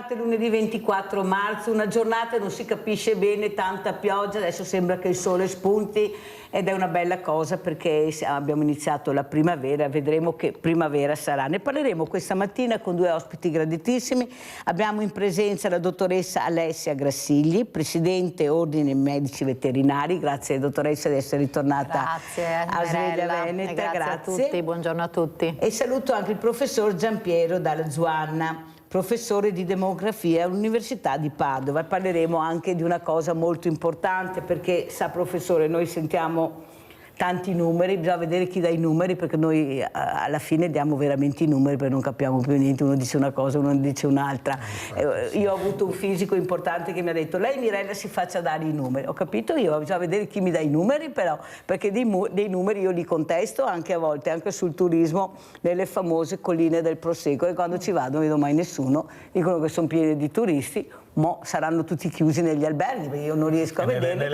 parte lunedì 24 marzo, una giornata non si capisce bene, tanta pioggia, adesso sembra che il sole spunti ed è una bella cosa perché abbiamo iniziato la primavera, vedremo che primavera sarà. Ne parleremo questa mattina con due ospiti graditissimi. Abbiamo in presenza la dottoressa Alessia Grassigli, Presidente Ordine Medici Veterinari. Grazie dottoressa di essere ritornata a Sveglia Veneta. Grazie a tutti, buongiorno a tutti. E saluto anche il professor Giampiero Dalla Zuanna, professore di demografia all'Università di Padova. Parleremo anche di una cosa molto importante perché, sa professore, noi sentiamo tanti numeri, bisogna vedere chi dà i numeri perché noi alla fine diamo veramente i numeri perché non capiamo più niente, uno dice una cosa, uno dice un'altra. Io ho avuto un fisico importante che mi ha detto: lei Mirella si faccia dare i numeri. Ho capito io, bisogna vedere chi mi dà i numeri però, perché dei numeri io li contesto anche a volte, anche sul turismo, nelle famose colline del Prosecco, e quando ci vado non vedo mai nessuno, dicono che sono piene di turisti. Mo saranno tutti chiusi negli alberghi perché io non riesco a vederli,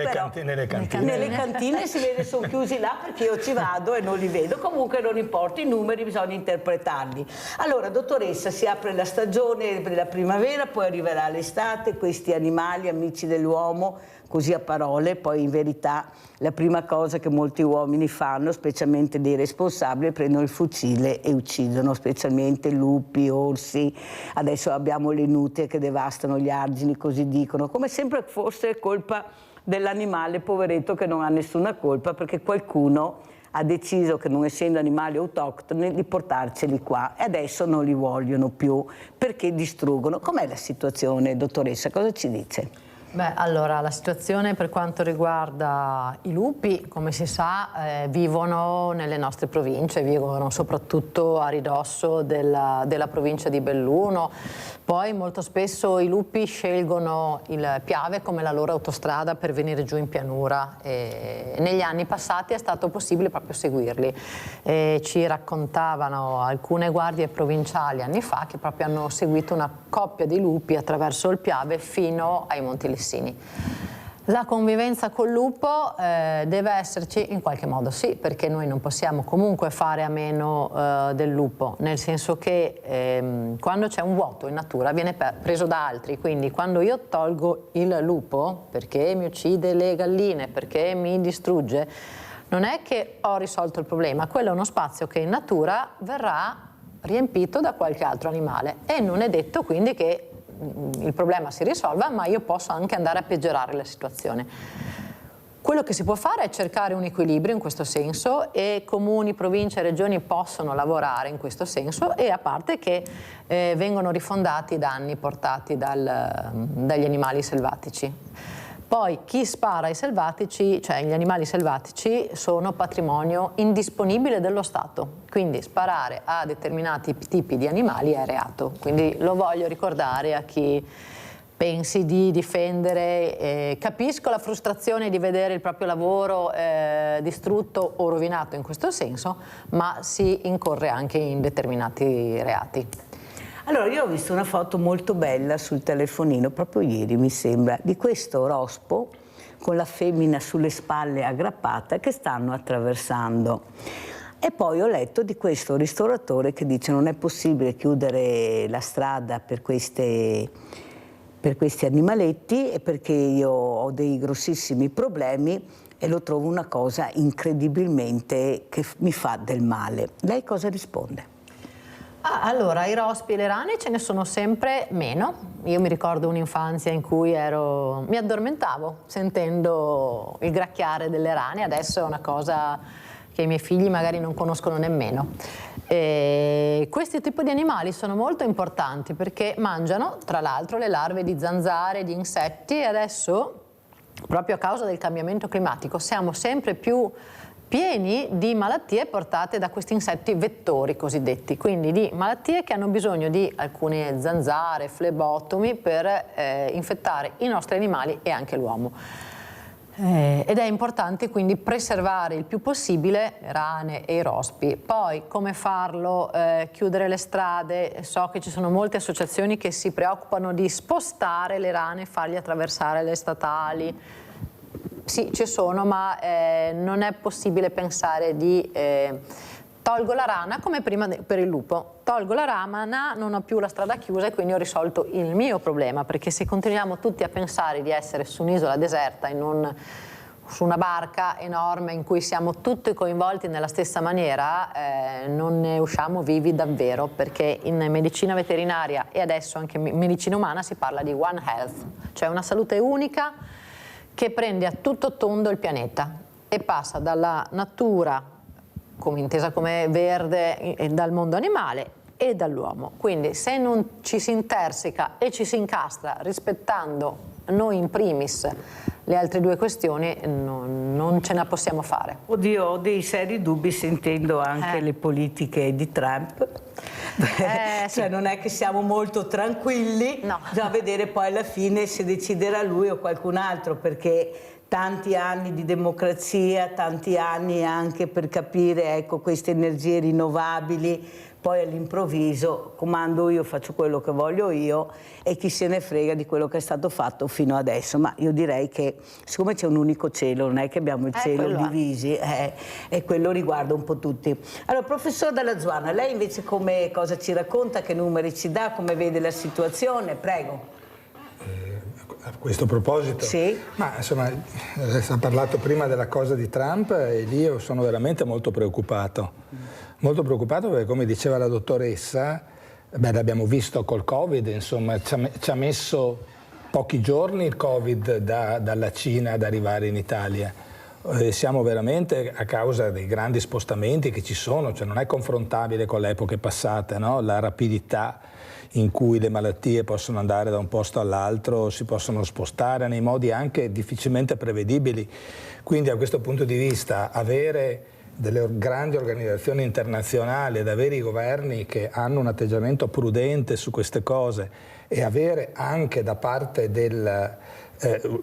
nelle cantine si vede, sono chiusi là perché io ci vado e non li vedo. Comunque non importa, i numeri bisogna interpretarli. Allora dottoressa, si apre la stagione della primavera, poi arriverà l'estate, questi animali amici dell'uomo, così a parole, poi in verità la prima cosa che molti uomini fanno, specialmente dei responsabili, prendono il fucile e uccidono, specialmente lupi, orsi. Adesso abbiamo le nutrie che devastano gli argini, così dicono, come sempre fosse colpa dell'animale poveretto che non ha nessuna colpa perché qualcuno ha deciso che, non essendo animali autoctoni, di portarceli qua e adesso non li vogliono più perché distruggono. Com'è la situazione, dottoressa? Cosa ci dice? Beh, allora, la situazione per quanto riguarda i lupi, come si sa, vivono nelle nostre province, vivono soprattutto a ridosso della provincia di Belluno. Poi molto spesso i lupi scelgono il Piave come la loro autostrada per venire giù in pianura e negli anni passati è stato possibile proprio seguirli. Ci raccontavano alcune guardie provinciali anni fa che proprio hanno seguito una coppia di lupi attraverso il Piave fino ai Monti Lessini. La convivenza col lupo deve esserci in qualche modo, sì, perché noi non possiamo comunque fare a meno del lupo, nel senso che quando c'è un vuoto in natura viene preso da altri, quindi quando io tolgo il lupo perché mi uccide le galline, perché mi distrugge, non è che ho risolto il problema, quello è uno spazio che in natura verrà riempito da qualche altro animale e non è detto quindi che il problema si risolva, ma io posso anche andare a peggiorare la situazione. Quello che si può fare è cercare un equilibrio in questo senso e comuni, province e regioni possono lavorare in questo senso e a parte che vengono rifondati i danni portati dagli animali selvatici. Poi chi spara ai selvatici, cioè gli animali selvatici, sono patrimonio indisponibile dello Stato, quindi sparare a determinati tipi di animali è reato, quindi lo voglio ricordare a chi pensi di difendere. Capisco la frustrazione di vedere il proprio lavoro distrutto o rovinato in questo senso, ma si incorre anche in determinati reati. Allora, io ho visto una foto molto bella sul telefonino, proprio ieri mi sembra, di questo rospo con la femmina sulle spalle aggrappata che stanno attraversando. E poi ho letto di questo ristoratore che dice non è possibile chiudere la strada per questi animaletti e perché io ho dei grossissimi problemi e lo trovo una cosa incredibilmente che mi fa del male. Lei cosa risponde? Allora, i rospi e le rane ce ne sono sempre meno. Io mi ricordo un'infanzia in cui mi addormentavo sentendo il gracchiare delle rane, adesso è una cosa che i miei figli magari non conoscono nemmeno. Questi tipi di animali sono molto importanti perché mangiano, tra l'altro, le larve di zanzare, di insetti e adesso, proprio a causa del cambiamento climatico, siamo sempre più pieni di malattie portate da questi insetti vettori cosiddetti, quindi di malattie che hanno bisogno di alcune zanzare, flebotomi per infettare i nostri animali e anche l'uomo. Ed è importante quindi preservare il più possibile le rane e i rospi. Poi come farlo? Chiudere le strade. So che ci sono molte associazioni che si preoccupano di spostare le rane e fargli attraversare le statali. Sì, ci sono, ma non è possibile pensare di tolgo la rana come prima per il lupo, tolgo la rana, non ho più la strada chiusa e quindi ho risolto il mio problema, perché se continuiamo tutti a pensare di essere su un'isola deserta e non su una barca enorme in cui siamo tutti coinvolti nella stessa maniera, non ne usciamo vivi davvero, perché in medicina veterinaria e adesso anche in medicina umana si parla di One Health, cioè una salute unica che prende a tutto tondo il pianeta e passa dalla natura, come intesa come verde, dal mondo animale e dall'uomo. Quindi se non ci si interseca e ci si incastra rispettando noi in primis le altre due questioni, non ce la possiamo fare. Oddio, ho dei seri dubbi sentendo anche le politiche di Trump. Cioè non è che siamo molto tranquilli, no. Bisogna vedere poi alla fine se deciderà lui o qualcun altro, perché tanti anni di democrazia, tanti anni anche per capire, ecco, queste energie rinnovabili, poi all'improvviso comando io, faccio quello che voglio io e chi se ne frega di quello che è stato fatto fino adesso. Ma io direi che siccome c'è un unico cielo, non è che abbiamo il cielo divisi, e quello riguarda un po' tutti. Allora, professor Dalla Zuanna, lei invece cosa ci racconta, che numeri ci dà, come vede la situazione? Prego. A questo proposito, sì. Ma insomma, si è parlato prima della cosa di Trump e lì io sono veramente molto preoccupato. Molto preoccupato perché, come diceva la dottoressa, l'abbiamo visto col Covid, insomma, ci ha messo pochi giorni il Covid dalla Cina ad arrivare in Italia. Siamo veramente, a causa dei grandi spostamenti che ci sono, cioè non è confrontabile con le epoche passate, no? La rapidità in cui le malattie possono andare da un posto all'altro, si possono spostare nei modi anche difficilmente prevedibili. Quindi a questo punto di vista avere delle grandi organizzazioni internazionali ed avere i governi che hanno un atteggiamento prudente su queste cose e avere anche da parte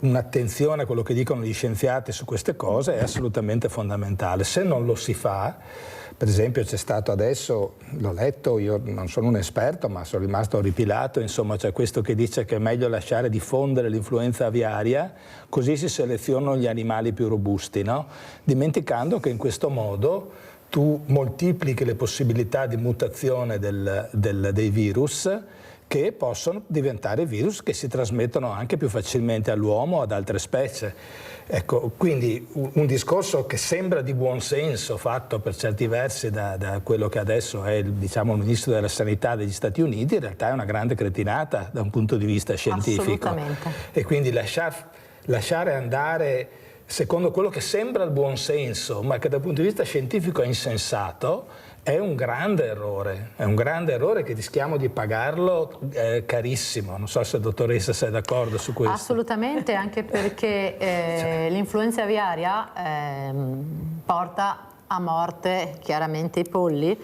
un'attenzione a quello che dicono gli scienziati su queste cose è assolutamente fondamentale. Se non lo si fa, per esempio c'è stato adesso, l'ho letto, io non sono un esperto ma sono rimasto orripilato, insomma c'è questo che dice che è meglio lasciare diffondere l'influenza aviaria, così si selezionano gli animali più robusti, no? Dimenticando che in questo modo tu moltiplichi le possibilità di mutazione dei virus, che possono diventare virus che si trasmettono anche più facilmente all'uomo o ad altre specie. Ecco, quindi un discorso che sembra di buon senso, fatto per certi versi da quello che adesso è il ministro della Sanità degli Stati Uniti, in realtà è una grande cretinata da un punto di vista scientifico. Assolutamente. E quindi lasciare andare secondo quello che sembra il buon senso, ma che dal punto di vista scientifico è insensato, è un grande errore che rischiamo di pagarlo carissimo. Non so se la dottoressa sei d'accordo su questo. Assolutamente, anche perché l'influenza aviaria porta a morte chiaramente i polli,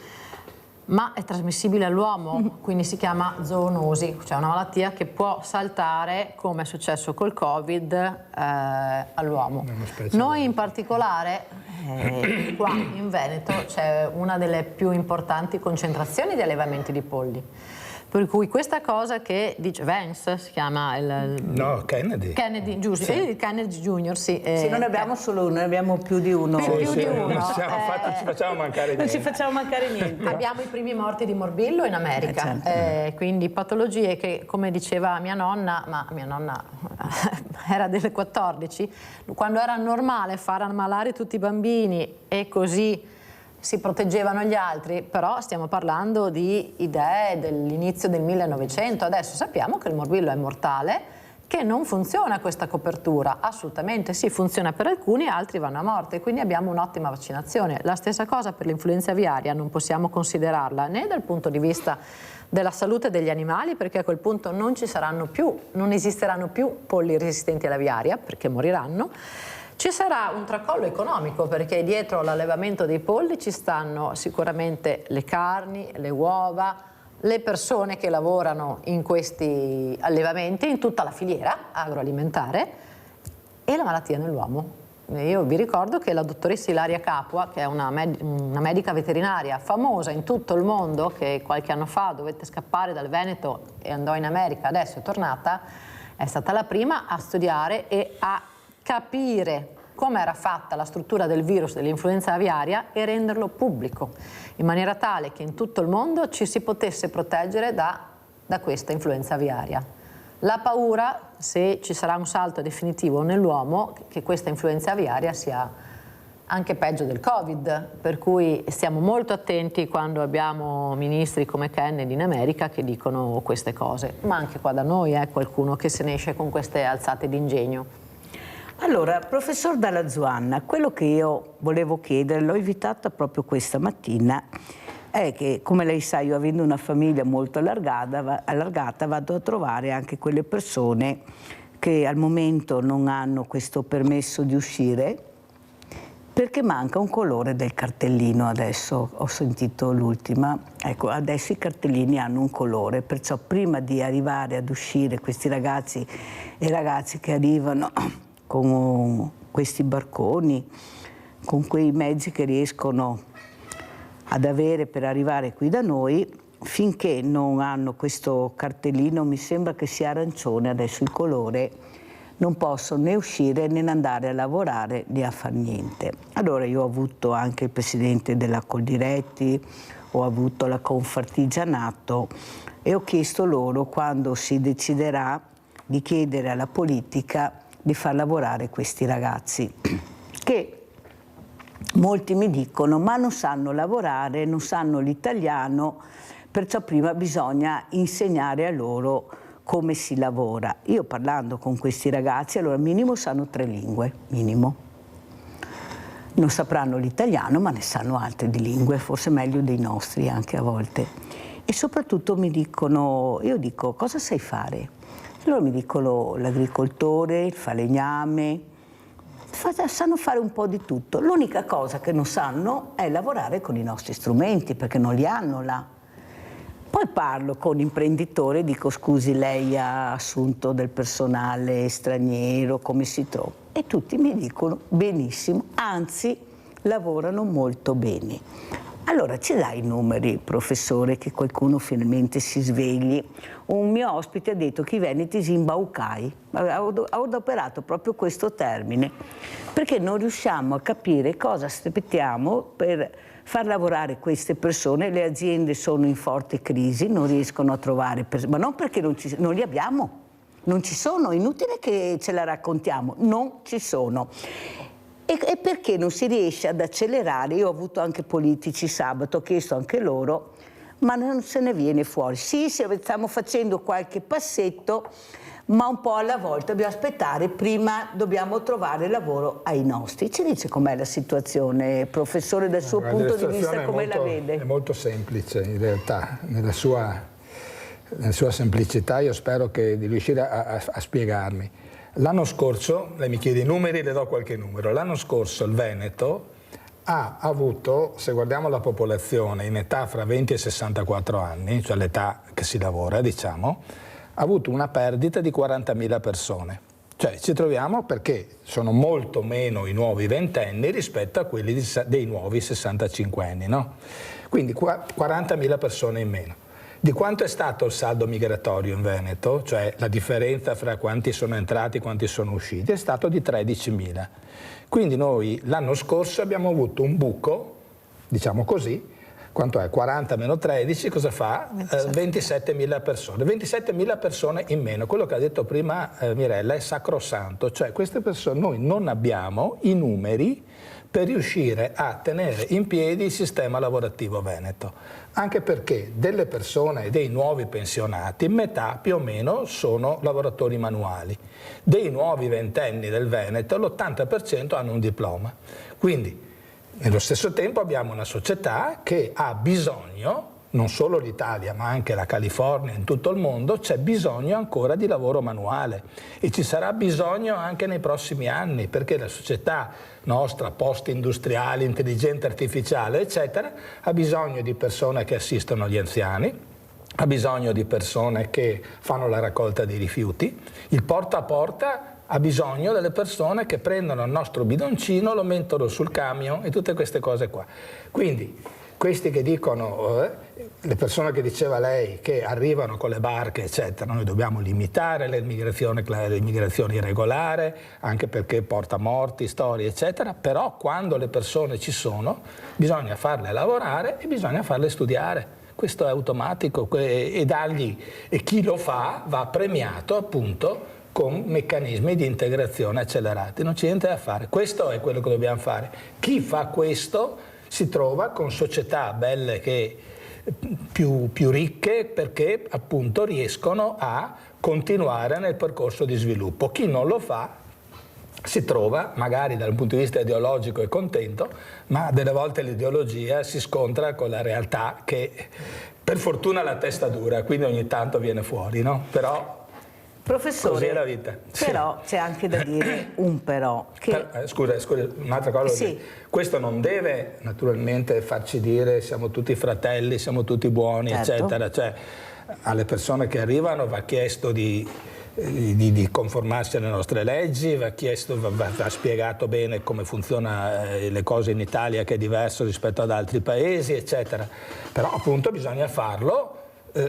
ma è trasmissibile all'uomo, quindi si chiama zoonosi, cioè una malattia che può saltare, come è successo col Covid, all'uomo. Noi in particolare, qua in Veneto, c'è una delle più importanti concentrazioni di allevamenti di polli. Per cui questa cosa che dice Vance, si chiama No, Kennedy. Kennedy, giusto, sì. Kennedy Junior, sì. Sì, non ne abbiamo solo uno, ne abbiamo più di uno. Più di uno. Non ci facciamo mancare niente. Non ci facciamo mancare niente. Abbiamo i primi morti di morbillo in America, quindi patologie che, come diceva mia nonna, ma mia nonna era delle 14, quando era normale far ammalare tutti i bambini e così si proteggevano gli altri, però stiamo parlando di idee dell'inizio del 1900, adesso sappiamo che il morbillo è mortale, che non funziona questa copertura, assolutamente sì, funziona per alcuni, altri vanno a morte, quindi abbiamo un'ottima vaccinazione. La stessa cosa per l'influenza aviaria, non possiamo considerarla né dal punto di vista della salute degli animali, perché a quel punto non esisteranno più polli resistenti all'aviaria, perché moriranno. Ci sarà un tracollo economico, perché dietro l'allevamento dei polli ci stanno sicuramente le carni, le uova, le persone che lavorano in questi allevamenti, in tutta la filiera agroalimentare, e la malattia nell'uomo. Io vi ricordo che la dottoressa Ilaria Capua, che è una medica veterinaria famosa in tutto il mondo, che qualche anno fa dovette scappare dal Veneto e andò in America, adesso è tornata, è stata la prima a studiare e a capire come era fatta la struttura del virus dell'influenza aviaria e renderlo pubblico, in maniera tale che in tutto il mondo ci si potesse proteggere da questa influenza aviaria. La paura, se ci sarà un salto definitivo nell'uomo, che questa influenza aviaria sia anche peggio del Covid, per cui stiamo molto attenti quando abbiamo ministri come Kennedy in America che dicono queste cose, ma anche qua da noi qualcuno che se ne esce con queste alzate d'ingegno. Allora, professor Dalla Zuanna, quello che io volevo chiedere, l'ho invitata proprio questa mattina, è che, come lei sa, io avendo una famiglia molto allargata vado a trovare anche quelle persone che al momento non hanno questo permesso di uscire perché manca un colore del cartellino. Adesso ho sentito l'ultima, ecco, adesso i cartellini hanno un colore, perciò prima di arrivare ad uscire questi ragazzi e ragazze che arrivano con questi barconi, con quei mezzi che riescono ad avere per arrivare qui da noi, finché non hanno questo cartellino, mi sembra che sia arancione adesso il colore, non possono né uscire né andare a lavorare né a far niente. Allora io ho avuto anche il presidente della Coldiretti, ho avuto la Confartigianato e ho chiesto loro quando si deciderà di chiedere alla politica di far lavorare questi ragazzi, che molti mi dicono ma non sanno lavorare, non sanno l'italiano, perciò prima bisogna insegnare a loro come si lavora. Io parlando con questi ragazzi, allora minimo sanno 3 lingue, minimo. Non sapranno l'italiano, ma ne sanno altre di lingue, forse meglio dei nostri anche a volte. E soprattutto mi dicono, io dico, cosa sai fare? Allora mi dicono l'agricoltore, il falegname, sanno fare un po' di tutto. L'unica cosa che non sanno è lavorare con i nostri strumenti, perché non li hanno là. Poi parlo con imprenditori e dico scusi, lei ha assunto del personale straniero, come si trova? E tutti mi dicono benissimo, anzi lavorano molto bene. Allora ci dai i numeri, professore, che qualcuno finalmente si svegli. Un mio ospite ha detto che i veneti si imbaucai, ho adoperato proprio questo termine, perché non riusciamo a capire cosa aspettiamo per far lavorare queste persone. Le aziende sono in forte crisi, non riescono a trovare, ma non perché non li abbiamo, non ci sono, inutile che ce la raccontiamo, non ci sono. E perché non si riesce ad accelerare? Io ho avuto anche politici sabato, ho chiesto anche loro, ma non se ne viene fuori. Sì, stiamo facendo qualche passetto, ma un po' alla volta dobbiamo aspettare, prima dobbiamo trovare lavoro ai nostri. Ci dice com'è la situazione, professore, dal suo punto di vista, come la vede? È molto semplice in realtà, nella sua semplicità. Io spero di riuscire a spiegarmi. L'anno scorso, lei mi chiede i numeri, le do qualche numero, l'anno scorso il Veneto ha avuto, se guardiamo la popolazione in età fra 20 e 64 anni, cioè l'età che si lavora, diciamo, ha avuto una perdita di 40.000 persone. Cioè ci troviamo perché sono molto meno i nuovi ventenni rispetto a quelli dei nuovi 65enni, no? Quindi 40.000 persone in meno. Di quanto è stato il saldo migratorio in Veneto, cioè la differenza fra quanti sono entrati e quanti sono usciti, è stato di 13.000. Quindi noi l'anno scorso abbiamo avuto un buco, diciamo così, quanto è? 40 meno 13, cosa fa? 27.000 persone. 27.000 persone in meno. Quello che ha detto prima Mirella è sacrosanto, cioè queste persone, noi non abbiamo i numeri per riuscire a tenere in piedi il sistema lavorativo veneto, anche perché delle persone, dei nuovi pensionati, metà più o meno sono lavoratori manuali. Dei nuovi ventenni del Veneto l'80% hanno un diploma. Quindi nello stesso tempo abbiamo una società che ha bisogno, non solo l'Italia ma anche la California, in tutto il mondo, c'è bisogno ancora di lavoro manuale e ci sarà bisogno anche nei prossimi anni, perché la società nostra post-industriale, intelligente artificiale, eccetera, ha bisogno di persone che assistono gli anziani, ha bisogno di persone che fanno la raccolta dei rifiuti, il porta a porta ha bisogno delle persone che prendono il nostro bidoncino, lo mettono sul camion e tutte queste cose qua. Quindi questi che dicono le persone che diceva lei che arrivano con le barche eccetera, noi dobbiamo limitare l'immigrazione irregolare, anche perché porta morti, storie eccetera, però quando le persone ci sono bisogna farle lavorare e bisogna farle studiare, questo è automatico e chi lo fa va premiato appunto con meccanismi di integrazione accelerati, non c'è niente da fare, questo è quello che dobbiamo fare. Chi fa questo si trova con società belle che più ricche perché appunto riescono a continuare nel percorso di sviluppo. Chi non lo fa si trova, magari dal punto di vista ideologico è contento, ma delle volte l'ideologia si scontra con la realtà che per fortuna la testa dura, quindi ogni tanto viene fuori, no? Però professore, così è la vita. Però c'è anche da dire un però. Scusa, un'altra cosa. Sì. Questo non deve naturalmente farci dire siamo tutti fratelli, siamo tutti buoni, certo. eccetera. Cioè, alle persone che arrivano va chiesto di conformarsi alle nostre leggi, va spiegato bene come funzionano le cose in Italia, che è diverso rispetto ad altri paesi, eccetera. Però appunto bisogna farlo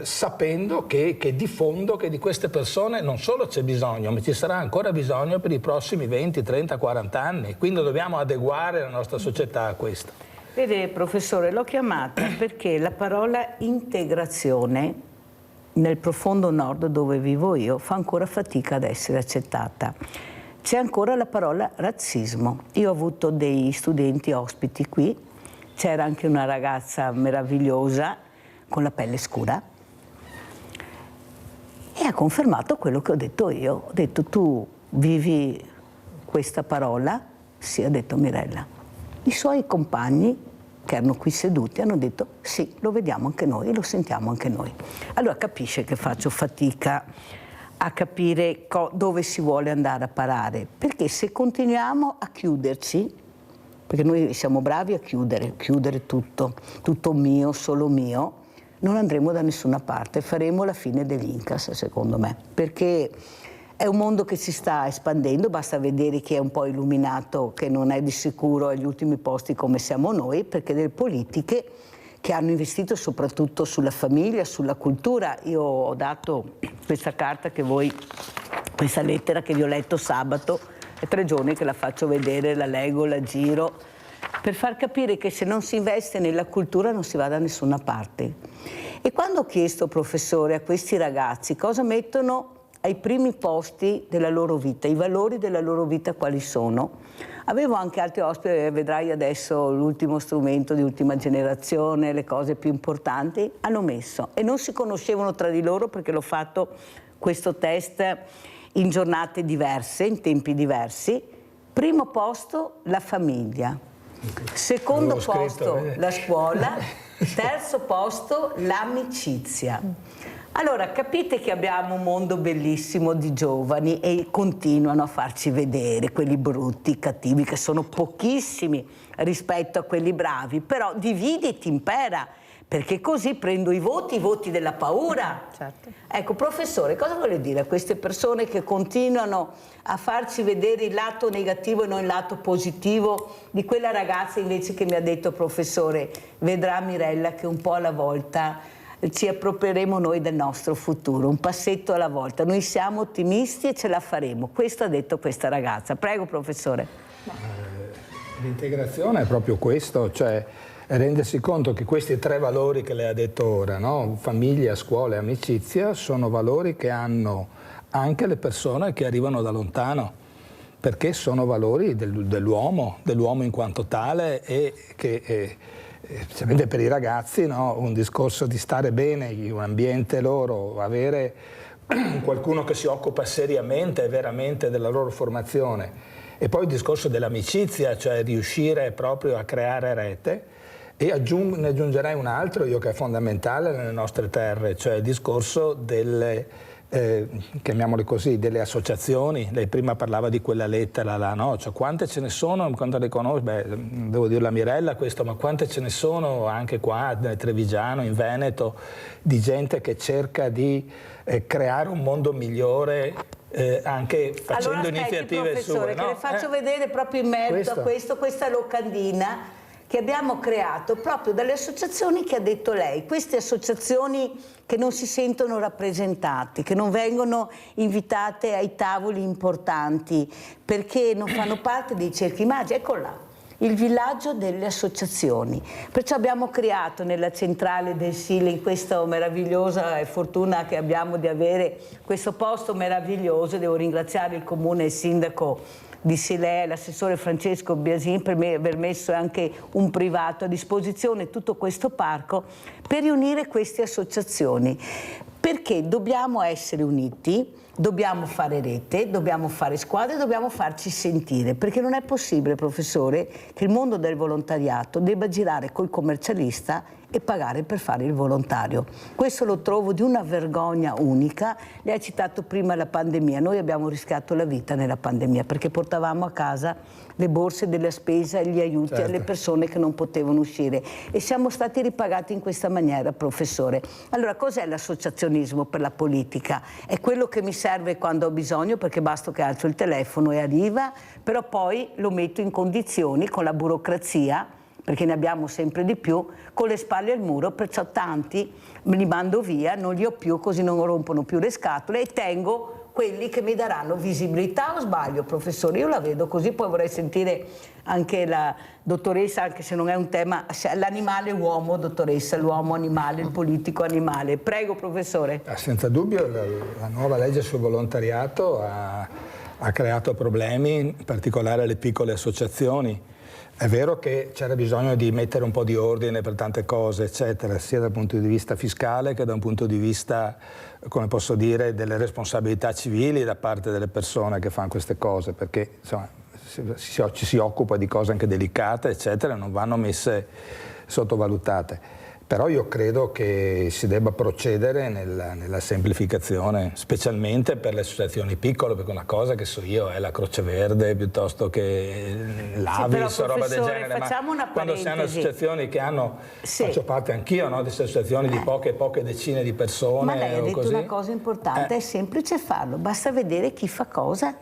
sapendo che di fondo che di queste persone non solo c'è bisogno, ma ci sarà ancora bisogno per i prossimi 20, 30, 40 anni. Quindi dobbiamo adeguare la nostra società a questo. Vede, professore, l'ho chiamata perché la parola integrazione nel profondo nord dove vivo io fa ancora fatica ad essere accettata. C'è ancora la parola razzismo. Io ho avuto dei studenti ospiti qui, c'era anche una ragazza meravigliosa con la pelle scura e ha confermato quello che ho detto io. Ho detto tu vivi questa parola? Sì, ha detto Mirella. I suoi compagni che erano qui seduti hanno detto sì, lo vediamo anche noi, lo sentiamo anche noi. Allora capisce che faccio fatica a capire dove si vuole andare a parare, perché se continuiamo a chiuderci, perché noi siamo bravi a chiudere tutto mio, solo mio, non andremo da nessuna parte, faremo la fine degli Incas, secondo me, perché è un mondo che si sta espandendo, basta vedere chi è un po' illuminato, che non è di sicuro agli ultimi posti come siamo noi, perché delle politiche che hanno investito soprattutto sulla famiglia, sulla cultura. Io ho dato questa carta questa lettera che vi ho letto sabato, è 3 giorni che la faccio vedere, la leggo, la giro, per far capire che se non si investe nella cultura non si va da nessuna parte. E quando ho chiesto, professore, a questi ragazzi cosa mettono ai primi posti della loro vita, i valori della loro vita quali sono, avevo anche altri ospiti, vedrai adesso l'ultimo strumento di ultima generazione, le cose più importanti, hanno messo, e non si conoscevano tra di loro perché l'ho fatto questo test in giornate diverse, in tempi diversi. Primo posto la famiglia, secondo posto la scuola, terzo posto l'amicizia. Allora capite che abbiamo un mondo bellissimo di giovani e continuano a farci vedere quelli brutti, cattivi, che sono pochissimi rispetto a quelli bravi, però dividi e ti impera, perché così prendo i voti della paura. Certo. Ecco, professore, cosa vuole dire a queste persone che continuano a farci vedere il lato negativo e non il lato positivo di quella ragazza invece che mi ha detto, professore, vedrà Mirella che un po' alla volta ci approprieremo noi del nostro futuro, un passetto alla volta. Noi siamo ottimisti e ce la faremo. Questo ha detto questa ragazza. Prego, professore. L'integrazione è proprio questo, cioè rendersi conto che questi 3 valori che lei ha detto ora, no? Famiglia, scuola e amicizia, sono valori che hanno anche le persone che arrivano da lontano, perché sono valori dell'uomo in quanto tale, e che specialmente per i ragazzi, no? Un discorso di stare bene in un ambiente loro, avere qualcuno che si occupa seriamente e veramente della loro formazione, e poi il discorso dell'amicizia, cioè riuscire proprio a creare rete. E ne aggiungerei un altro io che è fondamentale nelle nostre terre, cioè il discorso delle chiamiamole così, delle associazioni. Lei prima parlava di quella lettera là, no? Cioè, quante ce ne sono, quando le conosco, devo dirlo a Mirella questo, ma quante ce ne sono anche qua a Trevigiano, in Veneto, di gente che cerca di creare un mondo migliore, anche facendo allora, iniziative professore, sue, no? Che le faccio vedere proprio in merito a questo, questa locandina che abbiamo creato proprio dalle associazioni che ha detto lei, queste associazioni che non si sentono rappresentate, che non vengono invitate ai tavoli importanti perché non fanno parte dei cerchi magi, ecco là, il villaggio delle associazioni. Perciò abbiamo creato nella centrale del Sile, in questa meravigliosa fortuna che abbiamo di avere questo posto meraviglioso, devo ringraziare il comune e il sindaco di Silè, l'assessore Francesco Biasin per aver messo anche un privato a disposizione, tutto questo parco, per riunire queste associazioni. Perché dobbiamo essere uniti, dobbiamo fare rete, dobbiamo fare squadre, dobbiamo farci sentire, perché non è possibile, professore, che il mondo del volontariato debba girare col commercialista e pagare per fare il volontario. Questo lo trovo di una vergogna unica. Lei ha citato prima la pandemia, noi abbiamo rischiato la vita nella pandemia perché portavamo a casa le borse della spesa e gli aiuti alle persone che non potevano uscire e siamo stati ripagati in questa maniera, professore. Allora, cos'è l'associazionismo per la politica? È quello che mi serve quando ho bisogno, perché basta che alzo il telefono e arriva, però poi lo metto in condizioni con la burocrazia, perché ne abbiamo sempre di più, con le spalle al muro, perciò tanti me li mando via, non li ho più, così non rompono più le scatole e tengo quelli che mi daranno visibilità. O sbaglio, professore? Io la vedo così, poi vorrei sentire anche la dottoressa, anche se non è un tema, l'animale uomo, dottoressa, l'uomo animale, il politico animale. Prego, professore. Senza dubbio la nuova legge sul volontariato ha creato problemi, in particolare alle piccole associazioni. È vero che c'era bisogno di mettere un po' di ordine per tante cose, eccetera, sia dal punto di vista fiscale che da un punto di vista, come posso dire, delle responsabilità civili da parte delle persone che fanno queste cose, perché insomma, ci si occupa di cose anche delicate, eccetera, non vanno messe sottovalutate. Però io credo che si debba procedere nella semplificazione, specialmente per le associazioni piccole, perché una cosa che so io è la Croce Verde piuttosto che l'Avis o roba del genere, ma quando si hanno associazioni che hanno, faccio parte anch'io, no, di associazioni di poche decine di persone. Ma lei ha detto così. Una cosa importante, è semplice farlo, basta vedere chi fa cosa.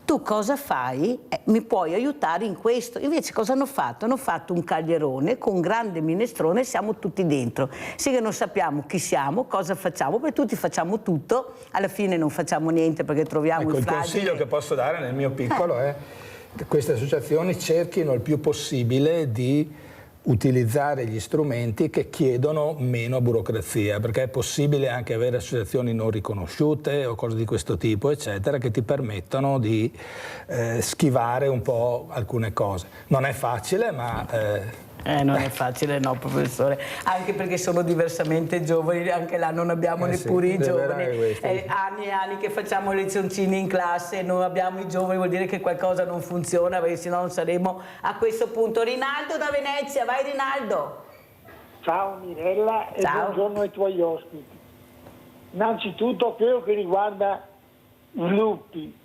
Tu cosa fai? Mi puoi aiutare in questo. Invece cosa hanno fatto? Hanno fatto un caglierone con un grande minestrone, siamo tutti dentro. Sì che non sappiamo chi siamo, cosa facciamo, perché tutti facciamo tutto, alla fine non facciamo niente perché troviamo il fragile. Il consiglio che posso dare nel mio piccolo è che queste associazioni cerchino il più possibile di utilizzare gli strumenti che chiedono meno burocrazia, perché è possibile anche avere associazioni non riconosciute o cose di questo tipo, eccetera, che ti permettono di schivare un po' alcune cose. Non è facile, ma... non è facile, no, professore, anche perché sono diversamente giovani, anche là non abbiamo neppure i giovani, anni e anni che facciamo lezioncine in classe, non abbiamo i giovani, vuol dire che qualcosa non funziona, perché sennò non saremo a questo punto. Rinaldo da Venezia, vai Rinaldo. Ciao Mirella e buongiorno ai tuoi ospiti. Innanzitutto quello che riguarda i lupi.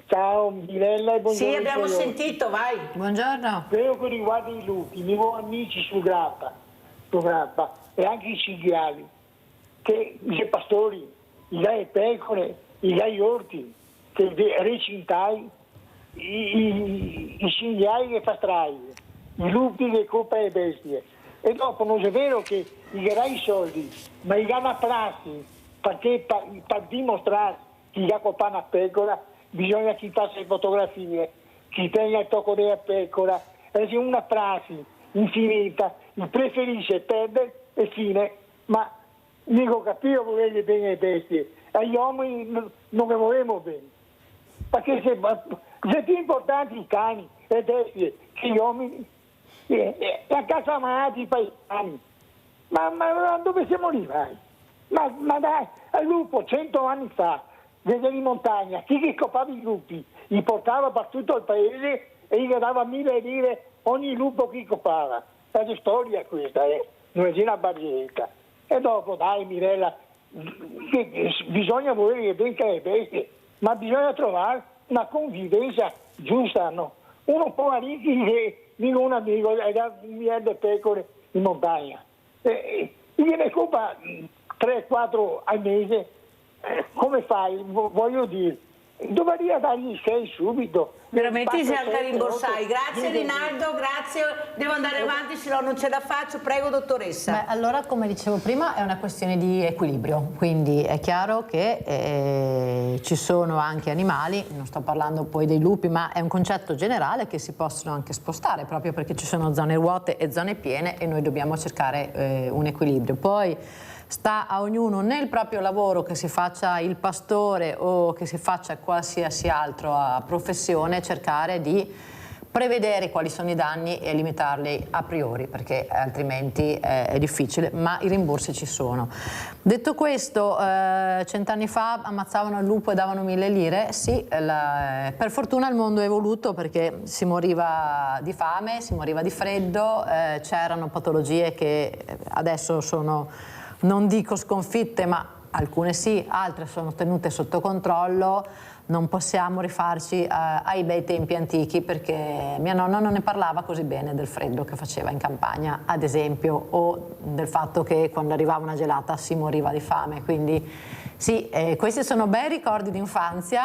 Ciao Mirella e buongiorno. Sì, abbiamo sentito, vai. Buongiorno. Quello che riguarda i lupi, i miei amici su Grappa e anche i cinghiali, che i pastori, i gai pecore, i gai orti, che recintai, i cinghiali che pastrai, i lupi che colpa le bestie. E dopo non è vero che gli darai i soldi, ma gli danno a prassi, perché per dimostrare che gli ha colpa una pecora, bisogna che faccia le fotografie, chi tenga il tocco della pecora, è una prassi infinita, preferisce perdere e fine, ma dico capire volere bene le bestie, e gli uomini non ne volevamo bene, perché se più importanti i cani e le bestie che gli uomini, e a casa malati per i cani, ma dove siamo arrivati? Ma dai, al lupo 100 anni fa, vedevi in montagna, chi che scopava i lupi, li portava per tutto il paese e gli dava 1000 lire ogni lupo che scopava. È una storia questa, non è una barzelletta. E dopo, dai Mirella, bisogna volere bene le bestie, ma bisogna trovare una convivenza giusta, no? Uno può arricchire, dico un amico, e da 1000 di pecore in montagna. Gliene copa 3-4 al mese. Come fai? Voglio dire, dovrei dargli 6 subito Veramente il siamo anche a 4-7, rimborsare. Grazie 8, Rinaldo, grazie. Devo andare avanti, se no non ce la faccio. Prego, dottoressa. Beh, allora, come dicevo prima, è una questione di equilibrio, quindi è chiaro che ci sono anche animali, non sto parlando poi dei lupi, ma è un concetto generale che si possono anche spostare, proprio perché ci sono zone vuote e zone piene e noi dobbiamo cercare un equilibrio. Poi sta a ognuno nel proprio lavoro, che si faccia il pastore o che si faccia qualsiasi altra professione, cercare di prevedere quali sono i danni e limitarli a priori, perché altrimenti è difficile, ma i rimborsi ci sono. Detto questo, 100 anni fa ammazzavano il lupo e davano 1000 lire, sì, per fortuna il mondo è evoluto, perché si moriva di fame, si moriva di freddo, c'erano patologie che adesso sono, non dico sconfitte, ma alcune sì, altre sono tenute sotto controllo. Non possiamo rifarci ai bei tempi antichi, perché mia nonna non ne parlava così bene del freddo che faceva in campagna, ad esempio, o del fatto che quando arrivava una gelata si moriva di fame. Quindi sì, questi sono bei ricordi di infanzia,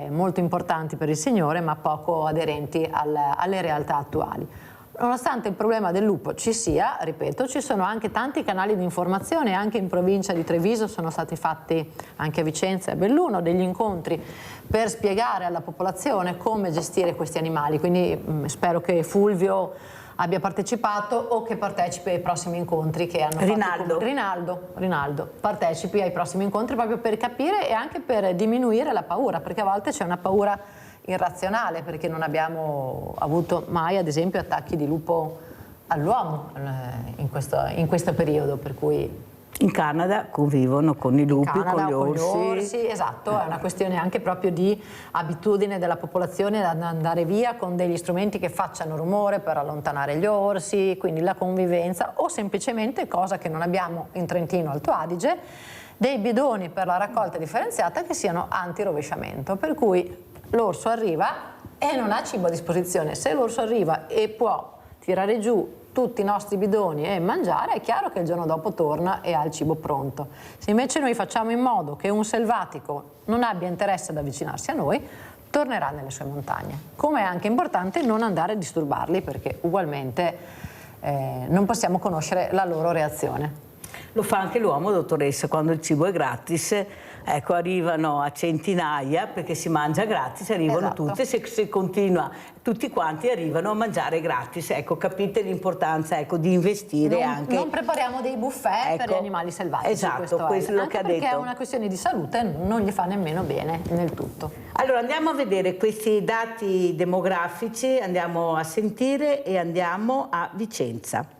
molto importanti per il Signore, ma poco aderenti alle realtà attuali. Nonostante il problema del lupo ci sia, ripeto, ci sono anche tanti canali di informazione, anche in provincia di Treviso sono stati fatti, anche a Vicenza e a Belluno, degli incontri per spiegare alla popolazione come gestire questi animali, quindi spero che Fulvio abbia partecipato o che partecipi ai prossimi incontri che hanno Rinaldo. fatto. Rinaldo, partecipi ai prossimi incontri proprio per capire e anche per diminuire la paura, perché a volte c'è una paura irrazionale, perché non abbiamo avuto mai, ad esempio, attacchi di lupo all'uomo in questo periodo, per cui In Canada convivono con i lupi, Canada, con gli orsi. Esatto, è una questione anche proprio di abitudine della popolazione ad andare via con degli strumenti che facciano rumore per allontanare gli orsi, quindi la convivenza, o semplicemente, cosa che non abbiamo in Trentino Alto Adige, dei bidoni per la raccolta differenziata che siano anti-rovesciamento, per cui l'orso arriva e non ha cibo a disposizione. Se l'orso arriva e può tirare giù tutti i nostri bidoni e mangiare, è chiaro che il giorno dopo torna e ha il cibo pronto. Se invece noi facciamo in modo che un selvatico non abbia interesse ad avvicinarsi a noi, tornerà nelle sue montagne. Come è anche importante non andare a disturbarli, perché ugualmente non possiamo conoscere la loro reazione. Lo fa anche l'uomo, dottoressa, quando il cibo è gratis, ecco, arrivano a centinaia, perché si mangia gratis, arrivano Esatto. tutte, se continua, tutti quanti arrivano a mangiare gratis, ecco, capite l'importanza, ecco, di investire anche. Non prepariamo dei buffet per gli animali selvatici. Esatto, questo è lo che ha perché detto. è una questione di salute, non gli fa nemmeno bene nel tutto. Allora andiamo a vedere questi dati demografici, andiamo a sentire e andiamo a Vicenza.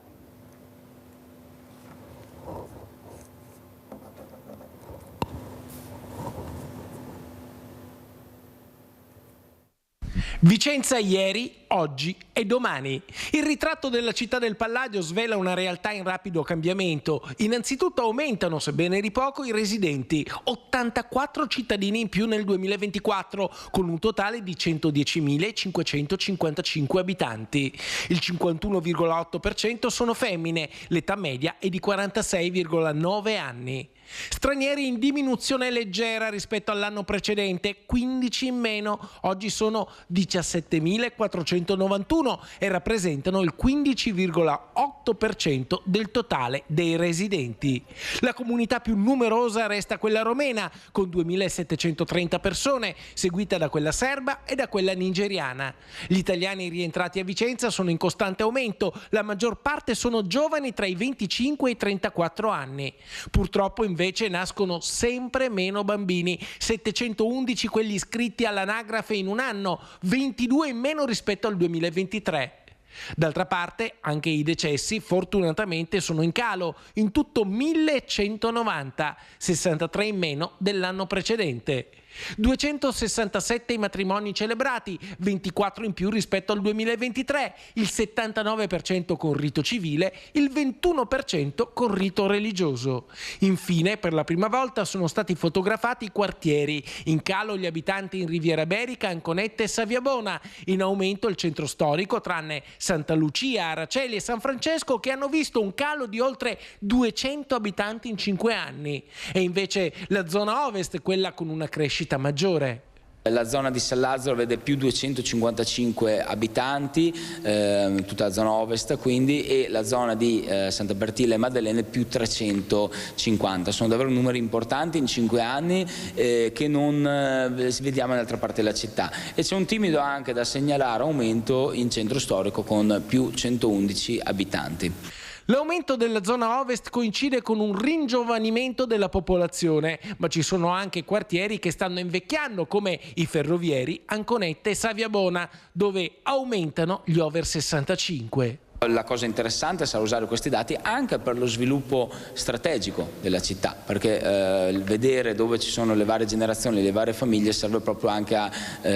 Vicenza ieri, oggi e domani. Il ritratto della città del Palladio svela una realtà in rapido cambiamento. Innanzitutto aumentano, sebbene di poco, i residenti, 84 cittadini in più nel 2024, con un totale di 110.555 abitanti. Il 51,8% sono femmine, l'età media è di 46,9 anni. Stranieri in diminuzione leggera rispetto all'anno precedente, 15 in meno, oggi sono 17.491 e rappresentano il 15,8% del totale dei residenti. La comunità più numerosa resta quella romena, con 2.730 persone, seguita da quella serba e da quella nigeriana. Gli italiani rientrati a Vicenza sono in costante aumento, la maggior parte sono giovani tra i 25 e i 34 anni. Purtroppo invece nascono sempre meno bambini, 711 quelli iscritti all'anagrafe in un anno, 22 in meno rispetto al 2023. D'altra parte anche i decessi fortunatamente sono in calo, in tutto 1190, 63 in meno dell'anno precedente. 267 i matrimoni celebrati, 24 in più rispetto al 2023, il 79% con rito civile, il 21% con rito religioso. Infine, per la prima volta sono stati fotografati i quartieri, in calo gli abitanti in Riviera Berica, Anconette e Saviabona, in aumento il centro storico tranne Santa Lucia, Araceli e San Francesco, che hanno visto un calo di oltre 200 abitanti in 5 anni, e invece la zona ovest, quella con una crescita maggiore. La zona di San Lazzaro vede più 255 abitanti, tutta la zona ovest quindi, e la zona di Santa Bertilla e Maddalene più 350. Sono davvero numeri importanti in 5 anni che non vediamo nell'altra parte della città. E c'è un timido anche da segnalare aumento in centro storico con più 111 abitanti. L'aumento della zona ovest coincide con un ringiovanimento della popolazione, ma ci sono anche quartieri che stanno invecchiando, come i Ferrovieri, Anconetta e Saviabona, dove aumentano gli over 65. La cosa interessante sarà usare questi dati anche per lo sviluppo strategico della città, perché vedere dove ci sono le varie generazioni, le varie famiglie serve proprio anche a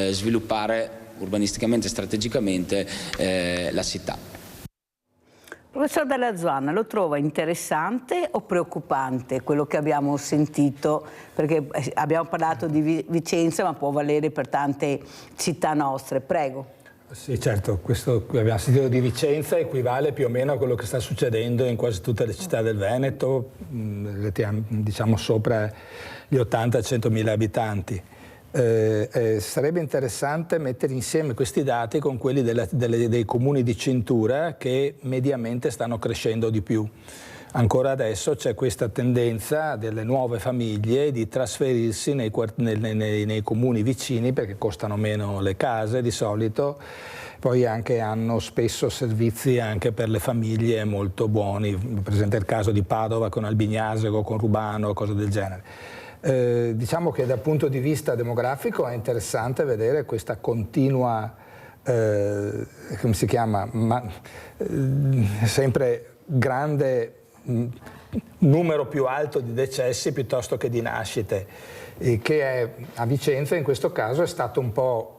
sviluppare urbanisticamente e strategicamente la città. Professor Dalla Zuanna, lo trova interessante o preoccupante quello che abbiamo sentito? Perché abbiamo parlato di Vicenza, ma può valere per tante città nostre. Prego. Sì, certo, questo che abbiamo sentito di Vicenza equivale più o meno a quello che sta succedendo in quasi tutte le città del Veneto, diciamo sopra gli 80-100.000 abitanti. Sarebbe interessante mettere insieme questi dati con quelli dei comuni di cintura che mediamente stanno crescendo di più. Ancora adesso c'è questa tendenza delle nuove famiglie di trasferirsi nei comuni vicini perché costano meno le case di solito, poi anche hanno spesso servizi anche per le famiglie molto buoni, per esempio il caso di Padova con Albignasego, con Rubano, cose del genere. Diciamo che dal punto di vista demografico è interessante vedere questa continua, come si chiama, sempre grande numero più alto di decessi piuttosto che di nascite, che a Vicenza in questo caso è stato un po',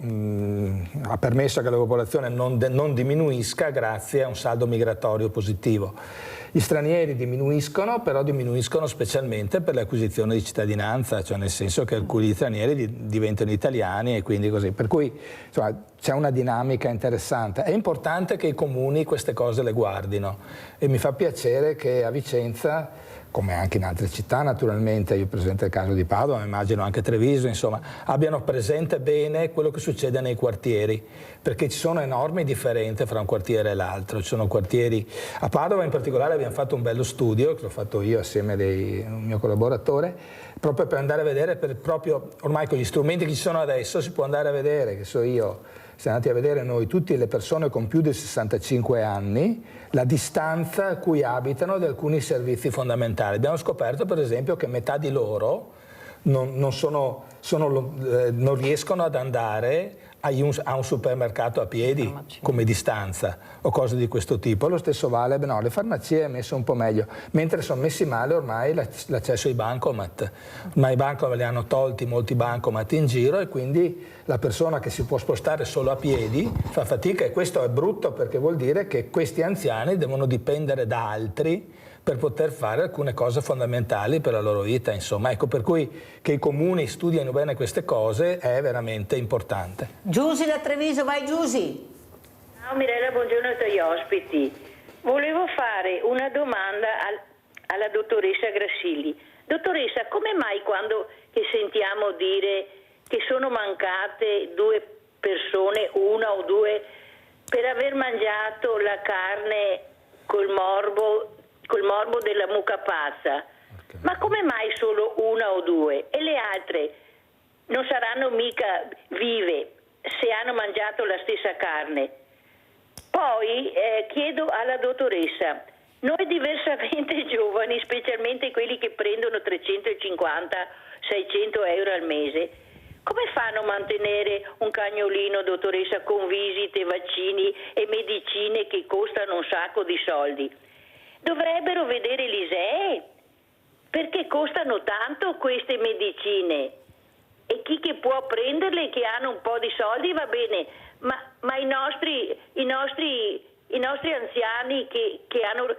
ha permesso che la popolazione non diminuisca grazie a un saldo migratorio positivo. Gli stranieri diminuiscono, però diminuiscono specialmente per l'acquisizione di cittadinanza, cioè nel senso che alcuni stranieri diventano italiani e quindi così. Per cui insomma, c'è una dinamica interessante. È importante che i comuni queste cose le guardino e mi fa piacere che a Vicenza, come anche in altre città naturalmente, io presento il caso di Padova, ma immagino anche Treviso, insomma, abbiano presente bene quello che succede nei quartieri, perché ci sono enormi differenze fra un quartiere e l'altro. Ci sono quartieri, a Padova in particolare abbiamo fatto un bello studio, che l'ho fatto io assieme a un mio collaboratore, proprio per andare a vedere, proprio ormai con gli strumenti che ci sono adesso si può andare a vedere, che so io, siamo andati a vedere noi tutte le persone con più di 65 anni, la distanza a cui abitano di alcuni servizi fondamentali. Abbiamo scoperto per esempio che metà di loro non riescono ad andare a un supermercato a piedi come distanza o cose di questo tipo. Lo stesso vale, no, le farmacie è messo un po' meglio, mentre sono messi male ormai l'accesso ai bancomat. Ormai i bancomat li hanno tolti molti bancomat in giro e quindi la persona che si può spostare solo a piedi fa fatica, e questo è brutto perché vuol dire che questi anziani devono dipendere da altri per poter fare alcune cose fondamentali per la loro vita, insomma. Ecco, per cui che i comuni studiano bene queste cose è veramente importante. Giusy da Treviso, vai Giusy. Ciao Mirella, buongiorno ai tuoi ospiti. Volevo fare una domanda alla dottoressa Grassilli. Dottoressa, come mai quando che sentiamo dire che sono mancate 2 persone, una o due, per aver mangiato la carne col morbo della mucca pazza, ma come mai solo una o due? E le altre non saranno mica vive se hanno mangiato la stessa carne? Poi chiedo alla dottoressa, noi diversamente giovani, specialmente quelli che prendono 350-600 euro al mese, come fanno a mantenere un cagnolino, dottoressa, con visite, vaccini e medicine che costano un sacco di soldi? Dovrebbero vedere l'ISEE, perché costano tanto queste medicine, e chi che può prenderle, che hanno un po' di soldi, va bene, ma i nostri anziani che hanno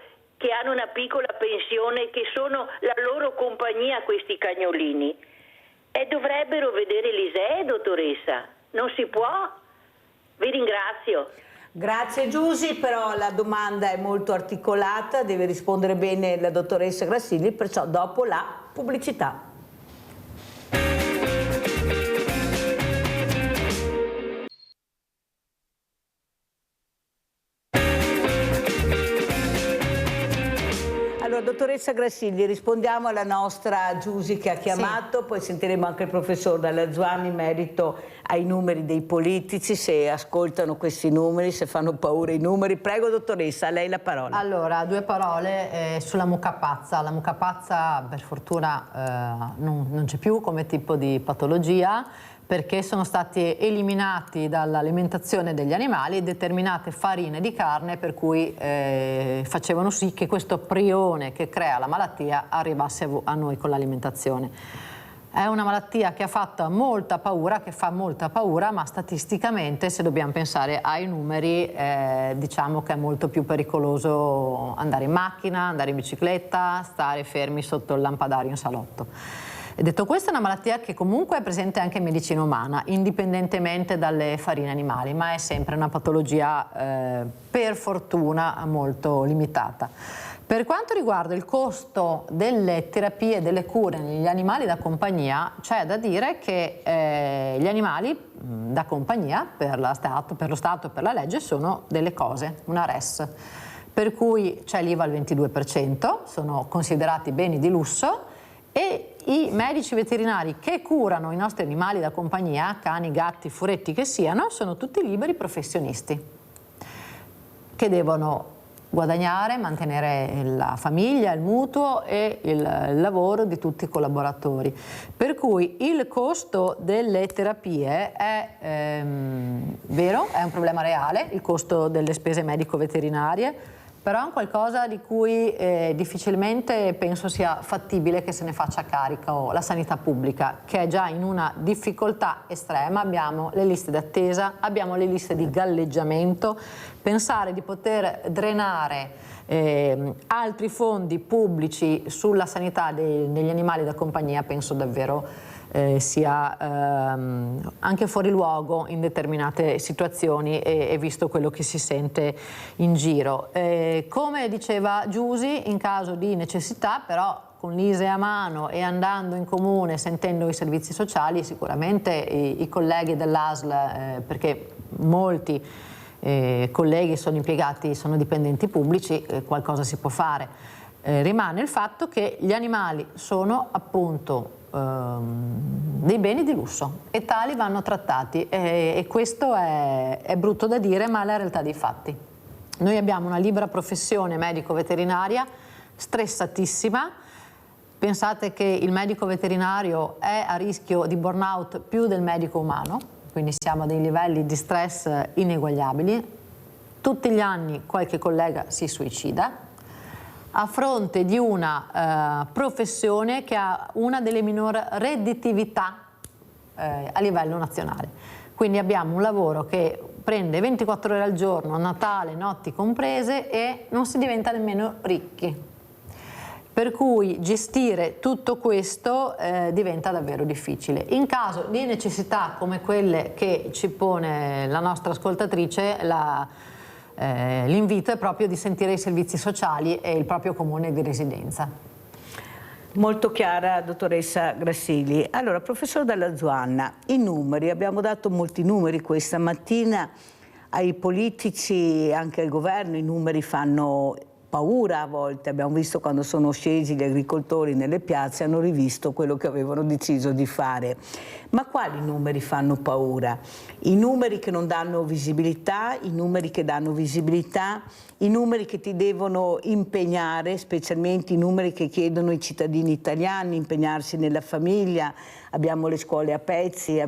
una piccola pensione, che sono la loro compagnia, questi cagnolini, e dovrebbero vedere l'ISEE, dottoressa. Non si può? Vi ringrazio. Grazie Giusy, però la domanda è molto articolata, deve rispondere bene la dottoressa Grassilli, perciò dopo la pubblicità. Allora, dottoressa Grassilli, rispondiamo alla nostra Giusy che ha chiamato, poi sentiremo anche il professor Dalla Zuanna in merito ai numeri dei politici, se ascoltano questi numeri, se fanno paura i numeri. Prego, dottoressa, a lei la parola. Allora, due parole sulla mucca pazza. La mucca pazza, per fortuna, non c'è più come tipo di patologia, perché sono stati eliminati dall'alimentazione degli animali determinate farine di carne, per cui facevano sì che questo prione che crea la malattia arrivasse a noi con l'alimentazione. È una malattia che ha fatto molta paura, che fa molta paura, ma statisticamente, se dobbiamo pensare ai numeri, diciamo che è molto più pericoloso andare in macchina, andare in bicicletta, stare fermi sotto il lampadario in salotto. E detto questo, è una malattia che comunque è presente anche in medicina umana, indipendentemente dalle farine animali, ma è sempre una patologia per fortuna molto limitata. Per quanto riguarda il costo delle terapie e delle cure negli animali da compagnia, c'è da dire che gli animali da compagnia per lo Stato e per la legge sono delle cose, una res, per cui c'è l'IVA al 22%, sono considerati beni di lusso, e i medici veterinari che curano i nostri animali da compagnia, cani, gatti, furetti che siano, sono tutti liberi professionisti che devono guadagnare, mantenere la famiglia, il mutuo e il lavoro di tutti i collaboratori. Per cui il costo delle terapie è vero, è un problema reale, il costo delle spese medico-veterinarie, però è un qualcosa di cui difficilmente penso sia fattibile che se ne faccia carico la sanità pubblica, che è già in una difficoltà estrema. Abbiamo le liste d'attesa, abbiamo le liste di galleggiamento. Pensare di poter drenare altri fondi pubblici sulla sanità degli animali da compagnia penso davvero sia anche fuori luogo in determinate situazioni e visto quello che si sente in giro. Come diceva Giusy, in caso di necessità, però con l'ISEE a mano e andando in comune, sentendo i servizi sociali, sicuramente i colleghi dell'ASL, perché molti colleghi sono impiegati, sono dipendenti pubblici, qualcosa si può fare. Rimane il fatto che gli animali sono appunto dei beni di lusso e tali vanno trattati e questo è brutto da dire, ma è la realtà dei fatti. Noi abbiamo una libera professione medico-veterinaria stressatissima. Pensate che il medico veterinario è a rischio di burnout più del medico umano, quindi siamo a dei livelli di stress ineguagliabili. Tutti gli anni qualche collega si suicida, a fronte di una professione che ha una delle minori redditività a livello nazionale. Quindi abbiamo un lavoro che prende 24 ore al giorno, Natale, notti comprese, e non si diventa nemmeno ricchi. Per cui gestire tutto questo diventa davvero difficile. In caso di necessità come quelle che ci pone la nostra ascoltatrice, l'invito è proprio di sentire i servizi sociali e il proprio comune di residenza. Molto chiara, dottoressa Grassilli. Allora, professor Dalla Zuanna, i numeri, abbiamo dato molti numeri questa mattina ai politici, anche al governo, i numeri fanno paura a volte. Abbiamo visto quando sono scesi gli agricoltori nelle piazze, hanno rivisto quello che avevano deciso di fare. Ma quali numeri fanno paura? I numeri che non danno visibilità, i numeri che danno visibilità, i numeri che ti devono impegnare, specialmente i numeri che chiedono i cittadini italiani, impegnarsi nella famiglia. Abbiamo le scuole a pezzi,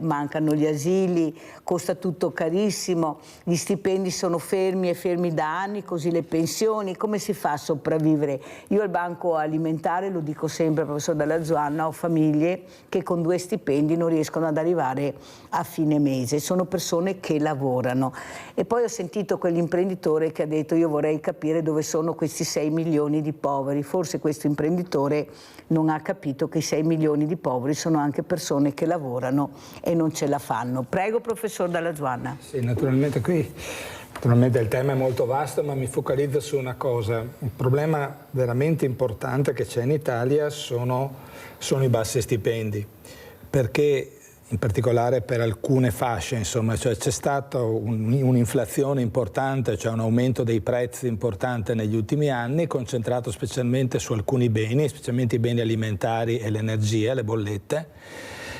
mancano gli asili, costa tutto carissimo, gli stipendi sono fermi e fermi da anni, così le pensioni, come si fa a sopravvivere? Io al banco alimentare, lo dico sempre, professor Dalla Zuanna, ho famiglie che con 2 stipendi non riescono ad arrivare a fine mese, sono persone che lavorano. E poi ho sentito quell'imprenditore che ha detto: io vorrei capire dove sono questi 6 milioni di poveri. Forse questo imprenditore non ha capito che i 6 milioni di poveri sono anche persone che lavorano e non ce la fanno. Prego, professor Dalla Zuanna. Sì, naturalmente il tema è molto vasto, ma mi focalizzo su una cosa. Il problema veramente importante che c'è in Italia sono i bassi stipendi, perché in particolare per alcune fasce, insomma, cioè c'è stata un'inflazione importante, cioè un aumento dei prezzi importante negli ultimi anni, concentrato specialmente su alcuni beni, specialmente i beni alimentari e l'energia, le bollette,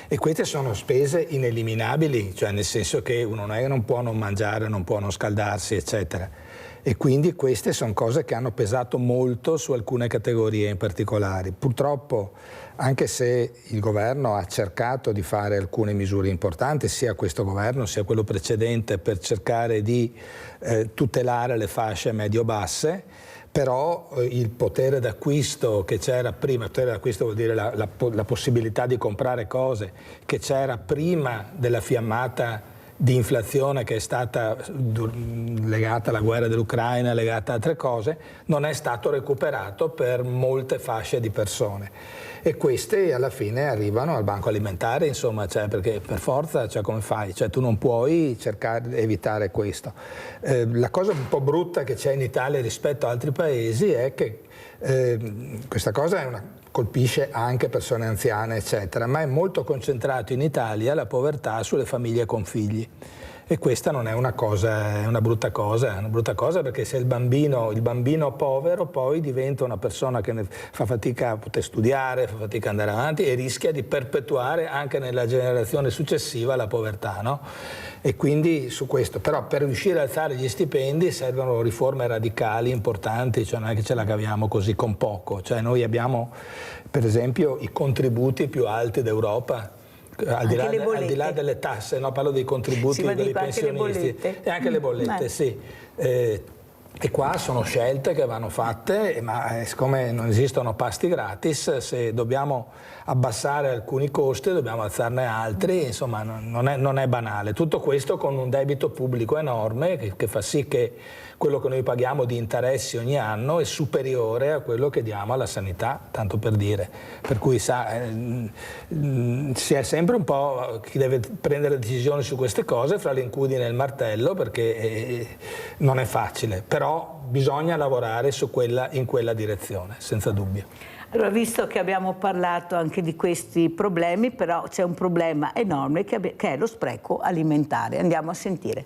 e queste sono spese ineliminabili, cioè nel senso che uno non può non mangiare, non può non scaldarsi, eccetera. E quindi queste sono cose che hanno pesato molto su alcune categorie in particolare. Purtroppo, anche se il governo ha cercato di fare alcune misure importanti, sia questo governo sia quello precedente, per cercare di tutelare le fasce medio-basse, però il potere d'acquisto che c'era prima, potere d'acquisto vuol dire la possibilità di comprare cose, che c'era prima della fiammata di inflazione che è stata legata alla guerra dell'Ucraina, legata a altre cose, non è stato recuperato per molte fasce di persone. E queste alla fine arrivano al banco alimentare, insomma, cioè, perché per forza, cioè, come fai? Cioè, tu non puoi cercare di evitare questo. La cosa un po' brutta che c'è in Italia rispetto a altri paesi è che questa cosa colpisce anche persone anziane, eccetera, ma è molto concentrato in Italia la povertà sulle famiglie con figli. E questa non è una cosa, è una brutta cosa perché se il bambino povero poi diventa una persona che fa fatica a poter studiare, fa fatica ad andare avanti e rischia di perpetuare anche nella generazione successiva la povertà, no? E quindi su questo, però per riuscire a alzare gli stipendi servono riforme radicali importanti, cioè non è che ce la caviamo così con poco, cioè noi abbiamo per esempio i contributi più alti d'Europa. Al di là delle tasse, no? Parlo dei contributi per i pensionisti e anche le bollette, sì. E qua sono scelte che vanno fatte, ma siccome non esistono pasti gratis, se dobbiamo abbassare alcuni costi dobbiamo alzarne altri, insomma non è banale. Tutto questo con un debito pubblico enorme che fa sì che quello che noi paghiamo di interessi ogni anno è superiore a quello che diamo alla sanità, tanto per dire. Per cui si è sempre un po' chi deve prendere decisioni su queste cose fra l'incudine e il martello, perché non è facile, però bisogna lavorare in quella direzione, senza dubbio. Allora, visto che abbiamo parlato anche di questi problemi, però c'è un problema enorme che è lo spreco alimentare. Andiamo a sentire.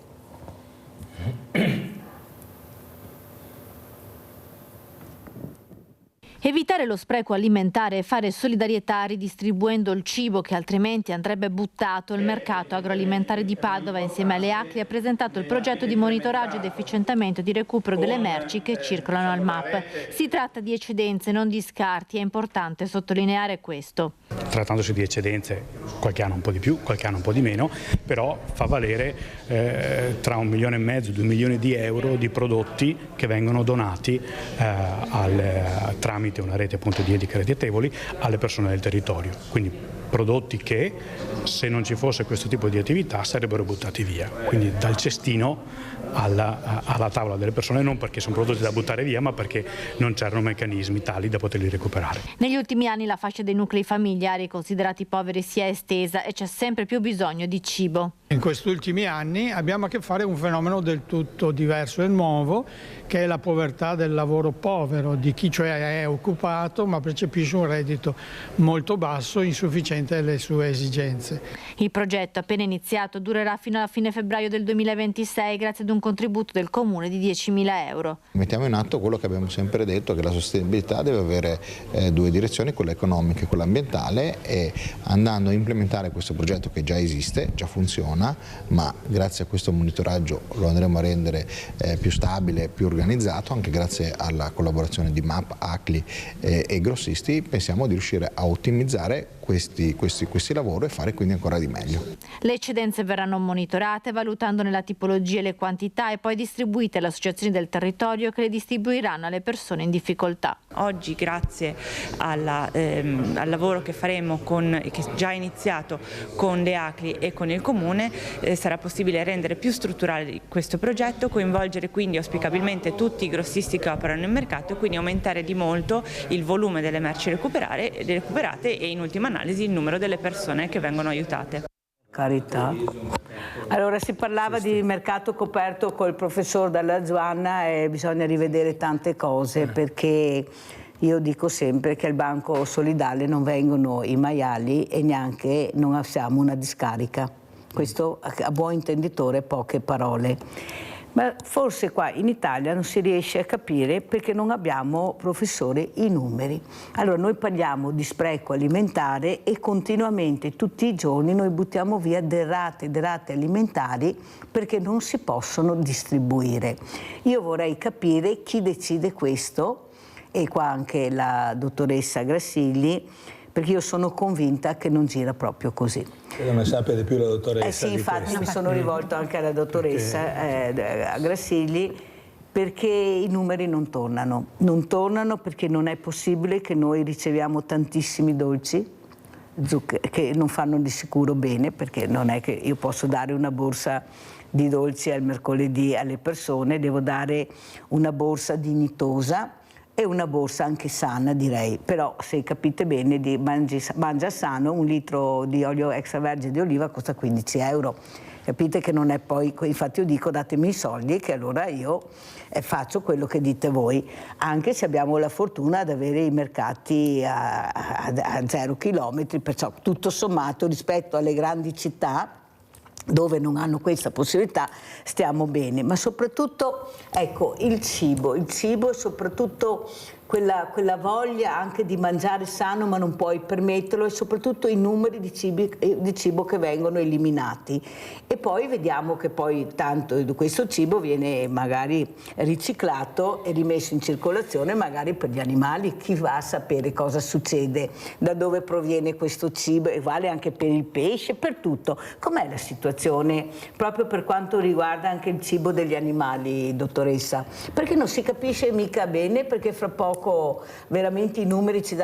Evitare lo spreco alimentare e fare solidarietà ridistribuendo il cibo che altrimenti andrebbe buttato. Il mercato agroalimentare di Padova insieme alle ACLI ha presentato il progetto di monitoraggio ed efficientamento di recupero delle merci che circolano al MAP. Si tratta di eccedenze, non di scarti, è importante sottolineare questo. Trattandosi di eccedenze, qualche anno un po' di più, qualche anno un po' di meno, però fa valere tra 1,5 milioni e 2 milioni di euro di prodotti che vengono donati tramite una rete appunto di enti creditevoli alle persone del territorio, quindi prodotti che se non ci fosse questo tipo di attività sarebbero buttati via, quindi dal cestino alla tavola delle persone, non perché sono prodotti da buttare via ma perché non c'erano meccanismi tali da poterli recuperare. Negli ultimi anni la fascia dei nuclei familiari considerati poveri si è estesa e c'è sempre più bisogno di cibo. In questi ultimi anni abbiamo a che fare con un fenomeno del tutto diverso e nuovo, che è la povertà del lavoro povero, di chi cioè è occupato ma percepisce un reddito molto basso, insufficiente alle sue esigenze. Il progetto, appena iniziato, durerà fino alla fine febbraio del 2026 grazie ad un contributo del Comune di 10.000 euro. Mettiamo in atto quello che abbiamo sempre detto, che la sostenibilità deve avere due direzioni, quella economica e quella ambientale, e andando a implementare questo progetto che già esiste, già funziona, ma grazie a questo monitoraggio lo andremo a rendere più stabile, più organizzato, anche grazie alla collaborazione di MAP, ACLI e grossisti. Pensiamo di riuscire a ottimizzare questi lavori e fare quindi ancora di meglio. Le eccedenze verranno monitorate valutandone la tipologia e le quantità e poi distribuite alle associazioni del territorio che le distribuiranno alle persone in difficoltà. Oggi grazie al lavoro che faremo che è già iniziato con le ACLI e con il Comune, sarà possibile rendere più strutturale questo progetto, coinvolgere quindi auspicabilmente tutti i grossisti che operano nel mercato e quindi aumentare di molto il volume delle merci recuperate e in ultima analisi il numero delle persone che vengono aiutate. Carità. Allora si parlava di mercato coperto col professor Dalla Zuanna e bisogna rivedere tante cose perché io dico sempre che al banco solidale non vengono i maiali e neanche non abbiamo una discarica. Questo a buon intenditore poche parole. Ma forse qua in Italia non si riesce a capire perché non abbiamo, professore, i numeri. Allora noi parliamo di spreco alimentare e continuamente, tutti i giorni, noi buttiamo via derrate alimentari perché non si possono distribuire. Io vorrei capire chi decide questo, e qua anche la dottoressa Grassigli, perché io sono convinta che non gira proprio così. Credo ne sappia di più la dottoressa. Sì, infatti mi sono rivolto anche alla dottoressa a Grassigli, perché i numeri non tornano. Non tornano perché non è possibile che noi riceviamo tantissimi dolci, che non fanno di sicuro bene, perché non è che io posso dare una borsa di dolci al mercoledì alle persone, devo dare una borsa dignitosa e una borsa anche sana, direi. Però se capite bene, mangia sano, 1 litro di olio extravergine di oliva costa 15 euro. Capite che non è poi, infatti io dico datemi i soldi che allora io faccio quello che dite voi, anche se abbiamo la fortuna di avere i mercati a 0 chilometri, perciò tutto sommato rispetto alle grandi città dove non hanno questa possibilità stiamo bene, ma soprattutto ecco il cibo e soprattutto quella voglia anche di mangiare sano ma non puoi permetterlo, e soprattutto i numeri di cibo che vengono eliminati, e poi vediamo che poi tanto di questo cibo viene magari riciclato e rimesso in circolazione magari per gli animali. Chi va a sapere cosa succede, da dove proviene questo cibo, e vale anche per il pesce, per tutto. Com'è la situazione proprio per quanto riguarda anche il cibo degli animali, dottoressa? Perché non si capisce mica bene, perché fra poco veramente i numeri ci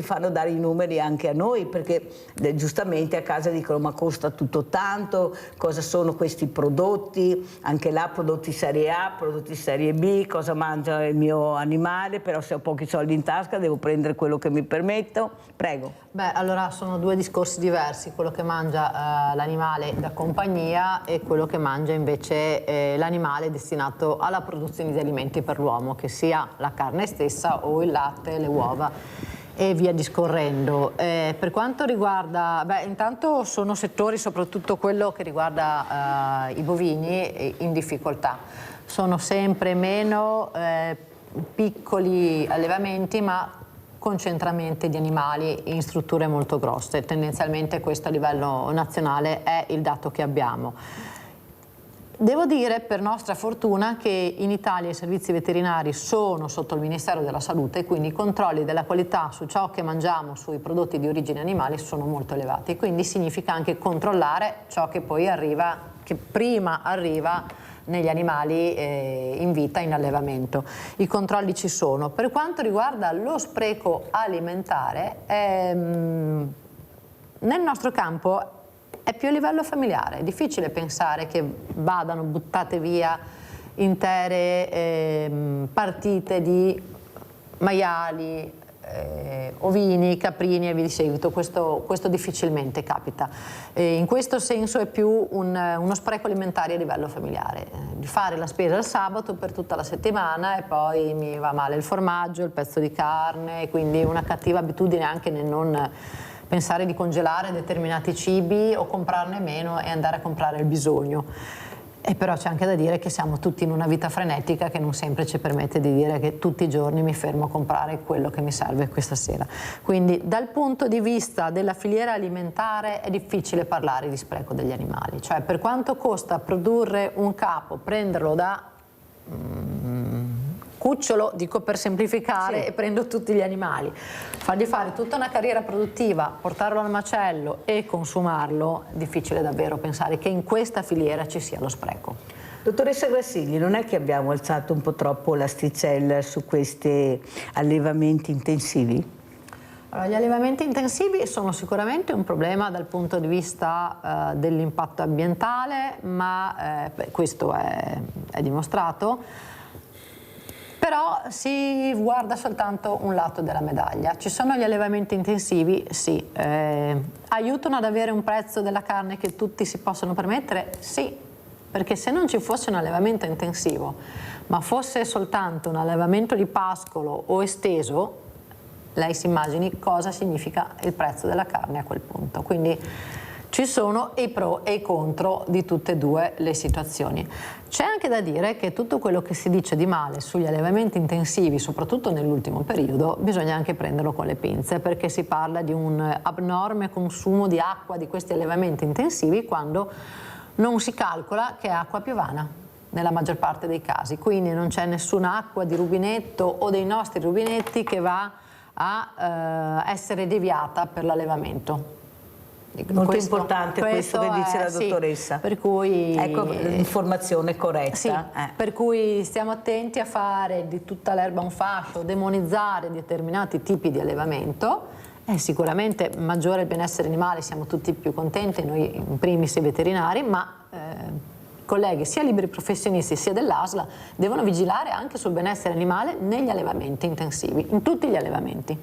fanno dare i numeri anche a noi, perché giustamente a casa dicono ma costa tutto tanto, cosa sono questi prodotti, anche là prodotti serie A, prodotti serie B, cosa mangia il mio animale, però se ho pochi soldi in tasca devo prendere quello che mi permetto. Prego. Beh, allora sono 2 discorsi diversi, quello che mangia l'animale da compagnia e quello che mangia invece l'animale destinato alla produzione di alimenti per l'uomo, che sia la carne stessa o il latte, le uova e via discorrendo. Per quanto riguarda, intanto sono settori, soprattutto quello che riguarda i bovini, in difficoltà. Sono sempre meno piccoli allevamenti, ma concentramenti di animali in strutture molto grosse. Tendenzialmente questo a livello nazionale è il dato che abbiamo. Devo dire, per nostra fortuna, che in Italia i servizi veterinari sono sotto il Ministero della Salute, quindi i controlli della qualità su ciò che mangiamo, sui prodotti di origine animale, sono molto elevati. Quindi significa anche controllare ciò che poi arriva, che prima arriva negli animali in vita, in allevamento. I controlli ci sono. Per quanto riguarda lo spreco alimentare, nel nostro campo è più a livello familiare. È difficile pensare che vadano buttate via intere partite di maiali, ovini, caprini e via di seguito. Questo difficilmente capita. In questo senso è più uno spreco alimentare a livello familiare, di fare la spesa il sabato per tutta la settimana e poi mi va male il formaggio, il pezzo di carne, quindi una cattiva abitudine anche nel non pensare di congelare determinati cibi o comprarne meno e andare a comprare il bisogno. E però c'è anche da dire che siamo tutti in una vita frenetica che non sempre ci permette di dire che tutti i giorni mi fermo a comprare quello che mi serve questa sera. Quindi dal punto di vista della filiera alimentare è difficile parlare di spreco degli animali, cioè per quanto costa produrre un capo, prenderlo da cucciolo, dico per semplificare, e prendo tutti gli animali, fargli fare tutta una carriera produttiva, portarlo al macello e consumarlo, difficile davvero pensare che in questa filiera ci sia lo spreco. Dottoressa Grassigli, non è che abbiamo alzato un po' troppo l'asticella su questi allevamenti intensivi? Allora, gli allevamenti intensivi sono sicuramente un problema dal punto di vista dell'impatto ambientale, ma questo è dimostrato. Però si guarda soltanto un lato della medaglia. Ci sono gli allevamenti intensivi, sì. Aiutano ad avere un prezzo della carne che tutti si possono permettere? Sì, perché se non ci fosse un allevamento intensivo, ma fosse soltanto un allevamento di pascolo o esteso, lei si immagini cosa significa il prezzo della carne a quel punto. Quindi ci sono i pro e i contro di tutte e due le situazioni. C'è anche da dire che tutto quello che si dice di male sugli allevamenti intensivi, soprattutto nell'ultimo periodo, bisogna anche prenderlo con le pinze, perché si parla di un abnorme consumo di acqua di questi allevamenti intensivi quando non si calcola che è acqua piovana nella maggior parte dei casi, quindi non c'è nessuna acqua di rubinetto o dei nostri rubinetti che va a essere deviata per l'allevamento. Molto importante questo che dice la dottoressa. Sì, per cui ecco l'informazione corretta. Sì, per cui stiamo attenti a fare di tutta l'erba un fascio, demonizzare determinati tipi di allevamento. Sicuramente maggiore il benessere animale, siamo tutti più contenti, noi in primis i veterinari, ma colleghi sia liberi professionisti sia dell'ASL devono vigilare anche sul benessere animale negli allevamenti intensivi, in tutti gli allevamenti.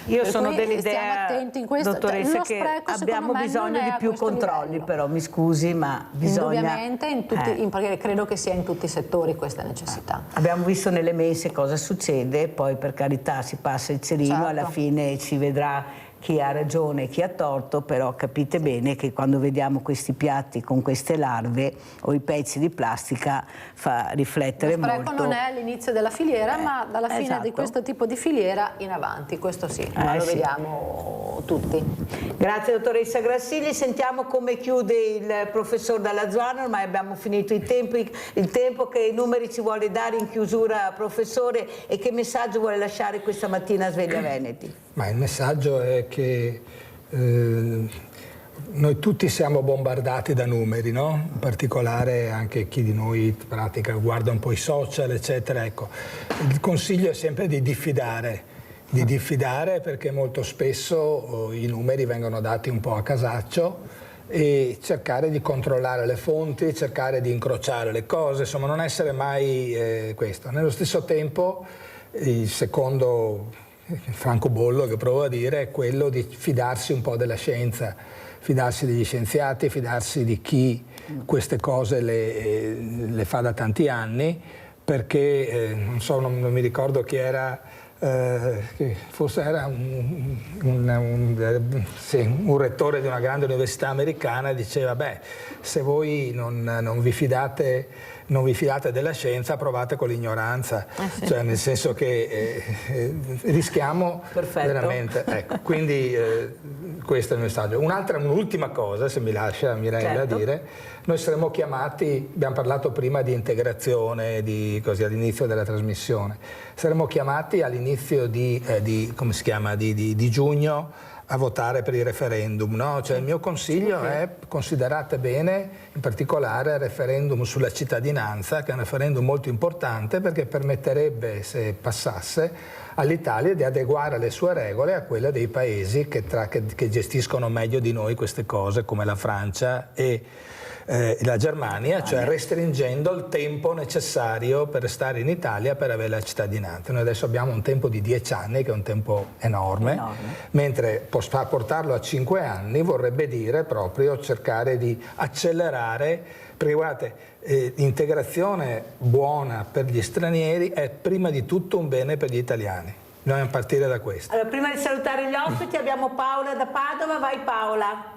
Io per sono cui dell'idea, dottoressa, che abbiamo bisogno di più controlli, livello. Però mi scusi, ma bisogna... Indubbiamente, perché credo che sia in tutti i settori questa necessità. Abbiamo visto nelle mense cosa succede, poi per carità si passa il cerino, certo. Alla fine si vedrà chi ha ragione e chi ha torto, però capite bene che quando vediamo questi piatti con queste larve o i pezzi di plastica fa riflettere molto. Lo spreco non è l'inizio della filiera, ma dalla fine esatto. di questo tipo di filiera in avanti, questo sì, ma lo vediamo tutti. Grazie dottoressa Grassilli, sentiamo come chiude il professor Dall'Azuano, ormai abbiamo finito il tempo, che numeri ci vuole dare in chiusura, professore, e che messaggio vuole lasciare questa mattina a Sveglia Veneti? Ma il messaggio è che noi tutti siamo bombardati da numeri, no? In particolare anche chi di noi guarda un po' i social, eccetera. Ecco, il consiglio è sempre di diffidare perché molto spesso i numeri vengono dati un po' a casaccio, e cercare di controllare le fonti, cercare di incrociare le cose, insomma non essere mai questo. Nello stesso tempo il secondo francobollo che provo a dire è quello di fidarsi un po' della scienza, fidarsi degli scienziati, fidarsi di chi queste cose le fa da tanti anni, perché non mi ricordo chi era, che forse era un rettore di una grande università americana, diceva se voi non vi fidate della scienza, provate con l'ignoranza, sì. Cioè nel senso che rischiamo veramente. Ecco, quindi questo è il messaggio. Un'ultima cosa, se mi lascia Mirella, certo. Dire, noi saremo chiamati, abbiamo parlato prima di integrazione, all'inizio della trasmissione, saremo chiamati all'inizio di giugno a votare per il referendum, no? Cioè il mio consiglio è: considerate bene in particolare il referendum sulla cittadinanza, che è un referendum molto importante perché permetterebbe, se passasse, all'Italia di adeguare le sue regole a quelle dei paesi che gestiscono meglio di noi queste cose, come la Francia e la Germania, cioè restringendo il tempo necessario per stare in Italia per avere la cittadinanza. Noi adesso abbiamo un tempo di 10 anni, che è un tempo enorme. Mentre portarlo a 5 anni vorrebbe dire proprio cercare di accelerare, perché guardate, l'integrazione buona per gli stranieri è prima di tutto un bene per gli italiani. Dobbiamo partire da questo. Allora, prima di salutare gli ospiti abbiamo Paola da Padova. Vai Paola.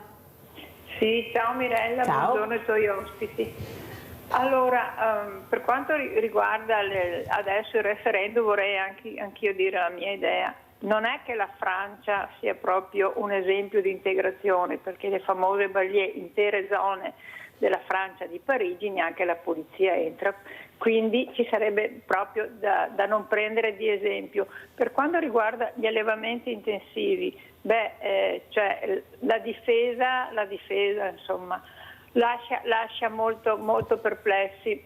Sì, ciao Mirella, ciao. Buongiorno ai tuoi ospiti. Allora, per quanto riguarda adesso il referendum, vorrei anch'io dire la mia idea. Non è che la Francia sia proprio un esempio di integrazione, perché le famose banlieue, intere zone della Francia di Parigi, neanche la polizia entra, quindi ci sarebbe proprio da non prendere di esempio. Per quanto riguarda gli allevamenti intensivi, cioè la difesa insomma lascia molto perplessi,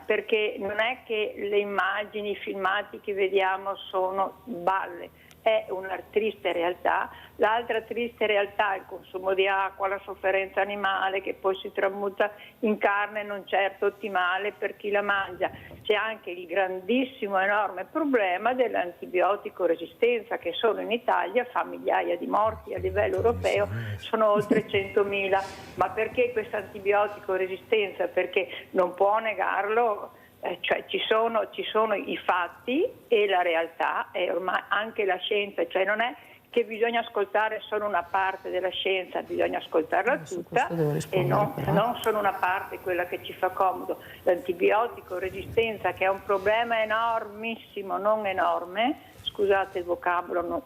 perché non è che le immagini, i filmati che vediamo sono balle, è una triste realtà. L'altra triste realtà è il consumo di acqua, la sofferenza animale che poi si tramuta in carne non certo ottimale per chi la mangia. C'è anche il grandissimo, enorme problema dell'antibiotico resistenza, che solo in Italia fa migliaia di morti, a livello europeo sono oltre 100.000. Ma perché questa antibiotico resistenza? Perché non può negarlo, cioè ci sono i fatti e la realtà e ormai anche la scienza, cioè non è che bisogna ascoltare solo una parte della scienza, bisogna ascoltarla tutta e non solo una parte, quella che ci fa comodo. L'antibiotico resistenza, che è un problema enormissimo, non enorme, scusate il vocabolo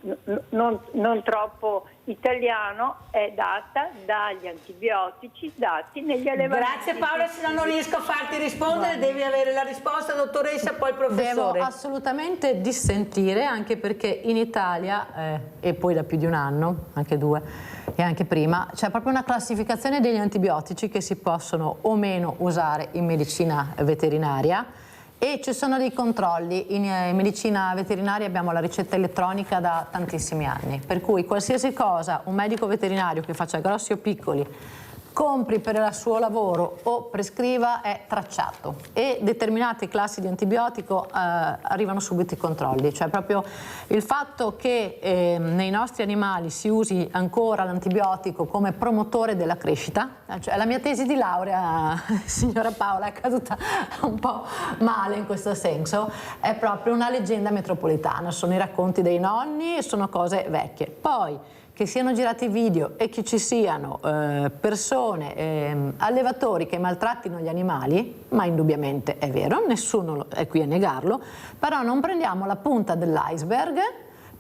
non troppo italiano, è data dagli antibiotici dati negli allevamenti. Grazie Paola, se no non riesco a farti rispondere, devi avere la risposta, dottoressa, poi il professore. Devo assolutamente dissentire, anche perché in Italia, e poi da più di un anno, anche 2, e anche prima, c'è proprio una classificazione degli antibiotici che si possono o meno usare in medicina veterinaria, e ci sono dei controlli. In medicina veterinaria abbiamo la ricetta elettronica da tantissimi anni, per cui qualsiasi cosa un medico veterinario, che faccia grossi o piccoli, compri per il suo lavoro o prescriva, è tracciato, e determinate classi di antibiotico arrivano subito i controlli. Cioè proprio il fatto che nei nostri animali si usi ancora l'antibiotico come promotore della crescita, cioè la mia tesi di laurea, signora Paola, è caduta un po' male in questo senso, è proprio una leggenda metropolitana, sono i racconti dei nonni, sono cose vecchie. Poi che siano girati video e che ci siano persone, allevatori che maltrattino gli animali, ma indubbiamente è vero, nessuno è qui a negarlo, però non prendiamo la punta dell'iceberg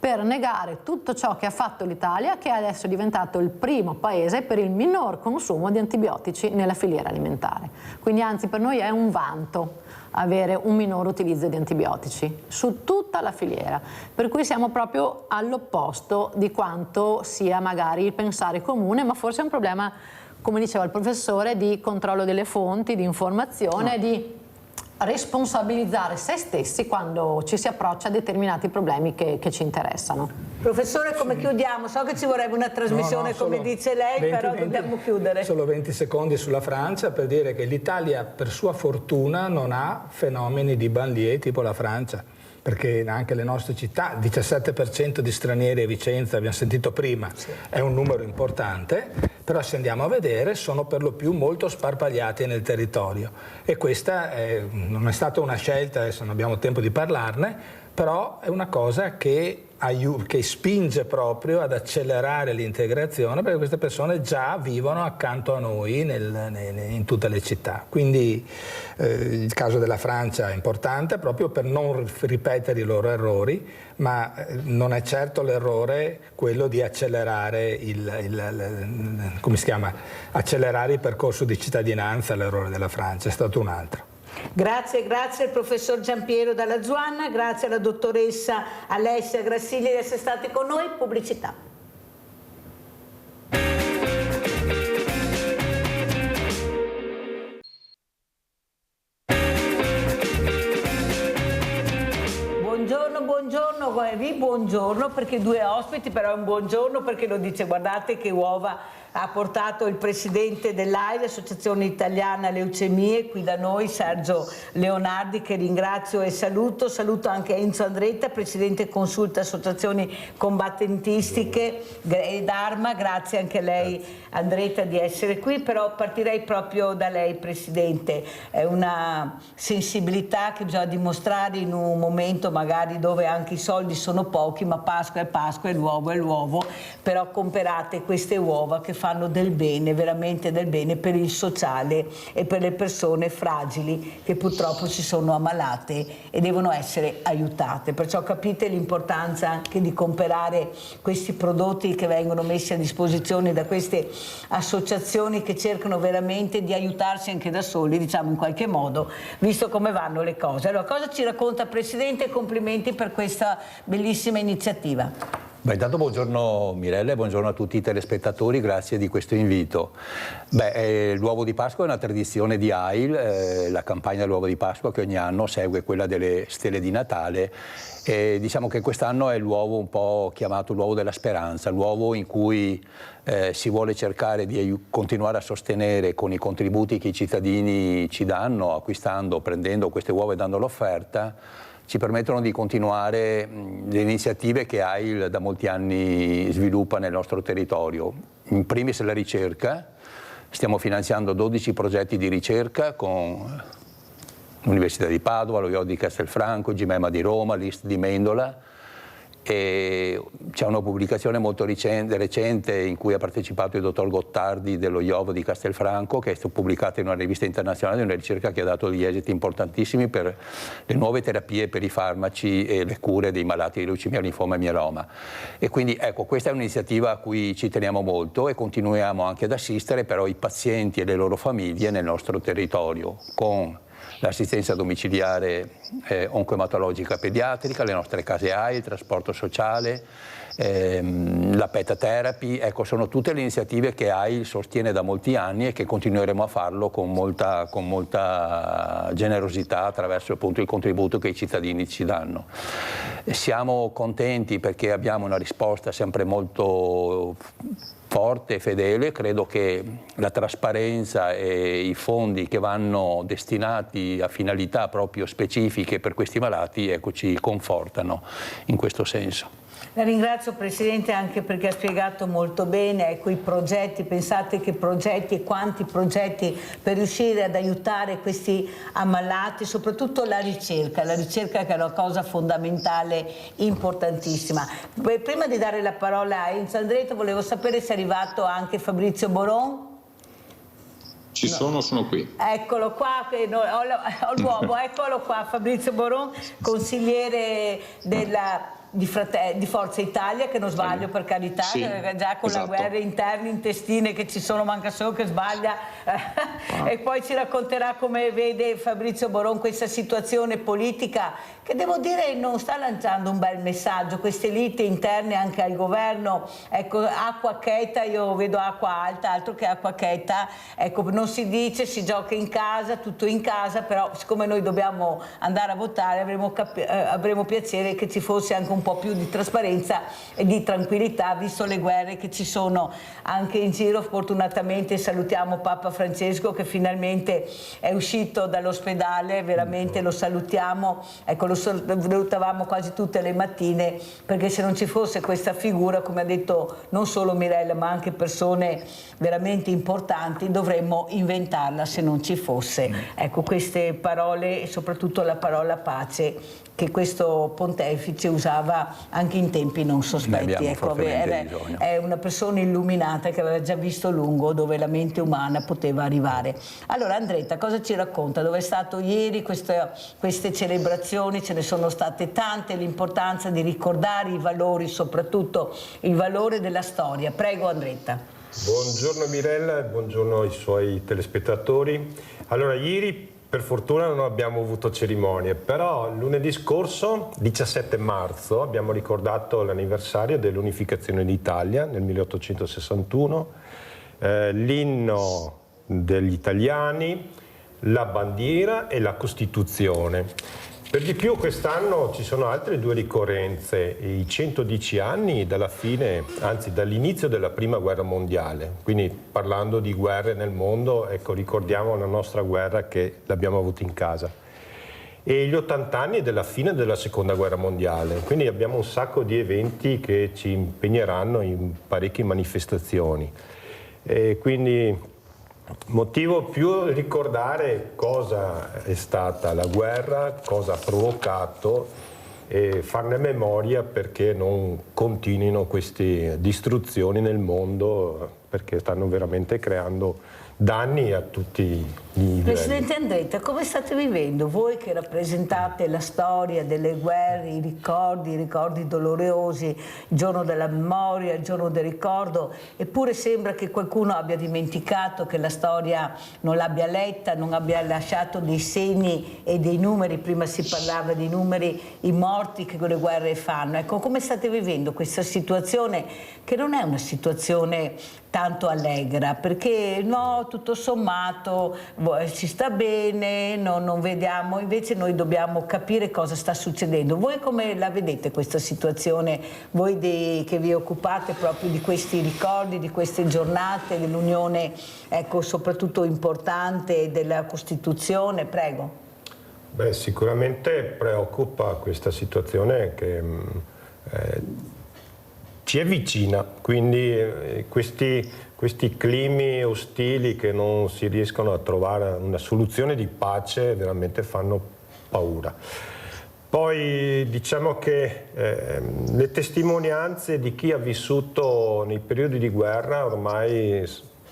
per negare tutto ciò che ha fatto l'Italia, che adesso è diventato il primo paese per il minor consumo di antibiotici nella filiera alimentare. Quindi anzi per noi è un vanto avere un minor utilizzo di antibiotici su tutta la filiera, per cui siamo proprio all'opposto di quanto sia magari il pensare comune, ma forse è un problema, come diceva il professore, di controllo delle fonti, di informazione, di responsabilizzare se stessi quando ci si approccia a determinati problemi che ci interessano. Professore, come chiudiamo? So che ci vorrebbe una trasmissione, come dice lei, però dobbiamo chiudere. Solo 20 secondi sulla Francia, per dire che l'Italia, per sua fortuna, non ha fenomeni di banlieue tipo la Francia, perché anche le nostre città, 17% di stranieri a Vicenza, abbiamo sentito prima, è un numero importante, però se andiamo a vedere sono per lo più molto sparpagliati nel territorio, e questa non è stata una scelta, adesso non abbiamo tempo di parlarne, però è una cosa che spinge proprio ad accelerare l'integrazione, perché queste persone già vivono accanto a noi in tutte le città. Quindi il caso della Francia è importante proprio per non ripetere i loro errori, ma non è certo l'errore quello di accelerare accelerare il percorso di cittadinanza. L'errore della Francia è stato un altro. Grazie al professor Giampiero Dalla Zuanna, grazie alla dottoressa Alessia Grassilli di essere stati con noi. Pubblicità. Buongiorno perché 2 ospiti, però è un buongiorno perché lo dice, guardate che uova ha portato il presidente dell'AILE, Associazione Italiana Leucemie, qui da noi, Sergio Leonardi, che ringrazio e saluto. Saluto anche Enzo Andretta, presidente Consulta Associazioni Combattentistiche ed Arma. Grazie anche a lei, Andretta, di essere qui, però partirei proprio da lei, presidente. È una sensibilità che bisogna dimostrare in un momento magari dove anche i soldi sono pochi, ma Pasqua è Pasqua e l'uovo è l'uovo, però comperate queste uova che fanno del bene, veramente del bene per il sociale e per le persone fragili che purtroppo si sono ammalate e devono essere aiutate. Perciò capite l'importanza anche di comperare questi prodotti che vengono messi a disposizione da queste associazioni che cercano veramente di aiutarsi anche da soli, diciamo in qualche modo, visto come vanno le cose. Allora, cosa ci racconta Presidente? Complimenti per questa bellissima iniziativa. Beh, intanto buongiorno Mirella e buongiorno a tutti i telespettatori, grazie di questo invito. L'uovo di Pasqua è una tradizione di AIL, la campagna dell'uovo di Pasqua che ogni anno segue quella delle stelle di Natale, e diciamo che quest'anno è l'uovo un po' chiamato l'uovo della speranza, l'uovo in cui si vuole cercare di continuare a sostenere con i contributi che i cittadini ci danno, acquistando, prendendo queste uova e dando l'offerta, ci permettono di continuare le iniziative che AIL da molti anni sviluppa nel nostro territorio. In primis la ricerca, stiamo finanziando 12 progetti di ricerca con l'Università di Padova, lo IOD di Castelfranco, il GIMEMA di Roma, l'IST di Mendola. E c'è una pubblicazione molto recente in cui ha partecipato il dottor Gottardi dello IOV di Castelfranco, che è stata pubblicata in una rivista internazionale, una ricerca che ha dato degli esiti importantissimi per le nuove terapie per i farmaci e le cure dei malati di leucemia, linfoma e mieloma. E quindi ecco, questa è un'iniziativa a cui ci teniamo molto e continuiamo anche ad assistere però i pazienti e le loro famiglie nel nostro territorio con l'assistenza domiciliare oncoematologica pediatrica, le nostre case AIL, il trasporto sociale, la PETA therapy, ecco, sono tutte le iniziative che AIL sostiene da molti anni e che continueremo a farlo con molta generosità attraverso appunto il contributo che i cittadini ci danno. Siamo contenti perché abbiamo una risposta sempre molto forte e fedele. Credo che la trasparenza e i fondi che vanno destinati a finalità proprio specifiche per questi malati, ecco, ci confortano in questo senso. La ringrazio Presidente anche perché ha spiegato molto bene, ecco, i progetti, pensate che progetti e quanti progetti per riuscire ad aiutare questi ammalati, soprattutto la ricerca che è una cosa fondamentale, importantissima. Prima di dare la parola a Enzo Andretta volevo sapere se è arrivato anche Fabrizio Boron. Ci sono qui. Eccolo qua, ho l'uomo, eccolo qua, Fabrizio Boron, consigliere di Forza Italia, che non sbaglio per carità, sì, già con esatto. la guerra interne, intestine che ci sono, manca solo che sbaglia e poi ci racconterà come vede Fabrizio Boron questa situazione politica che devo dire non sta lanciando un bel messaggio, queste liti interne anche al governo, ecco, acqua cheta, io vedo acqua alta, altro che acqua cheta, ecco, non si dice, si gioca in casa, tutto in casa, però siccome noi dobbiamo andare a votare avremo piacere che ci fosse anche un po' più di trasparenza e di tranquillità, visto le guerre che ci sono anche in giro. Fortunatamente salutiamo Papa Francesco che finalmente è uscito dall'ospedale, veramente lo salutiamo, ecco, lo salutavamo quasi tutte le mattine, perché se non ci fosse questa figura, come ha detto non solo Mirella ma anche persone veramente importanti, dovremmo inventarla se non ci fosse. Ecco, queste parole e soprattutto la parola pace che questo pontefice usava anche in tempi non sospetti. Ecco, è una persona illuminata che aveva già visto lungo dove la mente umana poteva arrivare. Allora Andretta, cosa ci racconta? Dove è stato ieri queste celebrazioni? Ce ne sono state tante, l'importanza di ricordare i valori, soprattutto il valore della storia. Prego Andretta. Buongiorno Mirella e buongiorno ai suoi telespettatori. Allora, ieri per fortuna non abbiamo avuto cerimonie, però lunedì scorso, 17 marzo, abbiamo ricordato l'anniversario dell'unificazione d'Italia nel 1861, l'inno degli italiani, la bandiera e la Costituzione. Per di più quest'anno ci sono altre due ricorrenze, i 110 anni dalla fine, anzi dall'inizio della Prima Guerra Mondiale, quindi parlando di guerre nel mondo, ecco, ricordiamo la nostra guerra che l'abbiamo avuta in casa. E gli 80 anni della fine della Seconda Guerra Mondiale, quindi abbiamo un sacco di eventi che ci impegneranno in parecchie manifestazioni. E quindi motivo più ricordare cosa è stata la guerra, cosa ha provocato e farne memoria perché non continuino queste distruzioni nel mondo, perché stanno veramente creando danni a tutti i livelli. Presidente Andretta, come state vivendo voi che rappresentate la storia delle guerre, i ricordi dolorosi, il giorno della memoria, il giorno del ricordo, eppure sembra che qualcuno abbia dimenticato, che la storia non l'abbia letta, non abbia lasciato dei segni e dei numeri, prima si parlava di numeri, i morti che quelle guerre fanno. Ecco, come state vivendo questa situazione che non è una situazione tanto allegra, perché no, tutto sommato ci sta bene, no, non vediamo, invece noi dobbiamo capire cosa sta succedendo. Voi come la vedete questa situazione, voi che vi occupate proprio di questi ricordi, di queste giornate, dell'unione, ecco, soprattutto importante della Costituzione? Prego. Beh, sicuramente preoccupa questa situazione che ci è vicina, quindi questi climi ostili che non si riescono a trovare una soluzione di pace veramente fanno paura. Poi diciamo che le testimonianze di chi ha vissuto nei periodi di guerra ormai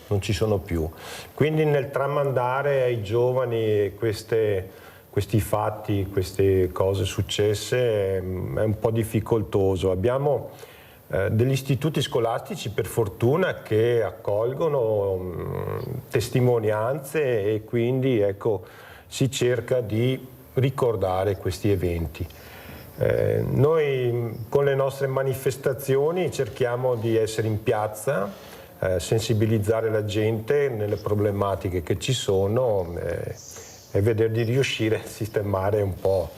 non ci sono più, quindi nel tramandare ai giovani questi fatti, queste cose successe è un po' difficoltoso. Abbiamo degli istituti scolastici per fortuna che accolgono testimonianze e quindi ecco, si cerca di ricordare questi eventi. Noi con le nostre manifestazioni cerchiamo di essere in piazza, sensibilizzare la gente nelle problematiche che ci sono e vedere di riuscire a sistemare un po'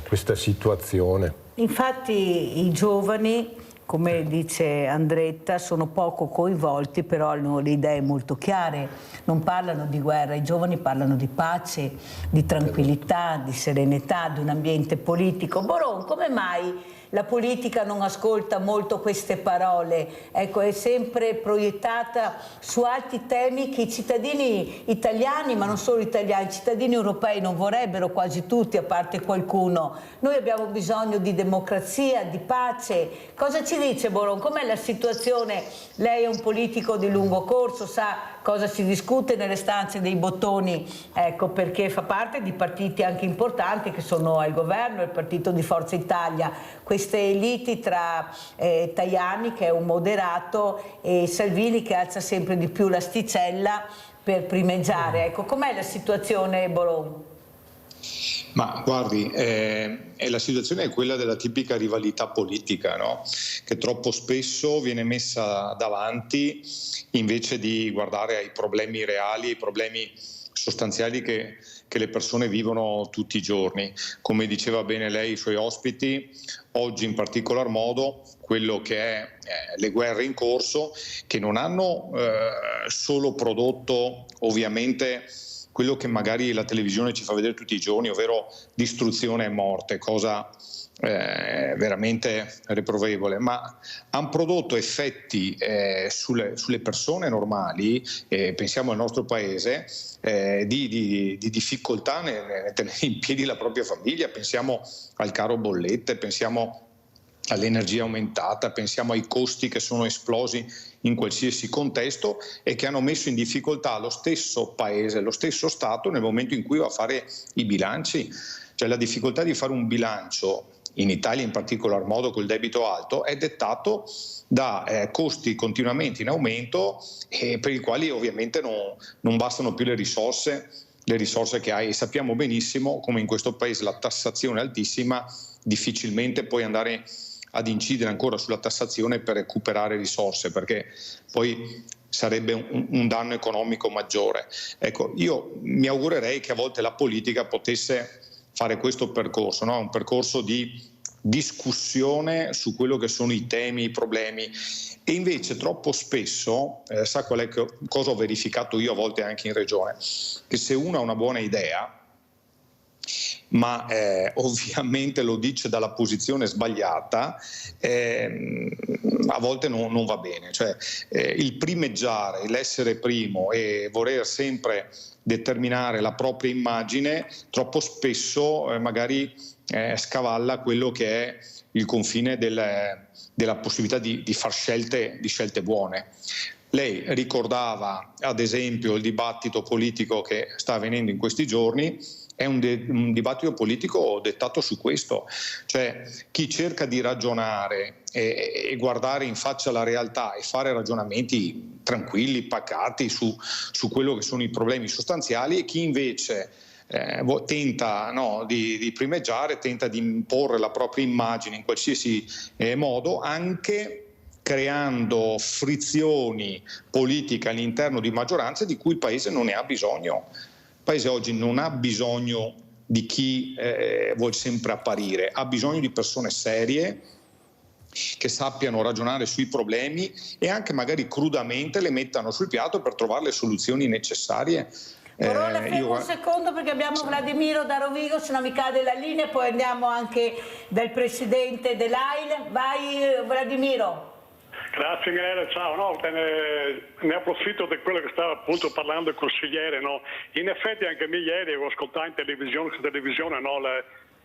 questa situazione. Infatti i giovani, come dice Andretta, sono poco coinvolti, però hanno le idee molto chiare, non parlano di guerra, i giovani parlano di pace, di tranquillità, di serenità, di un ambiente politico. Boron, come mai la politica non ascolta molto queste parole? Ecco, è sempre proiettata su altri temi che i cittadini italiani, ma non solo italiani, i cittadini europei non vorrebbero quasi tutti, a parte qualcuno. Noi abbiamo bisogno di democrazia, di pace. Cosa ci dice Boron? Com'è la situazione? Lei è un politico di lungo corso, sa cosa si discute nelle stanze dei bottoni, ecco, perché fa parte di partiti anche importanti che sono al governo, il partito di Forza Italia, queste liti tra Tajani, che è un moderato, e Salvini, che alza sempre di più l'asticella per primeggiare. Ecco, com'è la situazione, Boron? Ma guardi, la situazione è quella della tipica rivalità politica, no? Che troppo spesso viene messa davanti invece di guardare ai problemi reali, ai problemi sostanziali che le persone vivono tutti i giorni. Come diceva bene lei, i suoi ospiti, oggi in particolar modo quello che è le guerre in corso, che non hanno solo prodotto ovviamente quello che magari la televisione ci fa vedere tutti i giorni, ovvero distruzione e morte, cosa veramente reprovevole, ma hanno prodotto effetti sulle persone normali, pensiamo al nostro paese, di difficoltà nel tenere in piedi la propria famiglia, pensiamo al caro bollette, pensiamo all'energia aumentata, pensiamo ai costi che sono esplosi in qualsiasi contesto e che hanno messo in difficoltà lo stesso paese, lo stesso Stato nel momento in cui va a fare i bilanci. Cioè la difficoltà di fare un bilancio in Italia in particolar modo col debito alto è dettato da costi continuamente in aumento e per i quali ovviamente non bastano più le risorse che hai, e sappiamo benissimo come in questo paese la tassazione è altissima, difficilmente puoi andare ad incidere ancora sulla tassazione per recuperare risorse, perché poi sarebbe un danno economico maggiore. Ecco, io mi augurerei che a volte la politica potesse fare questo percorso, no? Un percorso di discussione su quello che sono i temi, i problemi, e invece troppo spesso, sa qual è cosa ho verificato io a volte anche in regione, che se uno ha una buona idea, ma ovviamente lo dice dalla posizione sbagliata, a volte non va bene. Cioè, il primeggiare, l'essere primo e voler sempre determinare la propria immagine troppo spesso magari scavalla quello che è il confine della possibilità di far scelte buone. Lei ricordava ad esempio il dibattito politico che sta avvenendo in questi giorni. È un dibattito politico dettato su questo, cioè chi cerca di ragionare e guardare in faccia la realtà e fare ragionamenti tranquilli, pacati su quello che sono i problemi sostanziali, e chi invece tenta di primeggiare, tenta di imporre la propria immagine in qualsiasi modo, anche creando frizioni politiche all'interno di maggioranze di cui il Paese non ne ha bisogno. Il Paese oggi non ha bisogno di chi vuol sempre apparire, ha bisogno di persone serie che sappiano ragionare sui problemi e anche magari crudamente le mettano sul piatto per trovare le soluzioni necessarie. Ora fermo un secondo perché abbiamo Vladimiro da Rovigo, se no mi cade la linea, poi andiamo anche dal presidente dell'AIL. Vai Vladimiro. Grazie Mirella, ciao. Ne approfitto di quello che stava appunto parlando il consigliere. No? In effetti anche me ieri avevo ascoltato in televisione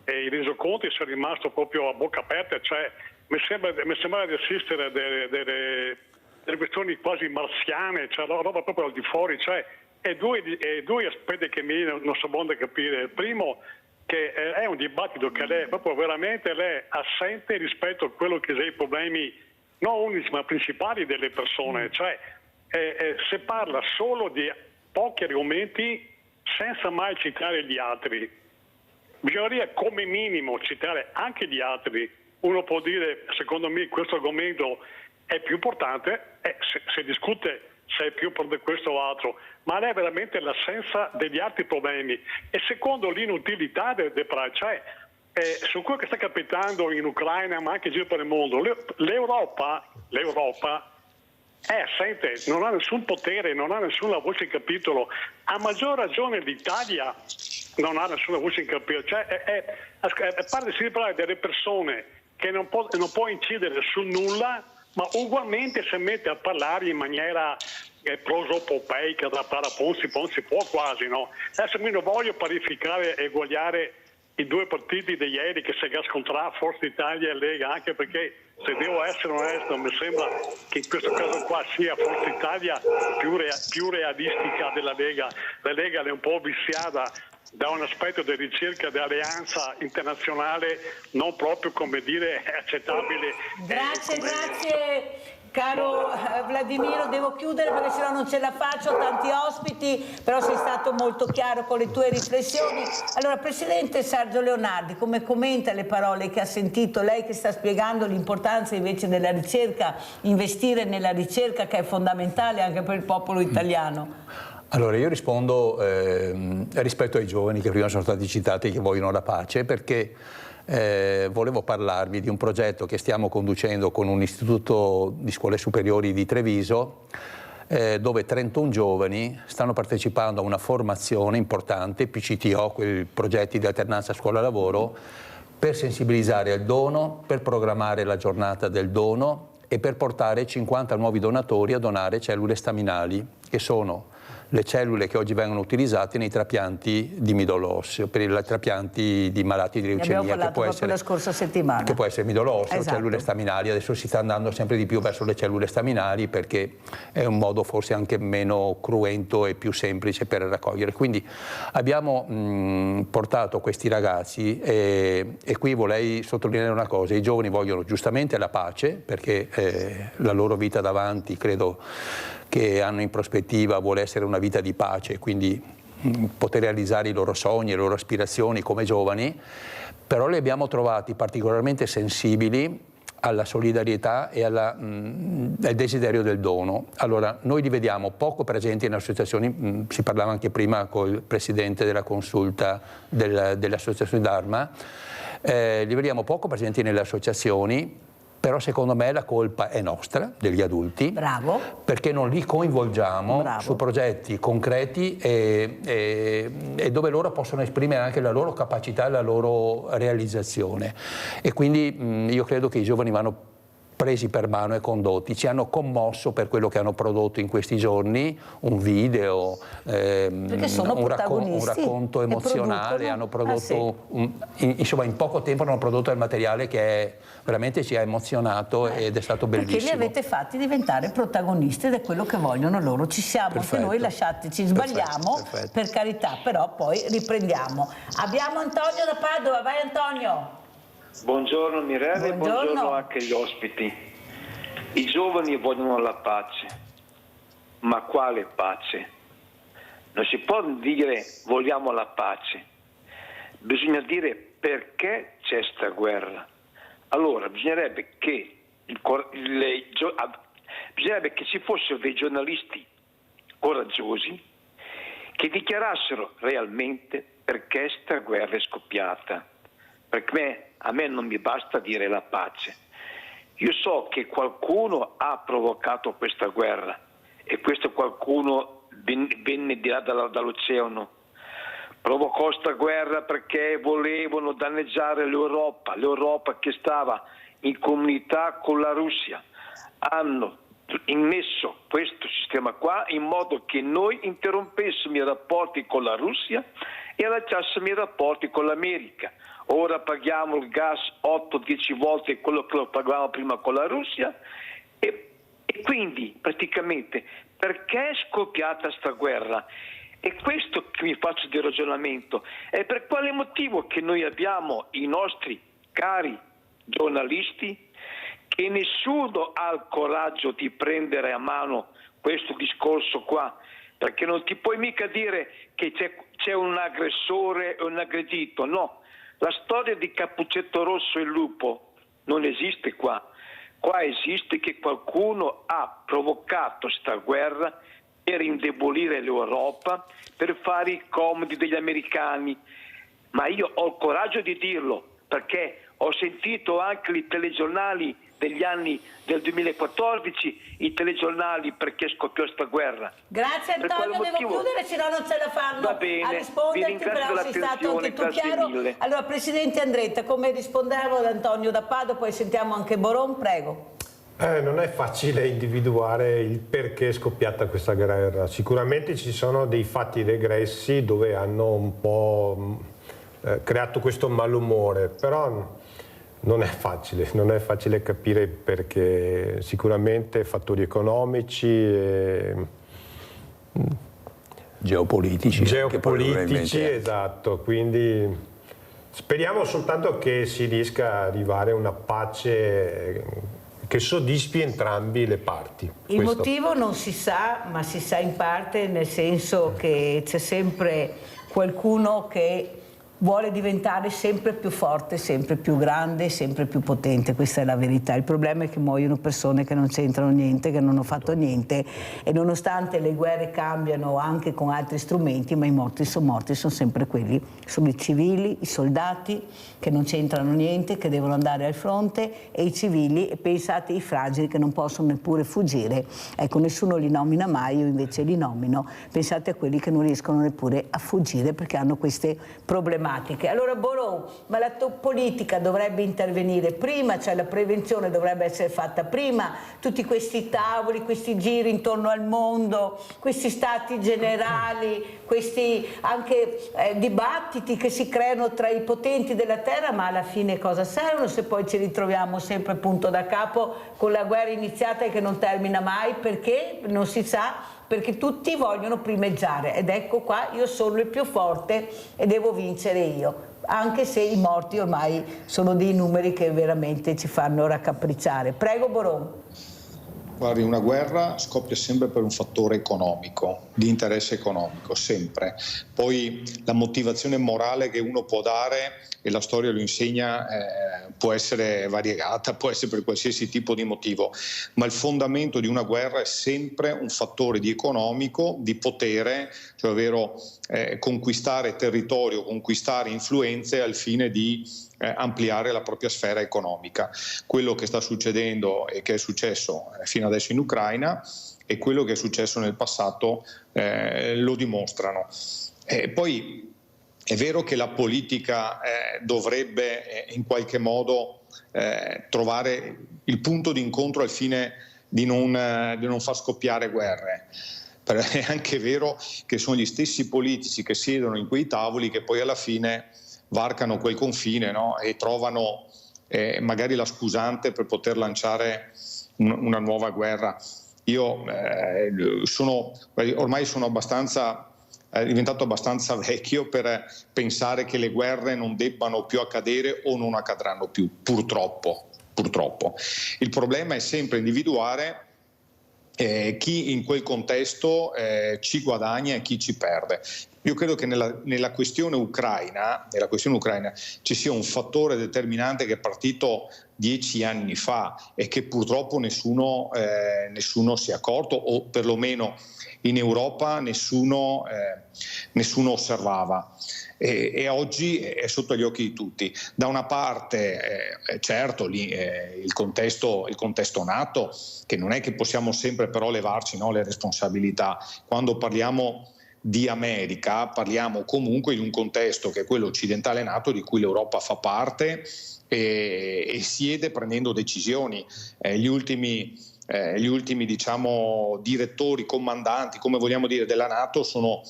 i resoconti, sono rimasto proprio a bocca aperta. Cioè, mi sembra di assistere a delle questioni quasi marziane, cioè roba proprio al di fuori. Cioè, e due aspetti che non so buono da capire. Il primo, che è un dibattito che lei proprio veramente assente rispetto a quello che sono i problemi non unici ma principali delle persone, cioè se parla solo di pochi argomenti senza mai citare gli altri. Bisogneria come minimo citare anche gli altri. Uno può dire, secondo me questo argomento è più importante, se discute se è più per questo o altro, ma è veramente l'assenza degli altri problemi. E secondo l'inutilità del cioè, su quello che sta capitando in Ucraina ma anche in giro per il mondo, l'Europa è assente, non ha nessun potere, non ha nessuna voce in capitolo. A maggior ragione l'Italia non ha nessuna voce in capitolo. Cioè, si parla delle persone che non può incidere su nulla, ma ugualmente si mette a parlare in maniera prosopopeica, da paraponsi, si può quasi, no? Adesso io non voglio parificare e eguagliare i due partiti di ieri che si scontrano, Forza Italia e Lega, anche perché, se devo essere onesto, mi sembra che in questo caso qua sia Forza Italia più realistica della Lega. La Lega è un po' viziata da un aspetto di ricerca di alleanza internazionale non proprio, come dire, accettabile. Grazie. Caro Vladimiro, devo chiudere perché sennò non ce la faccio, ho tanti ospiti, però sei stato molto chiaro con le tue riflessioni. Allora, Presidente Sergio Leonardi, come commenta le parole che ha sentito lei, che sta spiegando l'importanza invece della ricerca, investire nella ricerca che è fondamentale anche per il popolo italiano? Allora, io rispondo rispetto ai giovani che prima sono stati citati, che vogliono la pace, perché volevo parlarvi di un progetto che stiamo conducendo con un istituto di scuole superiori di Treviso, dove 31 giovani stanno partecipando a una formazione importante, PCTO, quei progetti di alternanza scuola-lavoro, per sensibilizzare al dono, per programmare la giornata del dono e per portare 50 nuovi donatori a donare cellule staminali, che sono le cellule che oggi vengono utilizzate nei trapianti di midollo osseo, per i trapianti di malati di leucemia, che può essere la scorsa settimana. Che può essere midollo osseo, esatto. Cellule staminali. Adesso si sta andando sempre di più verso le cellule staminali perché è un modo forse anche meno cruento e più semplice per raccogliere. Quindi abbiamo portato questi ragazzi e qui vorrei sottolineare una cosa: i giovani vogliono giustamente la pace, perché la loro vita davanti credo che hanno in prospettiva vuole essere una vita di pace, quindi poter realizzare i loro sogni, le loro aspirazioni come giovani, però li abbiamo trovati particolarmente sensibili alla solidarietà e al desiderio del dono. Allora, noi li vediamo poco presenti in associazioni, si parlava anche prima con il presidente della consulta dell'associazione Dharma, li vediamo poco presenti nelle associazioni. Però secondo me la colpa è nostra, degli adulti. Bravo. Perché non li coinvolgiamo su progetti concreti e dove loro possono esprimere anche la loro capacità e la loro realizzazione. E quindi io credo che i giovani vanno presi per mano e condotti, ci hanno commosso per quello che hanno prodotto in questi giorni, un video, un racconto emozionale, hanno prodotto, insomma in poco tempo hanno prodotto il materiale che veramente ci ha emozionato ed è stato bellissimo. Perché li avete fatti diventare protagonisti ed è quello che vogliono loro. Ci siamo anche noi, lasciateci, sbagliamo, per carità, però poi riprendiamo. Abbiamo Antonio da Padova, vai Antonio. Buongiorno Mirella e buongiorno anche agli ospiti. I giovani vogliono la pace, ma quale pace? Non si può dire vogliamo la pace, bisogna dire perché c'è sta guerra. Allora bisognerebbe che ci fossero dei giornalisti coraggiosi che dichiarassero realmente perché sta guerra è scoppiata. Perché a me non mi basta dire la pace. Io so che qualcuno ha provocato questa guerra e questo qualcuno venne di là dall'oceano. Provocò questa guerra perché volevano danneggiare l'Europa che stava in comunità con la Russia. hanno immesso questo sistema qua in modo che noi interrompessimo i rapporti con la Russia e lasciassimo i rapporti con l'America. Ora paghiamo il gas 8-10 volte quello che lo pagavamo prima con la Russia e quindi praticamente perché è scoppiata sta guerra? È questo che mi faccio di ragionamento. E per quale motivo che noi abbiamo i nostri cari giornalisti che nessuno ha il coraggio di prendere a mano questo discorso qua, perché non ti puoi mica dire che c'è un aggressore e un aggredito, no. La storia di Cappuccetto Rosso e il lupo non esiste qua. Qua esiste che qualcuno ha provocato sta guerra per indebolire l'Europa, per fare i comodi degli americani. Ma io ho il coraggio di dirlo, perché ho sentito anche i telegiornali degli anni del 2014, i telegiornali perché scoppiò sta guerra. Grazie Antonio, devo chiudere, se no non ce la fanno a risponderti, però sei stato anche tu chiaro. Allora, Presidente Andretta, come rispondevo ad Antonio da Padova, poi sentiamo anche Boron, prego. Non è facile individuare il perché è scoppiata questa guerra. Sicuramente ci sono dei fatti regressi dove hanno un po' creato questo malumore, però non è facile capire perché. Sicuramente fattori economici e geopolitici, esatto, quindi speriamo soltanto che si riesca a arrivare a una pace che soddisfi entrambi le parti. Il motivo non si sa, ma si sa in parte, nel senso che c'è sempre qualcuno che vuole diventare sempre più forte, sempre più grande, sempre più potente, questa è la verità. Il problema è che muoiono persone che non c'entrano niente, che non hanno fatto niente, e nonostante le guerre cambiano anche con altri strumenti, ma i morti sono sempre quelli, sono i civili, i soldati che non c'entrano niente, che devono andare al fronte, e i civili, e pensate ai fragili che non possono neppure fuggire. Ecco, nessuno li nomina mai, io invece li nomino. Pensate a quelli che non riescono neppure a fuggire perché hanno queste problematiche. Allora Boron, ma la politica dovrebbe intervenire prima, cioè la prevenzione dovrebbe essere fatta prima, tutti questi tavoli, questi giri intorno al mondo, questi stati generali, questi anche dibattiti che si creano tra i potenti della terra, ma alla fine cosa servono se poi ci ritroviamo sempre punto da capo con la guerra iniziata e che non termina mai? Perché? Non si sa. Perché tutti vogliono primeggiare, ed ecco qua, io sono il più forte e devo vincere io, anche se i morti ormai sono dei numeri che veramente ci fanno raccapricciare. Prego Boron. Guardi, una guerra scoppia sempre per un fattore economico, di interesse economico, sempre. Poi la motivazione morale che uno può dare, e la storia lo insegna, può essere variegata, può essere per qualsiasi tipo di motivo, ma il fondamento di una guerra è sempre un fattore di economico, di potere, cioè ovvero conquistare territorio, conquistare influenze al fine di ampliare la propria sfera economica. Quello che sta succedendo e che è successo fino adesso in Ucraina e quello che è successo nel passato lo dimostrano. Poi è vero che la politica dovrebbe in qualche modo trovare il punto di incontro al fine di non far scoppiare guerre. Però è anche vero che sono gli stessi politici che siedono in quei tavoli che poi alla fine varcano quel confine, no? E trovano magari la scusante per poter lanciare una nuova guerra. Io ormai sono diventato abbastanza vecchio per pensare che le guerre non debbano più accadere o non accadranno più, purtroppo. Il problema è sempre individuare chi in quel contesto ci guadagna e chi ci perde. Io credo che nella questione ucraina ci sia un fattore determinante che è partito 10 anni fa e che purtroppo nessuno si è accorto, o perlomeno in Europa nessuno osservava. E oggi è sotto gli occhi di tutti. Da una parte certo lì, il contesto NATO, che non è che possiamo sempre però levarci, no, le responsabilità. Quando parliamo di America, parliamo comunque di un contesto che è quello occidentale NATO di cui l'Europa fa parte e siede prendendo decisioni. Gli ultimi diciamo, direttori, comandanti, come vogliamo dire, della NATO sono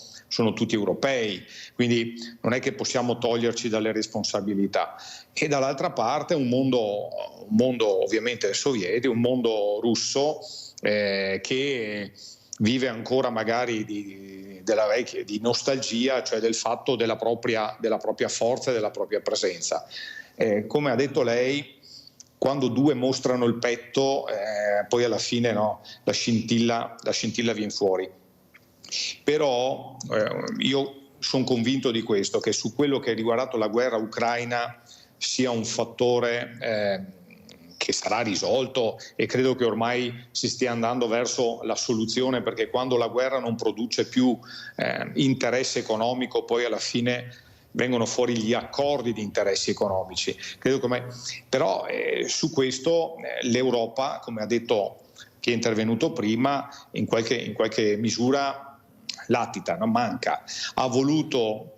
tutti europei, quindi non è che possiamo toglierci dalle responsabilità. E dall'altra parte un mondo ovviamente sovietico, un mondo russo che vive ancora magari di nostalgia, cioè del fatto della propria forza e della propria presenza. Come ha detto lei, quando due mostrano il petto, poi alla fine no, la scintilla viene fuori. Però io sono convinto di questo, che su quello che è riguardato la guerra ucraina sia un fattore che sarà risolto, e credo che ormai si stia andando verso la soluzione, perché quando la guerra non produce più interesse economico, poi alla fine vengono fuori gli accordi di interessi economici. Però su questo l'Europa, come ha detto chi è intervenuto prima, in qualche misura latita, non manca. Ha voluto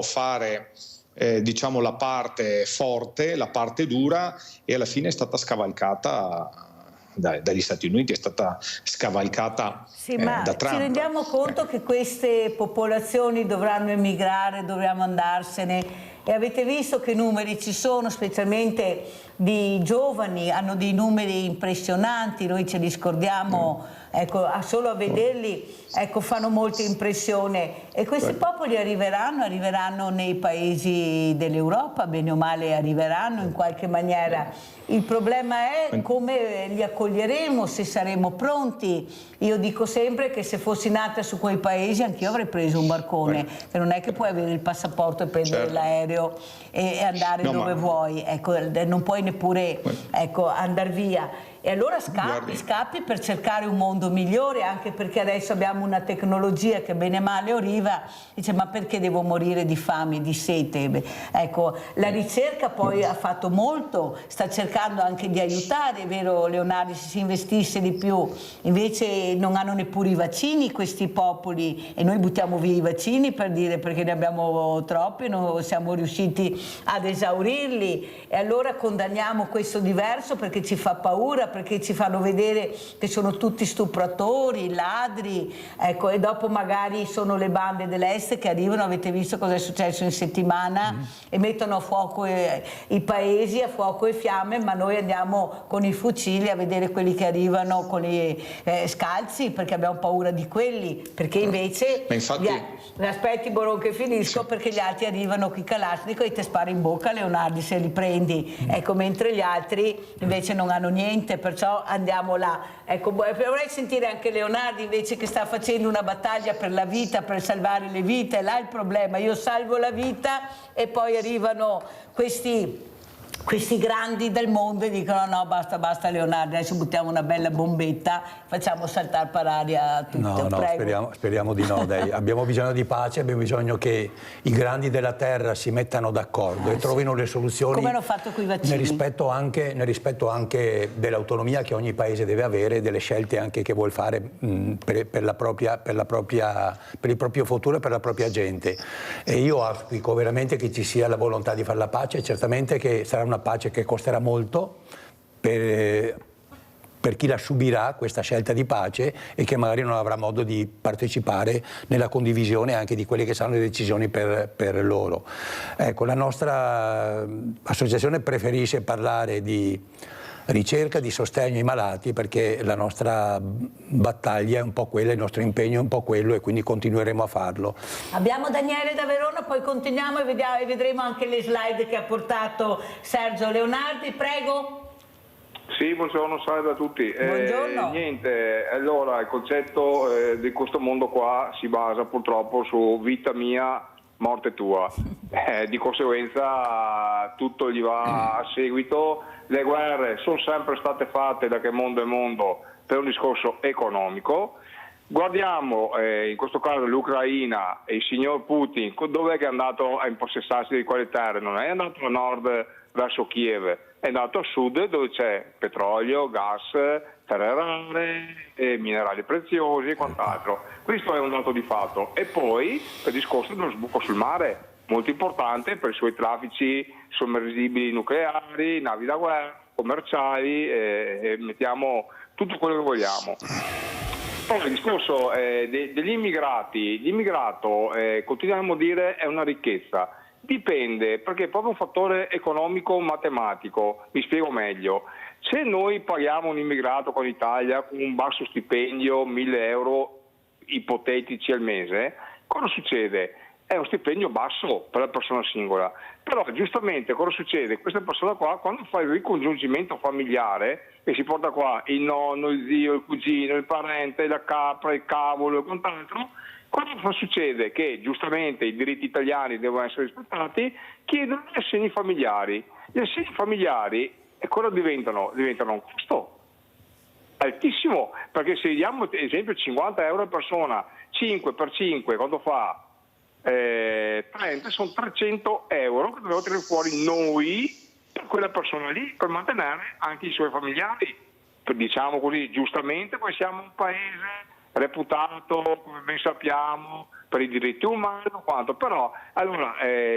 fare diciamo la parte forte, la parte dura, e alla fine è stata scavalcata dagli Stati Uniti, è stata scavalcata da Trump. Ci rendiamo conto che queste popolazioni dovranno emigrare, dobbiamo andarsene, e avete visto che numeri ci sono, specialmente di giovani, hanno dei numeri impressionanti, noi ce li scordiamo, ecco, solo a vederli fanno molta impressione, e questi popoli arriveranno nei paesi dell'Europa, bene o male arriveranno in qualche maniera. Il problema è come li accoglieremo, se saremo pronti. Io dico sempre che se fossi nata su quei paesi anch'io avrei preso un barcone, che non è che puoi avere il passaporto e prendere l'aereo e andare dove vuoi, ecco, non puoi neppure andare via. E allora scappi per cercare un mondo migliore, anche perché adesso abbiamo una tecnologia che bene o male arriva, dice ma perché devo morire di fame, di sete? Ecco, la ricerca poi ha fatto molto, sta cercando anche di aiutare, è vero Leonardo, se si investisse di più, invece non hanno neppure i vaccini questi popoli, e noi buttiamo via i vaccini perché ne abbiamo troppi, non siamo riusciti ad esaurirli, e allora condanniamo questo diverso perché ci fa paura, perché ci fanno vedere che sono tutti stupratori, ladri, ecco, e dopo magari sono le bande dell'est che arrivano, avete visto cosa è successo in settimana, e mettono a fuoco i paesi, a fuoco e fiamme, ma noi andiamo con i fucili a vedere quelli che arrivano con i scalzi, perché abbiamo paura di quelli, perché invece aspetti Boron che finisco, perché gli altri arrivano qui Kalashnikov e ti spara in bocca, Leonardo, se li prendi, ecco, mentre gli altri invece non hanno niente, perciò andiamo là. Ecco, vorrei sentire anche Leonardo invece, che sta facendo una battaglia per la vita, per salvare le vite. Là il problema, io salvo la vita e poi arrivano questi grandi del mondo e dicono no, basta Leonardo, adesso buttiamo una bella bombetta, facciamo saltare per aria tutto. No, speriamo di no, dai. Abbiamo bisogno di pace, abbiamo bisogno che i grandi della terra si mettano d'accordo e trovino le soluzioni. Come hanno fatto con i vaccini? Nel rispetto anche dell'autonomia che ogni paese deve avere, delle scelte anche che vuol fare per il proprio futuro e per la propria gente. E io auspico veramente che ci sia la volontà di fare la pace, certamente che sarà una pace che costerà molto per chi la subirà, questa scelta di pace, e che magari non avrà modo di partecipare nella condivisione anche di quelle che saranno le decisioni per loro. Ecco, la nostra associazione preferisce parlare di ricerca, di sostegno ai malati, perché la nostra battaglia è un po' quella, il nostro impegno è un po' quello, e quindi continueremo a farlo. Abbiamo Daniele da Verona, poi continuiamo e vedremo anche le slide che ha portato Sergio Leonardi, prego. Sì, buongiorno, salve a tutti. Buongiorno. Niente, allora il concetto di questo mondo qua si basa purtroppo su vita mia, morte tua. Di conseguenza tutto gli va a seguito. Le guerre sono sempre state fatte, da che mondo è mondo, per un discorso economico. Guardiamo in questo caso l'Ucraina e il signor Putin, dov'è che è andato a impossessarsi di quelle terre? Non è andato a nord verso Kiev, è andato a sud dove c'è petrolio, gas, terre rare, minerali preziosi e quant'altro. Questo è un dato di fatto. E poi per il discorso dello sbuco sul mare, molto importante per i suoi traffici sommergibili nucleari, navi da guerra, commerciali, mettiamo tutto quello che vogliamo. Poi il discorso degli immigrati, l'immigrato continuiamo a dire è una ricchezza, dipende perché è proprio un fattore economico-matematico, mi spiego meglio. Se noi paghiamo un immigrato con l'Italia con un basso stipendio, 1.000 euro ipotetici al mese, cosa succede? È un stipendio basso per la persona singola, però giustamente cosa succede? Questa persona qua quando fa il ricongiungimento familiare e si porta qua il nonno, il zio, il cugino, il parente, la capra, il cavolo e quant'altro, cosa succede? Che giustamente i diritti italiani devono essere rispettati, chiedono gli assegni familiari. Gli assegni familiari cosa diventano? Diventano un costo altissimo, perché se diamo ad esempio 50 euro a persona, 5 per 5, quando fa 30, sono 300 euro che dobbiamo tirare fuori noi per quella persona lì, per mantenere anche i suoi familiari. Diciamo così, giustamente, poi siamo un paese reputato, come ben sappiamo, per i diritti umani, quanto, però allora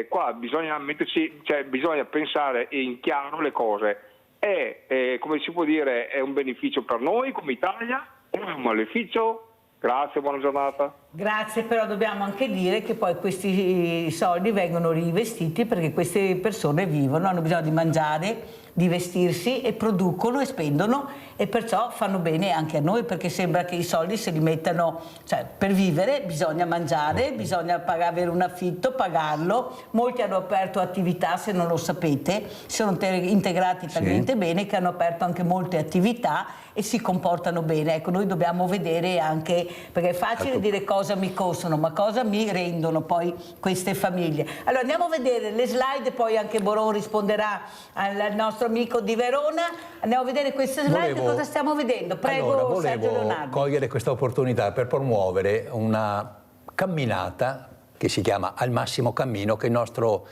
qua bisogna metterci, cioè bisogna pensare in chiaro le cose. Come si può dire, è un beneficio per noi come Italia o è un maleficio? Grazie, buona giornata. Grazie, però dobbiamo anche dire che poi questi soldi vengono reinvestiti perché queste persone vivono, hanno bisogno di mangiare, di vestirsi e producono e spendono e perciò fanno bene anche a noi, perché sembra che i soldi se li mettano, cioè per vivere bisogna mangiare, bisogna avere un affitto, pagarlo. Molti hanno aperto attività, se non lo sapete, sono integrati talmente bene che hanno aperto anche molte attività e si comportano bene. Ecco, noi dobbiamo vedere anche, perché è facile dire cosa mi costano, ma cosa mi rendono poi queste famiglie. Allora andiamo a vedere le slide, poi anche Boron risponderà al nostro amico di Verona. Andiamo a vedere queste slide, cosa stiamo vedendo? Prego, Sergio Leonardo. Cogliere questa opportunità per promuovere una camminata che si chiama Al Massimo Cammino, che il nostro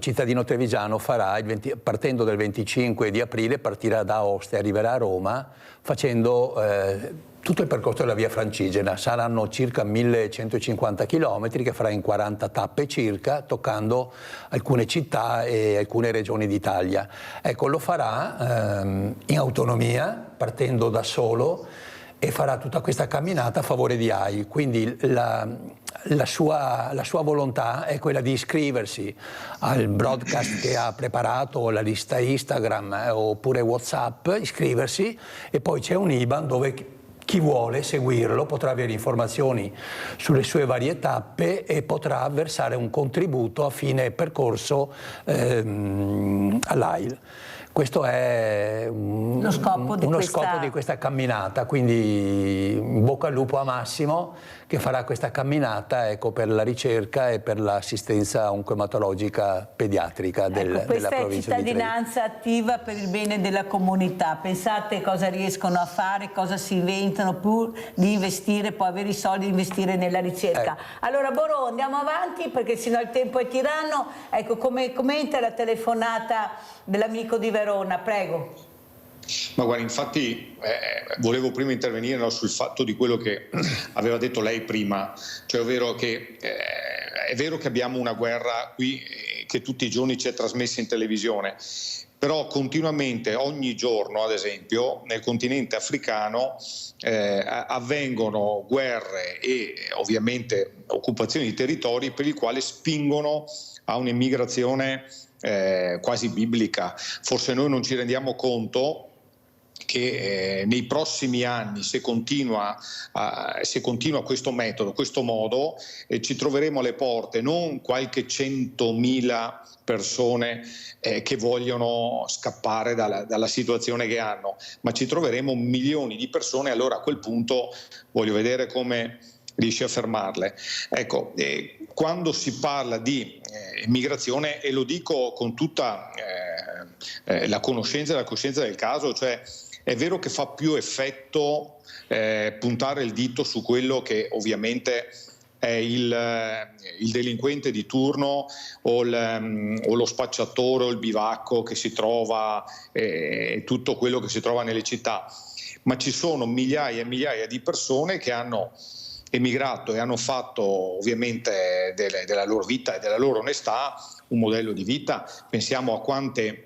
cittadino trevigiano farà partendo del 25 di aprile, partirà da Aosta e arriverà a Roma facendo tutto il percorso della via Francigena. Saranno circa 1150 km che farà in 40 tappe circa, toccando alcune città e alcune regioni d'Italia. Ecco, lo farà in autonomia, partendo da solo, e farà tutta questa camminata a favore di AIL. Quindi la sua volontà è quella di iscriversi al broadcast che ha preparato, la lista Instagram oppure WhatsApp, iscriversi, e poi c'è un IBAN dove chi vuole seguirlo potrà avere informazioni sulle sue varie tappe e potrà versare un contributo a fine percorso all'AIL. Questo è uno scopo di questa camminata, quindi in bocca al lupo a Massimo che farà questa camminata, ecco, per la ricerca e per l'assistenza oncoematologica pediatrica della provincia di Treviso. Questa è cittadinanza attiva per il bene della comunità. Pensate cosa riescono a fare, cosa si inventano pur di investire, poi avere i soldi di investire nella ricerca. Allora Boron, andiamo avanti perché sennò il tempo è tiranno. Ecco, come commenta la telefonata dell'amico di Verona, prego. Ma guarda, infatti volevo prima intervenire sul fatto di quello che aveva detto lei prima, cioè ovvero che è vero che abbiamo una guerra qui che tutti i giorni ci è trasmessa in televisione, però continuamente, ogni giorno ad esempio, nel continente africano avvengono guerre e ovviamente occupazioni di territori per i quali spingono a un'immigrazione quasi biblica. Forse noi non ci rendiamo conto che nei prossimi anni, se continua questo metodo, questo modo, ci troveremo alle porte non qualche 100.000 persone che vogliono scappare dalla situazione che hanno, ma ci troveremo milioni di persone. Allora a quel punto voglio vedere come riesce a fermarle. Ecco, quando si parla di immigrazione, e lo dico con tutta la conoscenza e la coscienza del caso, cioè è vero che fa più effetto puntare il dito su quello che ovviamente è il delinquente di turno o lo spacciatore o il bivacco che si trova, tutto quello che si trova nelle città, ma ci sono migliaia e migliaia di persone che hanno emigrato e hanno fatto ovviamente della loro vita e della loro onestà un modello di vita. Pensiamo a quante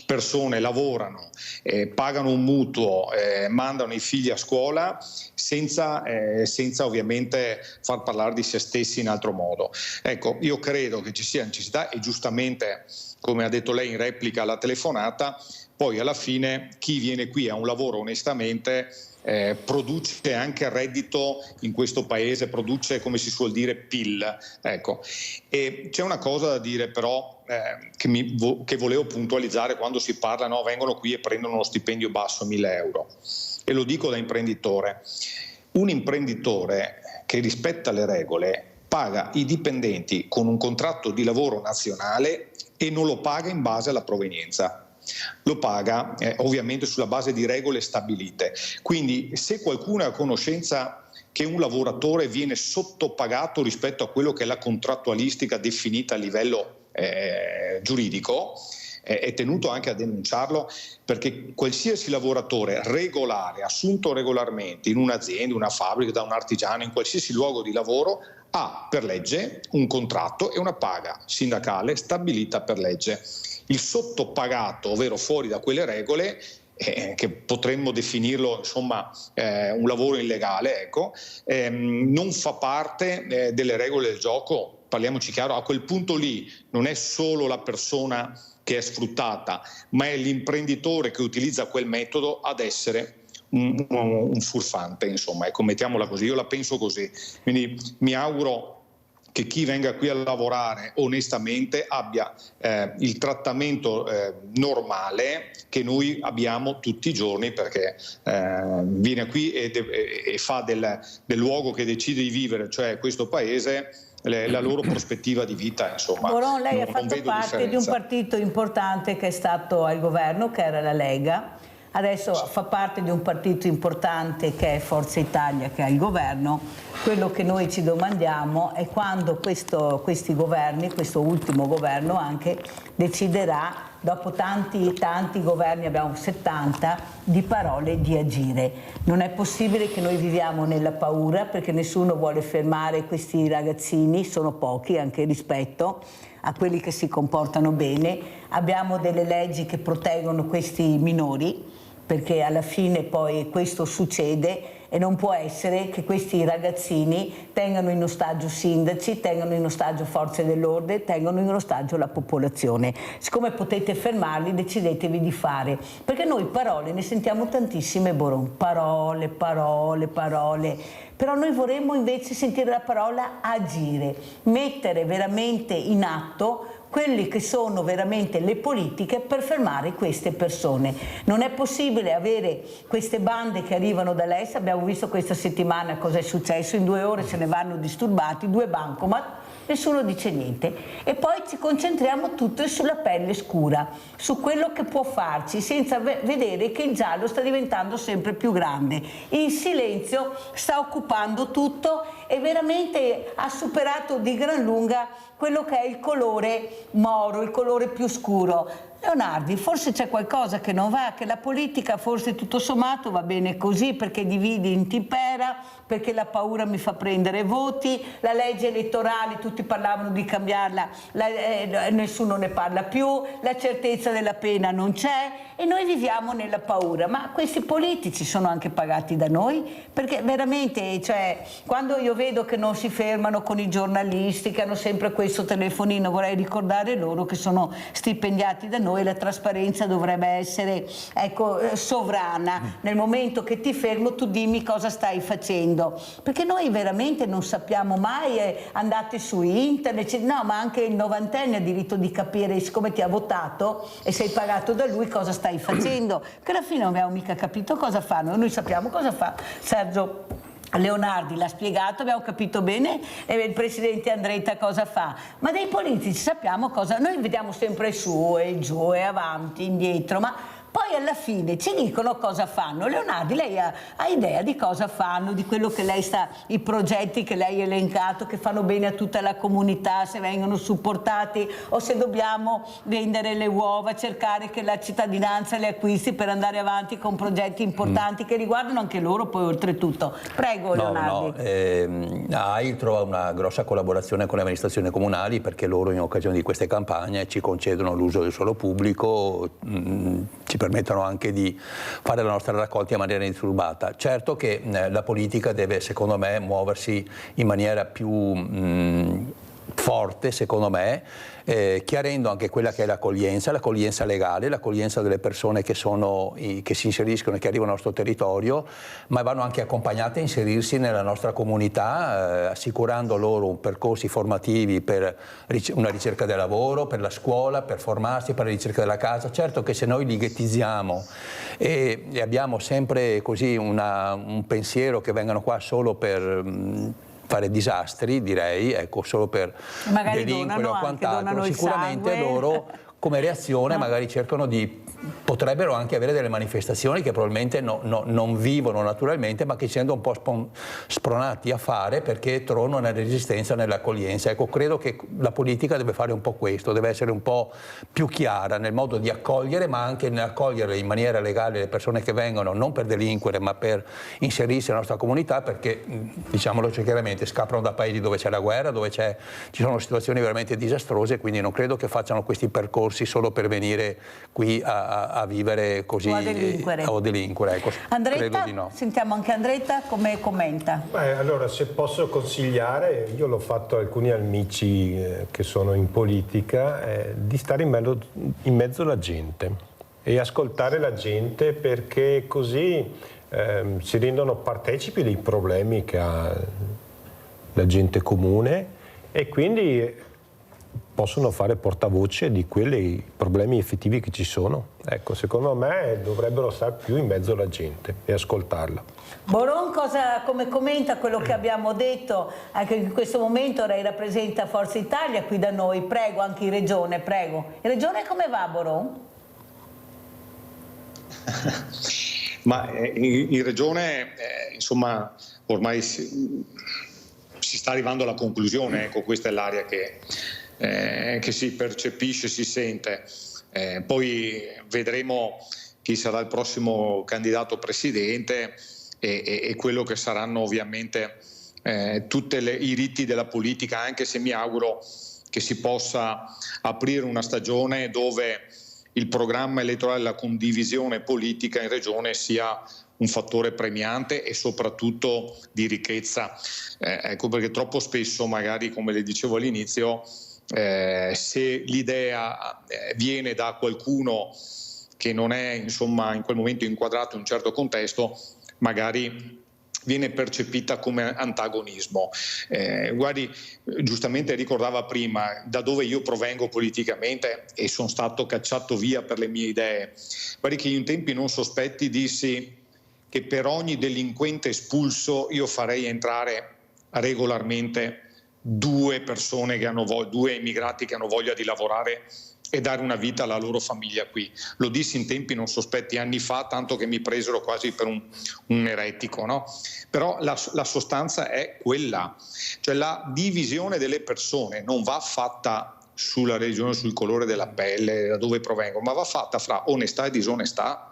persone lavorano, pagano un mutuo, mandano i figli a scuola senza ovviamente far parlare di se stessi in altro modo. Ecco, io credo che ci sia necessità, e giustamente, come ha detto lei in replica alla telefonata, poi alla fine chi viene qui a un lavoro onestamente produce anche reddito in questo paese, produce, come si suol dire, PIL. Ecco. E c'è una cosa da dire però che volevo puntualizzare quando si parla, no, vengono qui e prendono uno stipendio basso, 1.000 euro, e lo dico da imprenditore. Un imprenditore che rispetta le regole paga i dipendenti con un contratto di lavoro nazionale e non lo paga in base alla provenienza. Lo paga ovviamente sulla base di regole stabilite. Quindi se qualcuno è a conoscenza che un lavoratore viene sottopagato rispetto a quello che è la contrattualistica definita a livello giuridico, è tenuto anche a denunciarlo, perché qualsiasi lavoratore regolare, assunto regolarmente in un'azienda, una fabbrica, da un artigiano, in qualsiasi luogo di lavoro, ha per legge un contratto e una paga sindacale stabilita per legge. Il sottopagato, ovvero fuori da quelle regole, che potremmo definirlo insomma un lavoro illegale, ecco, non fa parte delle regole del gioco. Parliamoci chiaro, a quel punto lì non è solo la persona che è sfruttata, ma è l'imprenditore che utilizza quel metodo ad essere un furfante, insomma, ecco, mettiamola così, io la penso così. Quindi mi auguro che chi venga qui a lavorare onestamente abbia il trattamento normale che noi abbiamo tutti i giorni, perché viene qui e fa del luogo che decide di vivere, cioè questo paese, la loro prospettiva di vita, insomma. Boron, lei ha fatto parte di un partito importante che è stato al governo, che era la Lega. Adesso fa parte di un partito importante che è Forza Italia, che è al governo. Quello che noi ci domandiamo è quando questi governi, questo ultimo governo anche, deciderà, dopo tanti governi, abbiamo 70, di parole, di agire. Non è possibile che noi viviamo nella paura, perché nessuno vuole fermare questi ragazzini, sono pochi anche rispetto a quelli che si comportano bene. Abbiamo delle leggi che proteggono questi minori, perché alla fine poi questo succede, e non può essere che questi ragazzini tengano in ostaggio sindaci, tengano in ostaggio forze dell'ordine, tengano in ostaggio la popolazione. Siccome potete fermarli, decidetevi di fare, perché noi parole ne sentiamo tantissime, Boron, parole, però noi vorremmo invece sentire la parola agire, mettere veramente in atto quelle che sono veramente le politiche per fermare queste persone. Non è possibile avere queste bande che arrivano dall'est. Abbiamo visto questa settimana cosa è successo, in 2 ore se ne vanno disturbati, 2 bancomat, nessuno dice niente, e poi ci concentriamo tutto sulla pelle scura, su quello che può farci, senza vedere che il giallo sta diventando sempre più grande. Il silenzio sta occupando tutto e veramente ha superato di gran lunga quello che è il colore moro, il colore più scuro. Leonardi, forse c'è qualcosa che non va, che la politica forse tutto sommato va bene così, perché dividi in impera, perché la paura mi fa prendere voti, la legge elettorale tutti parlavano di cambiarla, nessuno ne parla più, la certezza della pena non c'è e noi viviamo nella paura. Ma questi politici sono anche pagati da noi, perché veramente, cioè, quando io vedo che non si fermano con i giornalisti, che hanno sempre questo telefonino, vorrei ricordare loro che sono stipendiati da noi. La trasparenza dovrebbe essere, ecco, sovrana. Nel momento che ti fermo tu dimmi cosa stai facendo, perché noi veramente non sappiamo mai. Andate su internet, no, ma anche il novantenne ha diritto di capire, siccome ti ha votato e sei pagato da lui, cosa stai facendo, perché alla fine non abbiamo mica capito cosa fanno. Noi sappiamo cosa fa Sergio Leonardi, l'ha spiegato, abbiamo capito bene, il presidente Andretta cosa fa, ma dei politici sappiamo cosa. Noi vediamo sempre su e giù e avanti, indietro, ma poi alla fine ci dicono cosa fanno. Leonardi, lei ha idea di cosa fanno, di quello che lei i progetti che lei ha elencato, che fanno bene a tutta la comunità, se vengono supportati o se dobbiamo vendere le uova, cercare che la cittadinanza le acquisti per andare avanti con progetti importanti che riguardano anche loro poi oltretutto. Prego Leonardi. AIL trova una grossa collaborazione con le amministrazioni comunali, perché loro in occasione di queste campagne ci concedono l'uso del suolo pubblico, ci permettono anche di fare la nostra raccolta in maniera indisturbata. Certo che la politica deve, secondo me, muoversi in maniera più forte, secondo me, chiarendo anche quella che è l'accoglienza legale, l'accoglienza delle persone che si inseriscono e che arrivano al nostro territorio, ma vanno anche accompagnate a inserirsi nella nostra comunità, assicurando loro percorsi formativi per una ricerca del lavoro, per la scuola, per formarsi, per la ricerca della casa. Certo che se noi li ghettizziamo e abbiamo sempre così un pensiero che vengano qua solo per fare disastri, direi, ecco, solo per delinquere o quant'altro, sicuramente loro come reazione magari potrebbero anche avere delle manifestazioni che probabilmente non vivono naturalmente, ma che si sentono un po' spronati a fare perché trovano una resistenza nell'accoglienza. Ecco, credo che la politica deve fare un po' questo, deve essere un po' più chiara nel modo di accogliere, ma anche nell'accogliere in maniera legale le persone che vengono non per delinquere ma per inserirsi nella nostra comunità, perché, diciamolo chiaramente, scappano da paesi dove c'è la guerra, dove ci sono situazioni veramente disastrose, quindi non credo che facciano questi percorsi solo per venire qui a vivere così o delinquere. Ecco, Andretta, credo di no. Sentiamo anche Andretta come commenta. Allora, se posso consigliare, io l'ho fatto a alcuni amici che sono in politica, di stare in mezzo alla gente e ascoltare la gente, perché così si rendono partecipi dei problemi che ha la gente comune e quindi possono fare portavoce di quei problemi effettivi che ci sono. Ecco, secondo me dovrebbero stare più in mezzo alla gente e ascoltarla. Boron come commenta quello che abbiamo detto? Anche in questo momento lei rappresenta Forza Italia qui da noi, prego, anche in Regione, prego. In Regione come va Boron? Ma in Regione, insomma, ormai si sta arrivando alla conclusione, ecco, questa è l'area che si percepisce, si sente. Poi vedremo chi sarà il prossimo candidato presidente e quello che saranno ovviamente tutti i riti della politica, anche se mi auguro che si possa aprire una stagione dove il programma elettorale, la condivisione politica in Regione sia un fattore premiante e soprattutto di ricchezza. Ecco perché troppo spesso, magari come le dicevo all'inizio, se l'idea viene da qualcuno che non è, insomma, in quel momento inquadrato in un certo contesto, magari viene percepita come antagonismo. Guardi, giustamente ricordava prima da dove io provengo politicamente e sono stato cacciato via per le mie idee. Guardi che io in tempi non sospetti dissi che per ogni delinquente espulso io farei entrare regolarmente due immigrati che hanno voglia di lavorare e dare una vita alla loro famiglia qui. Lo dissi in tempi non sospetti, anni fa, tanto che mi presero quasi per un eretico, no? Però la sostanza è quella, cioè la divisione delle persone non va fatta sulla religione, sul colore della pelle, da dove provengo, ma va fatta fra onestà e disonestà,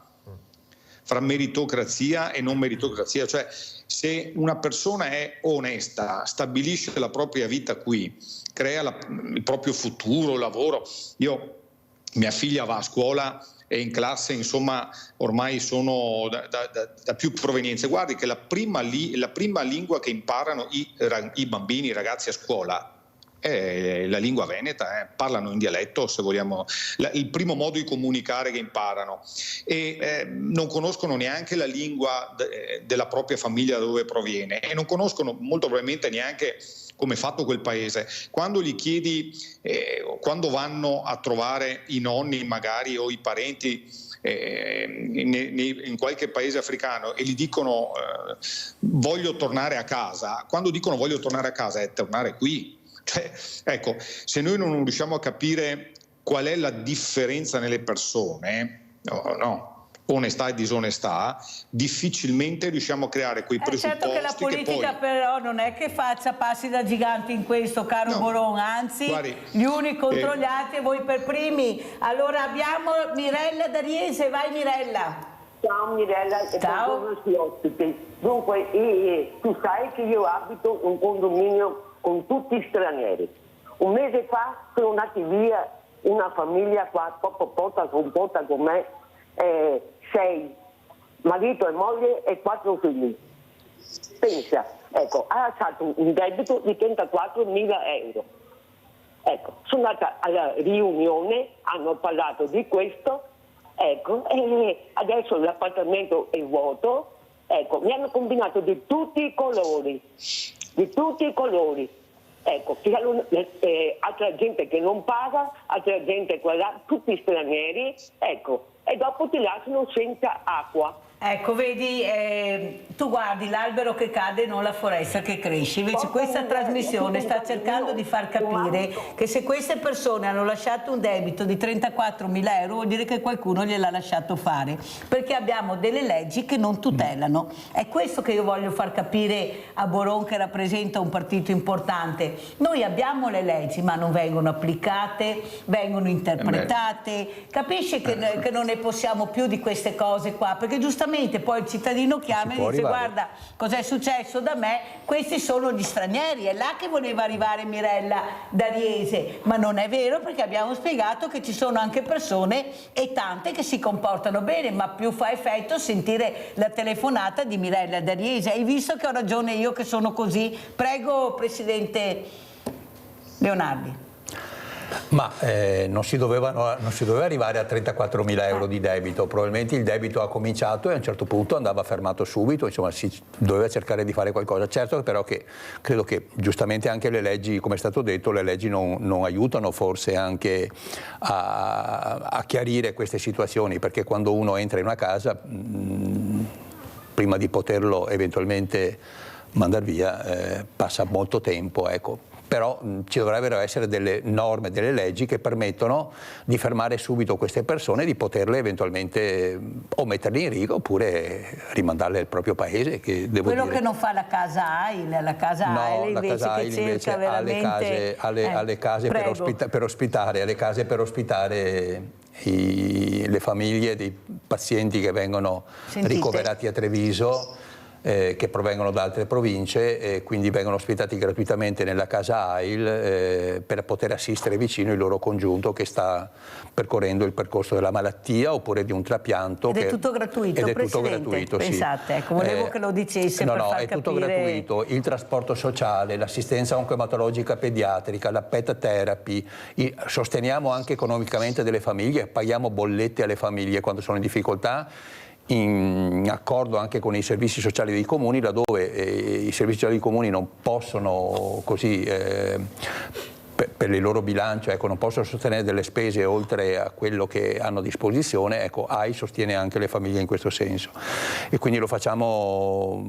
fra meritocrazia e non meritocrazia. Cioè, se una persona è onesta, stabilisce la propria vita qui, crea il proprio futuro, lavoro. Mia figlia va a scuola e in classe, insomma, ormai sono da più provenienze. Guardi che la prima lingua che imparano i bambini, i ragazzi a scuola è la lingua veneta, parlano in dialetto, se vogliamo, il primo modo di comunicare che imparano, e non conoscono neanche la lingua della propria famiglia da dove proviene, e non conoscono molto probabilmente neanche come è fatto quel paese. Quando gli chiedi, quando vanno a trovare i nonni magari o i parenti in qualche paese africano e gli dicono voglio tornare a casa, quando dicono voglio tornare a casa è tornare qui. Cioè, ecco, se noi non riusciamo a capire qual è la differenza nelle persone, onestà e disonestà, difficilmente riusciamo a creare quei presupposti. Certo che la politica però non è che faccia passi da gigante in questo, caro Boron, anzi guardi, gli uni contro gli altri e voi per primi. Allora abbiamo Mirella da Riese, vai Mirella. Ciao Mirella e buongiorno agli ospiti. Dunque, tu sai che io abito un condominio con tutti stranieri. Un mese fa sono nati via una famiglia qua, compota con me, 6, marito e moglie e 4 figli. Pensa, ecco, ha lasciato un debito di 34.000 euro. Ecco, sono andata alla riunione, hanno parlato di questo, ecco, e adesso l'appartamento è vuoto, ecco, mi hanno combinato di tutti i colori, ecco, altra gente che non paga, altra gente qua, tutti stranieri, ecco, e dopo ti lasciano senza acqua. Ecco, vedi, tu guardi l'albero che cade e non la foresta che cresce. Invece questa trasmissione sta cercando di far capire che se queste persone hanno lasciato un debito di 34.000 euro vuol dire che qualcuno gliel'ha lasciato fare, perché abbiamo delle leggi che non tutelano. È questo che io voglio far capire a Boron, che rappresenta un partito importante. Noi abbiamo le leggi ma non vengono applicate, vengono interpretate. Capisci che non ne possiamo più di queste cose qua, perché giustamente poi il cittadino chiama e dice guarda cos'è successo da me, questi sono gli stranieri. È là che voleva arrivare Mirella da Riese, ma non è vero, perché abbiamo spiegato che ci sono anche persone e tante che si comportano bene, ma più fa effetto sentire la telefonata di Mirella da Riese. Hai visto che ho ragione io che sono così? Prego Presidente Leonardi. Ma non si doveva arrivare a 34.000 euro di debito, probabilmente il debito ha cominciato e a un certo punto andava fermato subito, insomma si doveva cercare di fare qualcosa. Certo però che credo che giustamente anche le leggi, come è stato detto, le leggi non aiutano forse anche a chiarire queste situazioni, perché quando uno entra in una casa, prima di poterlo eventualmente mandare via, passa molto tempo, ecco. Però ci dovrebbero essere delle norme, delle leggi che permettono di fermare subito queste persone e di poterle eventualmente o metterle in riga oppure rimandarle al proprio paese. Quello che non fa la casa AIL, la casa AIL invece che cerca veramente... alle case per ospitare le famiglie dei pazienti che vengono ricoverati a Treviso, che provengono da altre province e quindi vengono ospitati gratuitamente nella casa AIL per poter assistere vicino il loro congiunto che sta percorrendo il percorso della malattia oppure di un trapianto. Ed è tutto gratuito, Presidente, pensate, ecco, volevo che lo dicesse per far capire. No, è tutto gratuito, il trasporto sociale, l'assistenza oncoematologica pediatrica, la pet therapy, sosteniamo anche economicamente delle famiglie, paghiamo bollette alle famiglie quando sono in difficoltà, in accordo anche con i servizi sociali dei comuni, laddove i servizi sociali dei comuni non possono così per il loro bilancio, ecco, non possono sostenere delle spese oltre a quello che hanno a disposizione, ecco, AI sostiene anche le famiglie in questo senso e quindi lo facciamo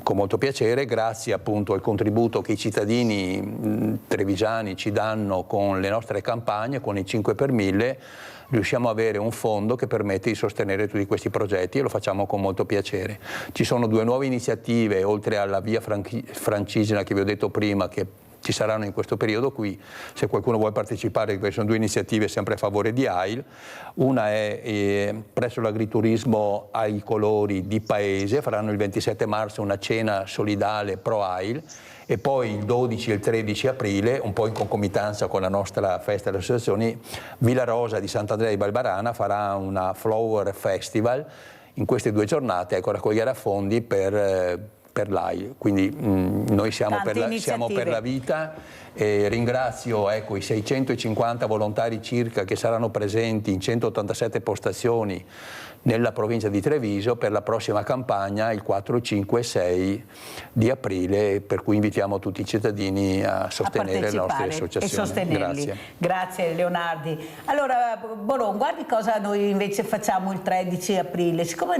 con molto piacere, grazie appunto al contributo che i cittadini trevigiani ci danno con le nostre campagne, con i 5 per 1000, riusciamo ad avere un fondo che permette di sostenere tutti questi progetti e lo facciamo con molto piacere. Ci sono 2 nuove iniziative, oltre alla via Francigena che vi ho detto prima, che ci saranno in questo periodo qui, se qualcuno vuole partecipare, queste sono 2 iniziative sempre a favore di AIL. Una è presso l'agriturismo ai colori di Paese, faranno il 27 marzo una cena solidale pro AIL e poi il 12 e il 13 aprile, un po' in concomitanza con la nostra festa delle associazioni, Villa Rosa di Sant'Andrea di Balbarana farà una Flower Festival in queste 2 giornate, ecco, raccoglierà fondi per l'AIL, quindi noi siamo per la vita e ringrazio i 650 volontari circa che saranno presenti in 187 postazioni nella provincia di Treviso per la prossima campagna il 4, 5 e 6 di aprile, per cui invitiamo tutti i cittadini a sostenere le nostre associazioni. E sostenerli. Grazie Leonardi. Allora Boron, guardi cosa noi invece facciamo il 13 aprile. Siccome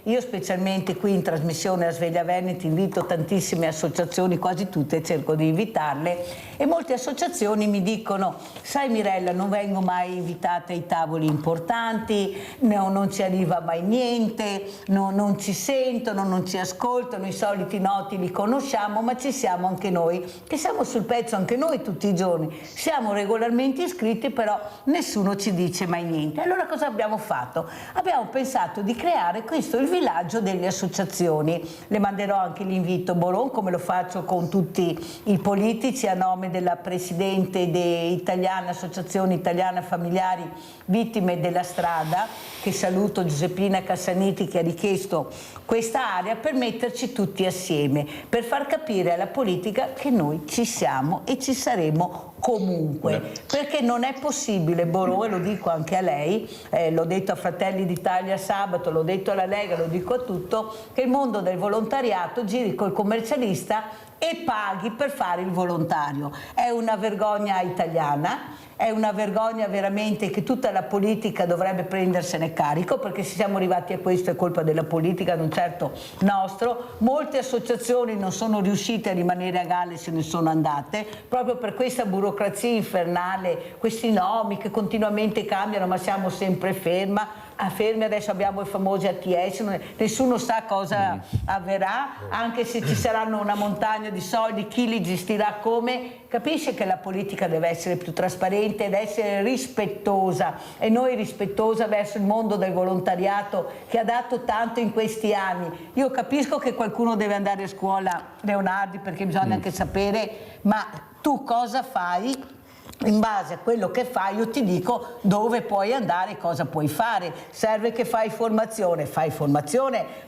io specialmente qui in trasmissione a Sveglia Veneto invito tantissime associazioni, quasi tutte cerco di invitarle, e molte associazioni mi dicono: sai Mirella, non vengo mai invitata ai tavoli importanti, non ci arriva mai niente, non ci sentono, non ci ascoltano, i soliti noti li conosciamo, ma ci siamo anche noi, che siamo sul pezzo anche noi tutti i giorni, siamo regolarmente iscritti, però nessuno ci dice mai niente. Allora cosa abbiamo fatto? Abbiamo pensato di creare questo, il villaggio delle associazioni. Le manderò anche l'invito, Boron, come lo faccio con tutti i politici, a nome della Presidente italiana, Associazione Italiana Familiari Vittime della Strada, che saluto, Giuseppina Cassaniti, che ha richiesto questa area, per metterci tutti assieme, per far capire alla politica che noi ci siamo e ci saremo comunque, perché non è possibile, Boron, e lo dico anche a lei, l'ho detto a Fratelli d'Italia sabato, l'ho detto alla Lega, lo dico a tutto, che il mondo del volontariato giri col commercialista e paghi per fare il volontario. È una vergogna italiana, è una vergogna veramente che tutta la politica dovrebbe prendersene carico, perché se siamo arrivati a questo è colpa della politica, non certo nostro. Molte associazioni non sono riuscite a rimanere a galla e se ne sono andate, proprio per questa burocrazia infernale, questi nomi che continuamente cambiano, ma siamo sempre fermi. Adesso abbiamo i famosi ATS, nessuno sa cosa avverrà, anche se ci saranno una montagna di soldi, chi li gestirà, come. Capisce che la politica deve essere più trasparente ed essere rispettosa, e noi rispettosa verso il mondo del volontariato che ha dato tanto in questi anni. Io capisco che qualcuno deve andare a scuola, Leonardi, perché bisogna anche sapere, ma tu cosa fai? In base a quello che fai io ti dico dove puoi andare, cosa puoi fare. Serve che fai formazione,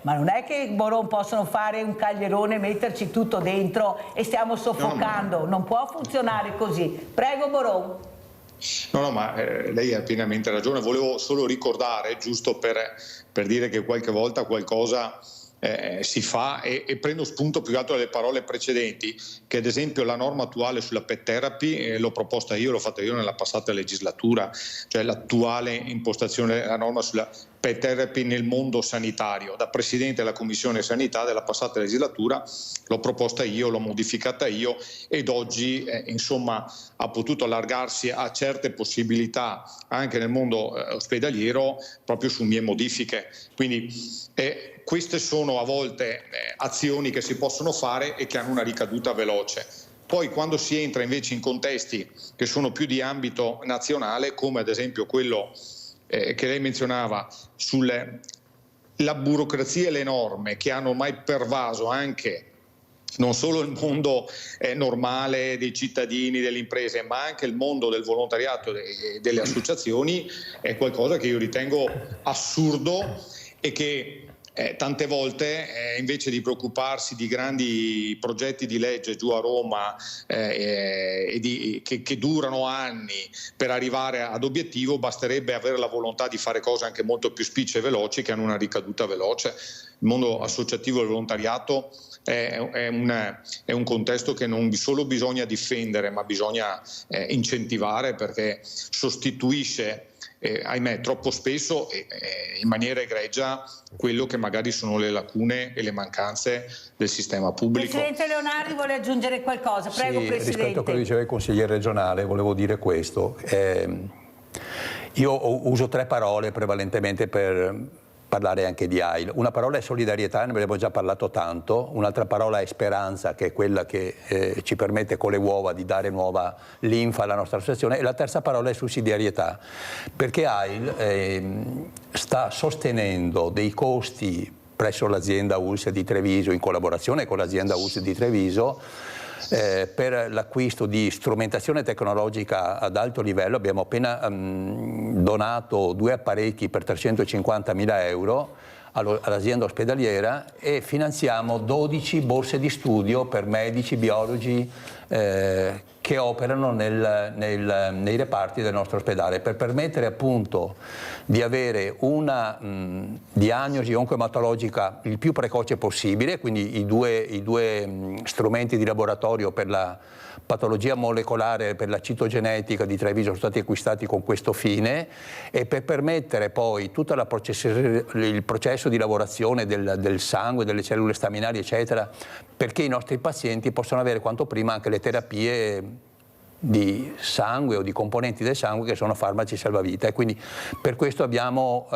ma non è che Boron possono fare un caglierone, metterci tutto dentro e stiamo soffocando, non può funzionare così. Prego Boron. No, ma lei ha pienamente ragione. Volevo solo ricordare, giusto per dire che qualche volta qualcosa si fa, e prendo spunto più che altro dalle parole precedenti, che ad esempio la norma attuale sulla pet therapy l'ho proposta io, l'ho fatta io nella passata legislatura, cioè l'attuale impostazione della norma sulla pet therapy nel mondo sanitario. Da Presidente della Commissione Sanità della passata legislatura l'ho proposta io, l'ho modificata io, ed oggi insomma ha potuto allargarsi a certe possibilità anche nel mondo ospedaliero proprio su mie modifiche. Quindi queste sono a volte azioni che si possono fare e che hanno una ricaduta veloce. Poi quando si entra invece in contesti che sono più di ambito nazionale, come ad esempio quello che lei menzionava sulla burocrazia e le norme che hanno ormai pervaso anche non solo il mondo normale dei cittadini, delle imprese, ma anche il mondo del volontariato e delle associazioni, è qualcosa che io ritengo assurdo e che tante volte invece di preoccuparsi di grandi progetti di legge giù a Roma che durano anni per arrivare ad obiettivo, basterebbe avere la volontà di fare cose anche molto più spicce e veloci che hanno una ricaduta veloce. Il mondo associativo e volontariato è un contesto che non solo bisogna difendere, ma bisogna incentivare, perché sostituisce ahimè troppo spesso in maniera egregia quello che magari sono le lacune e le mancanze del sistema pubblico. Presidente Leonardi vuole aggiungere qualcosa? Prego, sì, Presidente. Rispetto a quello che diceva il consigliere regionale volevo dire questo. Io uso 3 parole prevalentemente per parlare anche di AIL. Una parola è solidarietà, ne abbiamo già parlato tanto, un'altra parola è speranza, che è quella che ci permette con le uova di dare nuova linfa alla nostra associazione, e la terza parola è sussidiarietà, perché AIL sta sostenendo dei costi presso l'azienda ULSS di Treviso, in collaborazione con l'azienda ULSS di Treviso, per l'acquisto di strumentazione tecnologica ad alto livello. Abbiamo appena donato 2 apparecchi per 350.000 euro all'azienda ospedaliera e finanziamo 12 borse di studio per medici, biologi che operano nei reparti del nostro ospedale, per permettere appunto di avere una diagnosi oncoematologica il più precoce possibile, quindi i due strumenti di laboratorio per la patologia molecolare e per la citogenetica di Treviso sono stati acquistati con questo fine, e per permettere poi tutto il processo di lavorazione del sangue, delle cellule staminali eccetera, perché i nostri pazienti possano avere quanto prima anche le terapie di sangue o di componenti del sangue che sono farmaci salvavita. E quindi per questo parliamo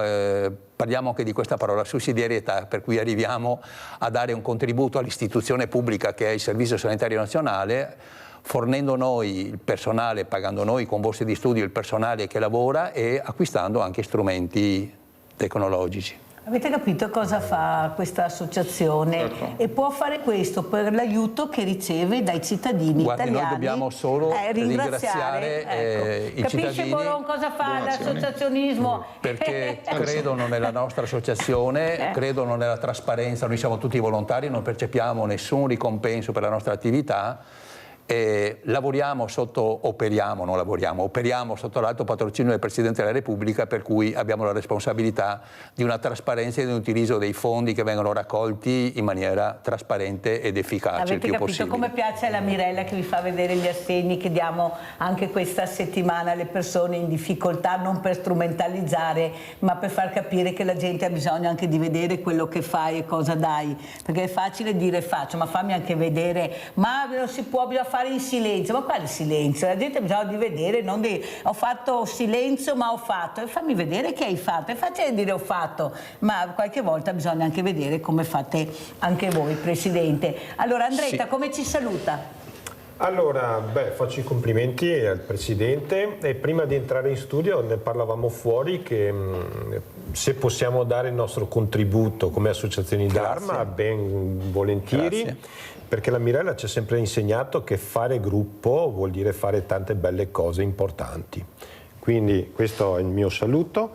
anche di questa parola sussidiarietà, per cui arriviamo a dare un contributo all'istituzione pubblica che è il Servizio Sanitario Nazionale, fornendo noi il personale, pagando noi con borse di studio il personale che lavora e acquistando anche strumenti tecnologici. Avete capito cosa fa questa associazione? E può fare questo per l'aiuto che riceve dai cittadini italiani. Noi dobbiamo solo ringraziare i Capisce cittadini. Boron cosa fa l'associazionismo? Perché credono nella nostra associazione, credono nella trasparenza, noi siamo tutti volontari, non percepiamo nessun ricompenso per la nostra attività. Operiamo sotto l'alto patrocinio del Presidente della Repubblica, per cui abbiamo la responsabilità di una trasparenza e di un utilizzo dei fondi che vengono raccolti in maniera trasparente ed efficace. Avete il più capito possibile. come piace alla Mirella che vi fa vedere gli assegni che diamo anche questa settimana alle persone in difficoltà, non per strumentalizzare ma per far capire che la gente ha bisogno anche di vedere quello che fai e cosa dai, perché è facile dire faccio, ma fammi anche vedere, ma non si può, bisogna fare in silenzio. Ma quale silenzio? La gente ha bisogno di vedere, non di ho fatto silenzio ma ho fatto, e fammi vedere che hai fatto. È facile dire ho fatto, ma qualche volta bisogna anche vedere come fate anche voi, Presidente. Allora Andretta, Sì. come ci saluta? Allora, faccio i complimenti al Presidente, e prima di entrare in studio ne parlavamo fuori che se possiamo dare il nostro contributo come associazioni d'Arma, ben volentieri. Grazie. Perché la Mirella ci ha sempre insegnato che fare gruppo vuol dire fare tante belle cose importanti. Quindi questo è il mio saluto.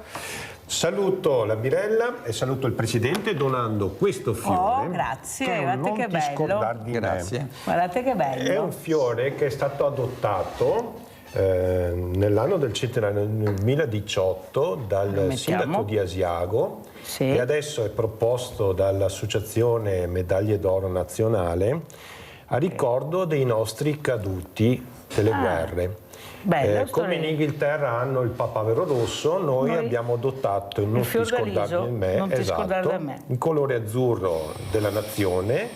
Saluto la Mirella e saluto il Presidente donando questo fiore. Oh, grazie, che guardate non che ti bello. scordar di me. Guardate che bello. È un fiore che è stato adottato nell'anno del centenario, nel 2018, dal sindaco di Asiago. Sì. E adesso è proposto dall'Associazione Medaglie d'Oro Nazionale a ricordo dei nostri caduti delle guerre. Come in Inghilterra hanno il papavero rosso, noi abbiamo adottato il Non ti scordar di me, il colore azzurro della nazione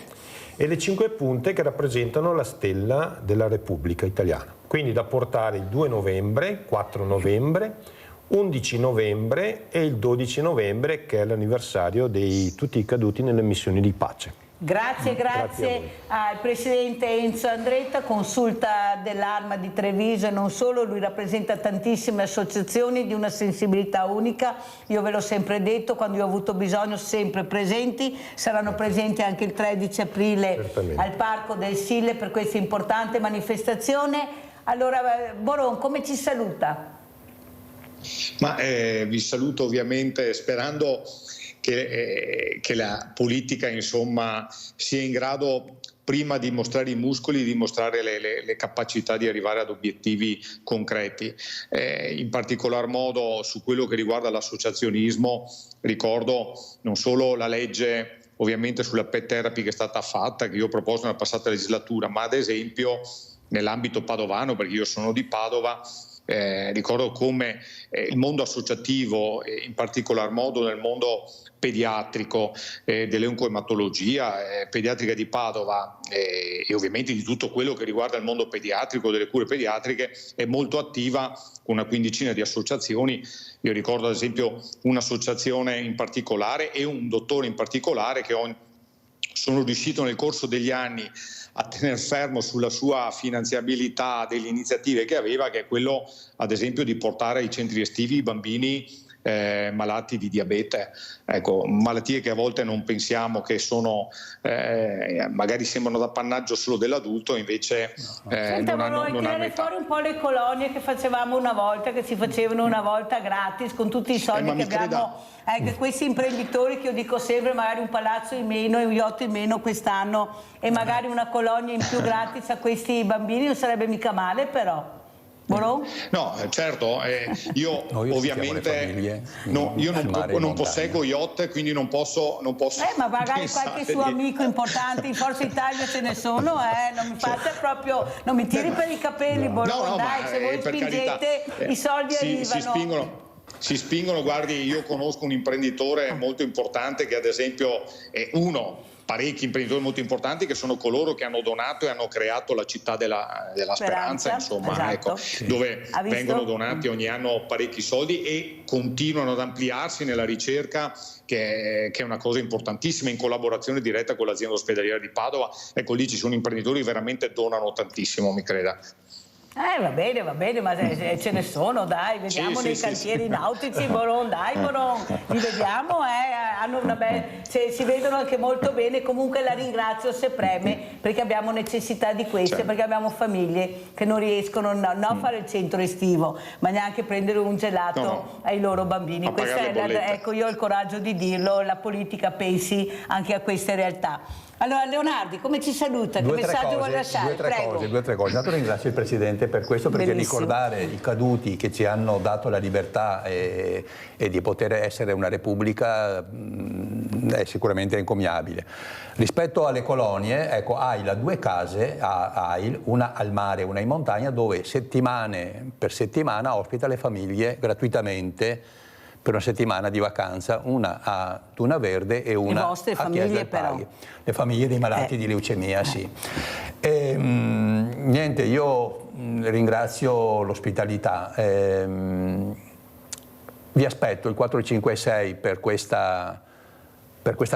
e le 5 punte che rappresentano la stella della Repubblica Italiana. Quindi da portare il 2 novembre, 4 novembre, 11 novembre e il 12 novembre, che è l'anniversario di tutti i caduti nelle missioni di pace. Grazie al Presidente Enzo Andretta, consulta dell'Arma di Treviso e non solo, lui rappresenta tantissime associazioni di una sensibilità unica. Io ve l'ho sempre detto, quando io ho avuto bisogno sempre presenti, saranno presenti anche il 13 aprile al Parco del Sille per questa importante manifestazione. Allora Boron, come ci saluta? Ma vi saluto ovviamente sperando che la politica insomma sia in grado prima di mostrare i muscoli, di mostrare le capacità di arrivare ad obiettivi concreti. In particolar modo su quello che riguarda l'associazionismo ricordo non solo la legge ovviamente sulla pet therapy che è stata fatta, che io ho proposto nella passata legislatura, ma ad esempio nell'ambito padovano, perché io sono di Padova, ricordo come il mondo associativo, in particolar modo nel mondo pediatrico, dell'oncoematologia pediatrica di Padova e ovviamente di tutto quello che riguarda il mondo pediatrico, delle cure pediatriche, è molto attiva con una quindicina di associazioni. Io ricordo ad esempio un'associazione in particolare e un dottore in particolare che sono riuscito nel corso degli anni a tener fermo sulla sua finanziabilità delle iniziative che aveva, che è quello ad esempio di portare ai centri estivi i bambini malati di diabete, ecco, malattie che a volte non pensiamo che sono, magari sembrano d'appannaggio solo dell'adulto, invece Senta, non hanno tirare età. fuori un po' le colonie che facevamo una volta, che si facevano una volta gratis, con tutti i soldi che abbiamo, che questi imprenditori, che io dico sempre, magari un palazzo in meno e un yacht in meno quest'anno e magari una colonia in più gratis a questi bambini, non sarebbe mica male, però. No, certo, io ovviamente non posseggo yacht, quindi non posso ma magari qualche suo amico importante in Forza Italia ce ne sono, non mi faccia proprio, non mi tiri per i capelli, Boron, dai, se voi spingete i soldi arrivano. Si spingono, guardi, io conosco un imprenditore molto importante che ad esempio è parecchi imprenditori molto importanti che sono coloro che hanno donato e hanno creato la città della speranza, insomma, esatto. ecco, dove vengono donati ogni anno parecchi soldi e continuano ad ampliarsi nella ricerca, che è una cosa importantissima, in collaborazione diretta con l'azienda ospedaliera di Padova. Ecco, lì ci sono imprenditori che veramente donano tantissimo, mi creda. Va bene, ma ce ne sono, dai, vediamo nei cantieri nautici, Boron, dai Boron, li vediamo, hanno si vedono anche molto bene. Comunque la ringrazio se preme, perché abbiamo necessità di queste, perché abbiamo famiglie che non riescono a fare il centro estivo, ma neanche prendere un gelato ai loro bambini. Ecco, io ho il coraggio di dirlo, la politica pensi anche a queste realtà. Allora Leonardi, come ci saluta? Che messaggio vuoi lasciare? Due o tre cose. Intanto ringrazio il Presidente per questo, perché ricordare i caduti che ci hanno dato la libertà e di poter essere una Repubblica è sicuramente encomiabile. Rispetto alle colonie, ecco, AIL ha due case, una al mare e una in montagna, dove per settimana ospita le famiglie gratuitamente per una settimana di vacanza, una a Duna Verde e una a Chiesa del Paghi. Le famiglie dei malati di leucemia, sì. Niente, io ringrazio l'ospitalità. Vi aspetto il 4, 5 e 6 per questa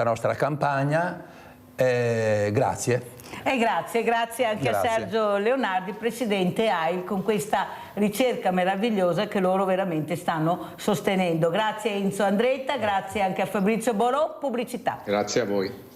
nostra campagna. Grazie. Grazie anche a Sergio Leonardi, presidente AIL, con questa ricerca meravigliosa che loro veramente stanno sostenendo. Grazie a Enzo Andretta, grazie anche a Fabrizio Boron. Pubblicità. Grazie a voi.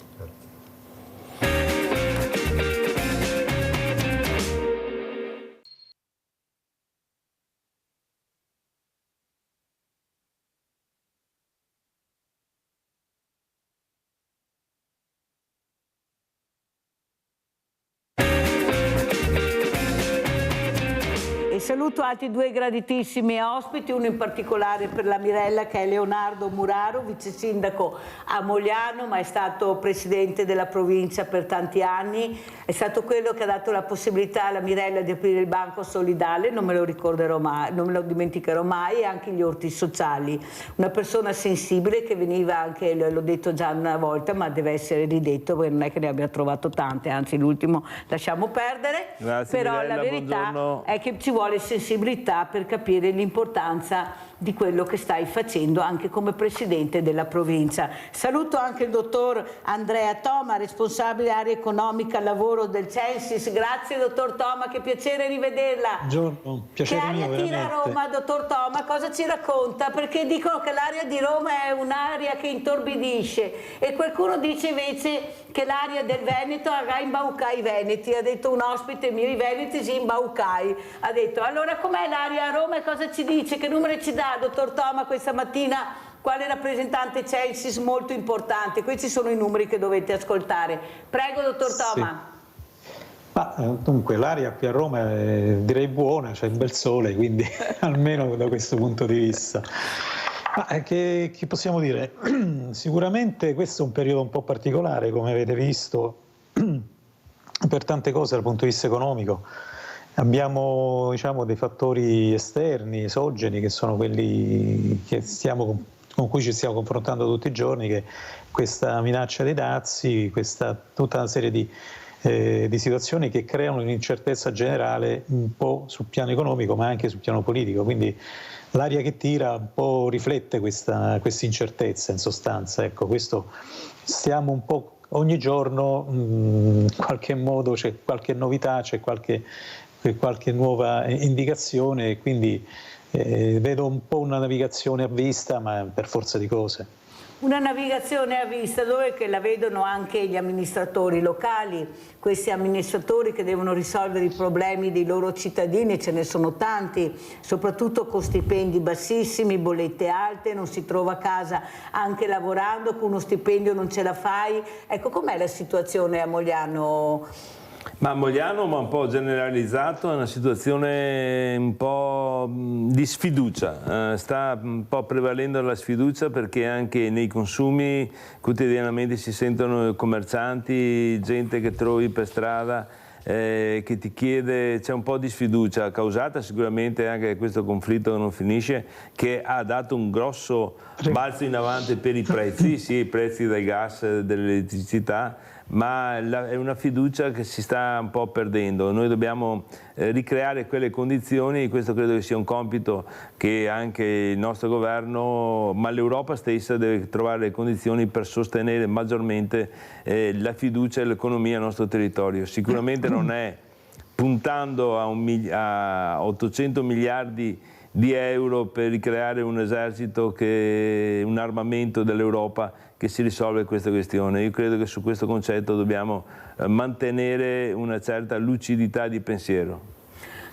Saluto altri due graditissimi ospiti, uno in particolare per la Mirella, che è Leonardo Muraro, vice sindaco a Mogliano, ma è stato presidente della provincia per tanti anni, è stato quello che ha dato la possibilità alla Mirella di aprire il Banco Solidale, non me lo ricorderò mai, non me lo dimenticherò mai, e anche gli orti sociali. Una persona sensibile che veniva anche, l'ho detto già una volta, ma deve essere ridetto, perché non è che ne abbia trovato tante, anzi l'ultimo lasciamo perdere. Grazie, però Mirella, la verità buongiorno. è che ci vuole sensibilità per capire l'importanza di quello che stai facendo anche come presidente della provincia. Saluto anche il dottor Andrea Toma, responsabile area economica lavoro del Censis. Grazie dottor Toma, che piacere rivederla. Buongiorno, piacere che mio, aria tira veramente. Roma, dottor Toma? Cosa ci racconta? Perché dicono che l'aria di Roma è un'aria che intorbidisce e qualcuno dice invece che l'aria del Veneto ha imbaucai i veneti. Ha detto un ospite mio, i veneti si imbaucai. Ha detto, allora com'è l'aria a Roma e cosa ci dice? Che numero ci dà, dottor Toma, questa mattina? Quale rappresentante Censis molto importante? Questi sono i numeri che dovete ascoltare. Prego, dottor Toma. Dunque, l'aria qui a Roma è, direi, buona, c'è un bel sole, quindi almeno da questo punto di vista. Che possiamo dire? Sicuramente questo è un periodo un po' particolare, come avete visto, per tante cose dal punto di vista economico. Abbiamo, diciamo, dei fattori esterni, esogeni, che sono quelli che con cui ci stiamo confrontando tutti i giorni, che questa minaccia dei dazi, tutta una serie di situazioni che creano un'incertezza generale un po' sul piano economico ma anche sul piano politico, quindi l'aria che tira un po' riflette questa incertezza in sostanza. Ecco, questo stiamo un po' ogni giorno, in qualche modo c'è qualche novità, c'è qualche nuova indicazione, e quindi Vedo un po' una navigazione a vista, ma per forza di cose. Una navigazione a vista dove che la vedono anche gli amministratori locali, questi amministratori che devono risolvere i problemi dei loro cittadini, ce ne sono tanti, soprattutto con stipendi bassissimi, bollette alte, non si trova a casa anche lavorando, con uno stipendio non ce la fai. Ecco, com'è la situazione a Mogliano? Ma a Mogliano, ma un po' generalizzato, è una situazione un po' di sfiducia, sta un po' prevalendo la sfiducia perché anche nei consumi quotidianamente si sentono commercianti, gente che trovi per strada che ti chiede, c'è un po' di sfiducia causata sicuramente anche da questo conflitto che non finisce, che ha dato un grosso balzo in avanti per i prezzi, sia i prezzi del gas, dell'elettricità, ma è una fiducia che si sta un po' perdendo. Noi dobbiamo ricreare quelle condizioni e questo credo che sia un compito che anche il nostro governo, ma l'Europa stessa deve trovare le condizioni per sostenere maggiormente la fiducia e l'economia al nostro territorio. Sicuramente non è puntando a 800 miliardi di euro per ricreare un esercito, un armamento dell'Europa che si risolve questa questione. Io credo che su questo concetto dobbiamo mantenere una certa lucidità di pensiero.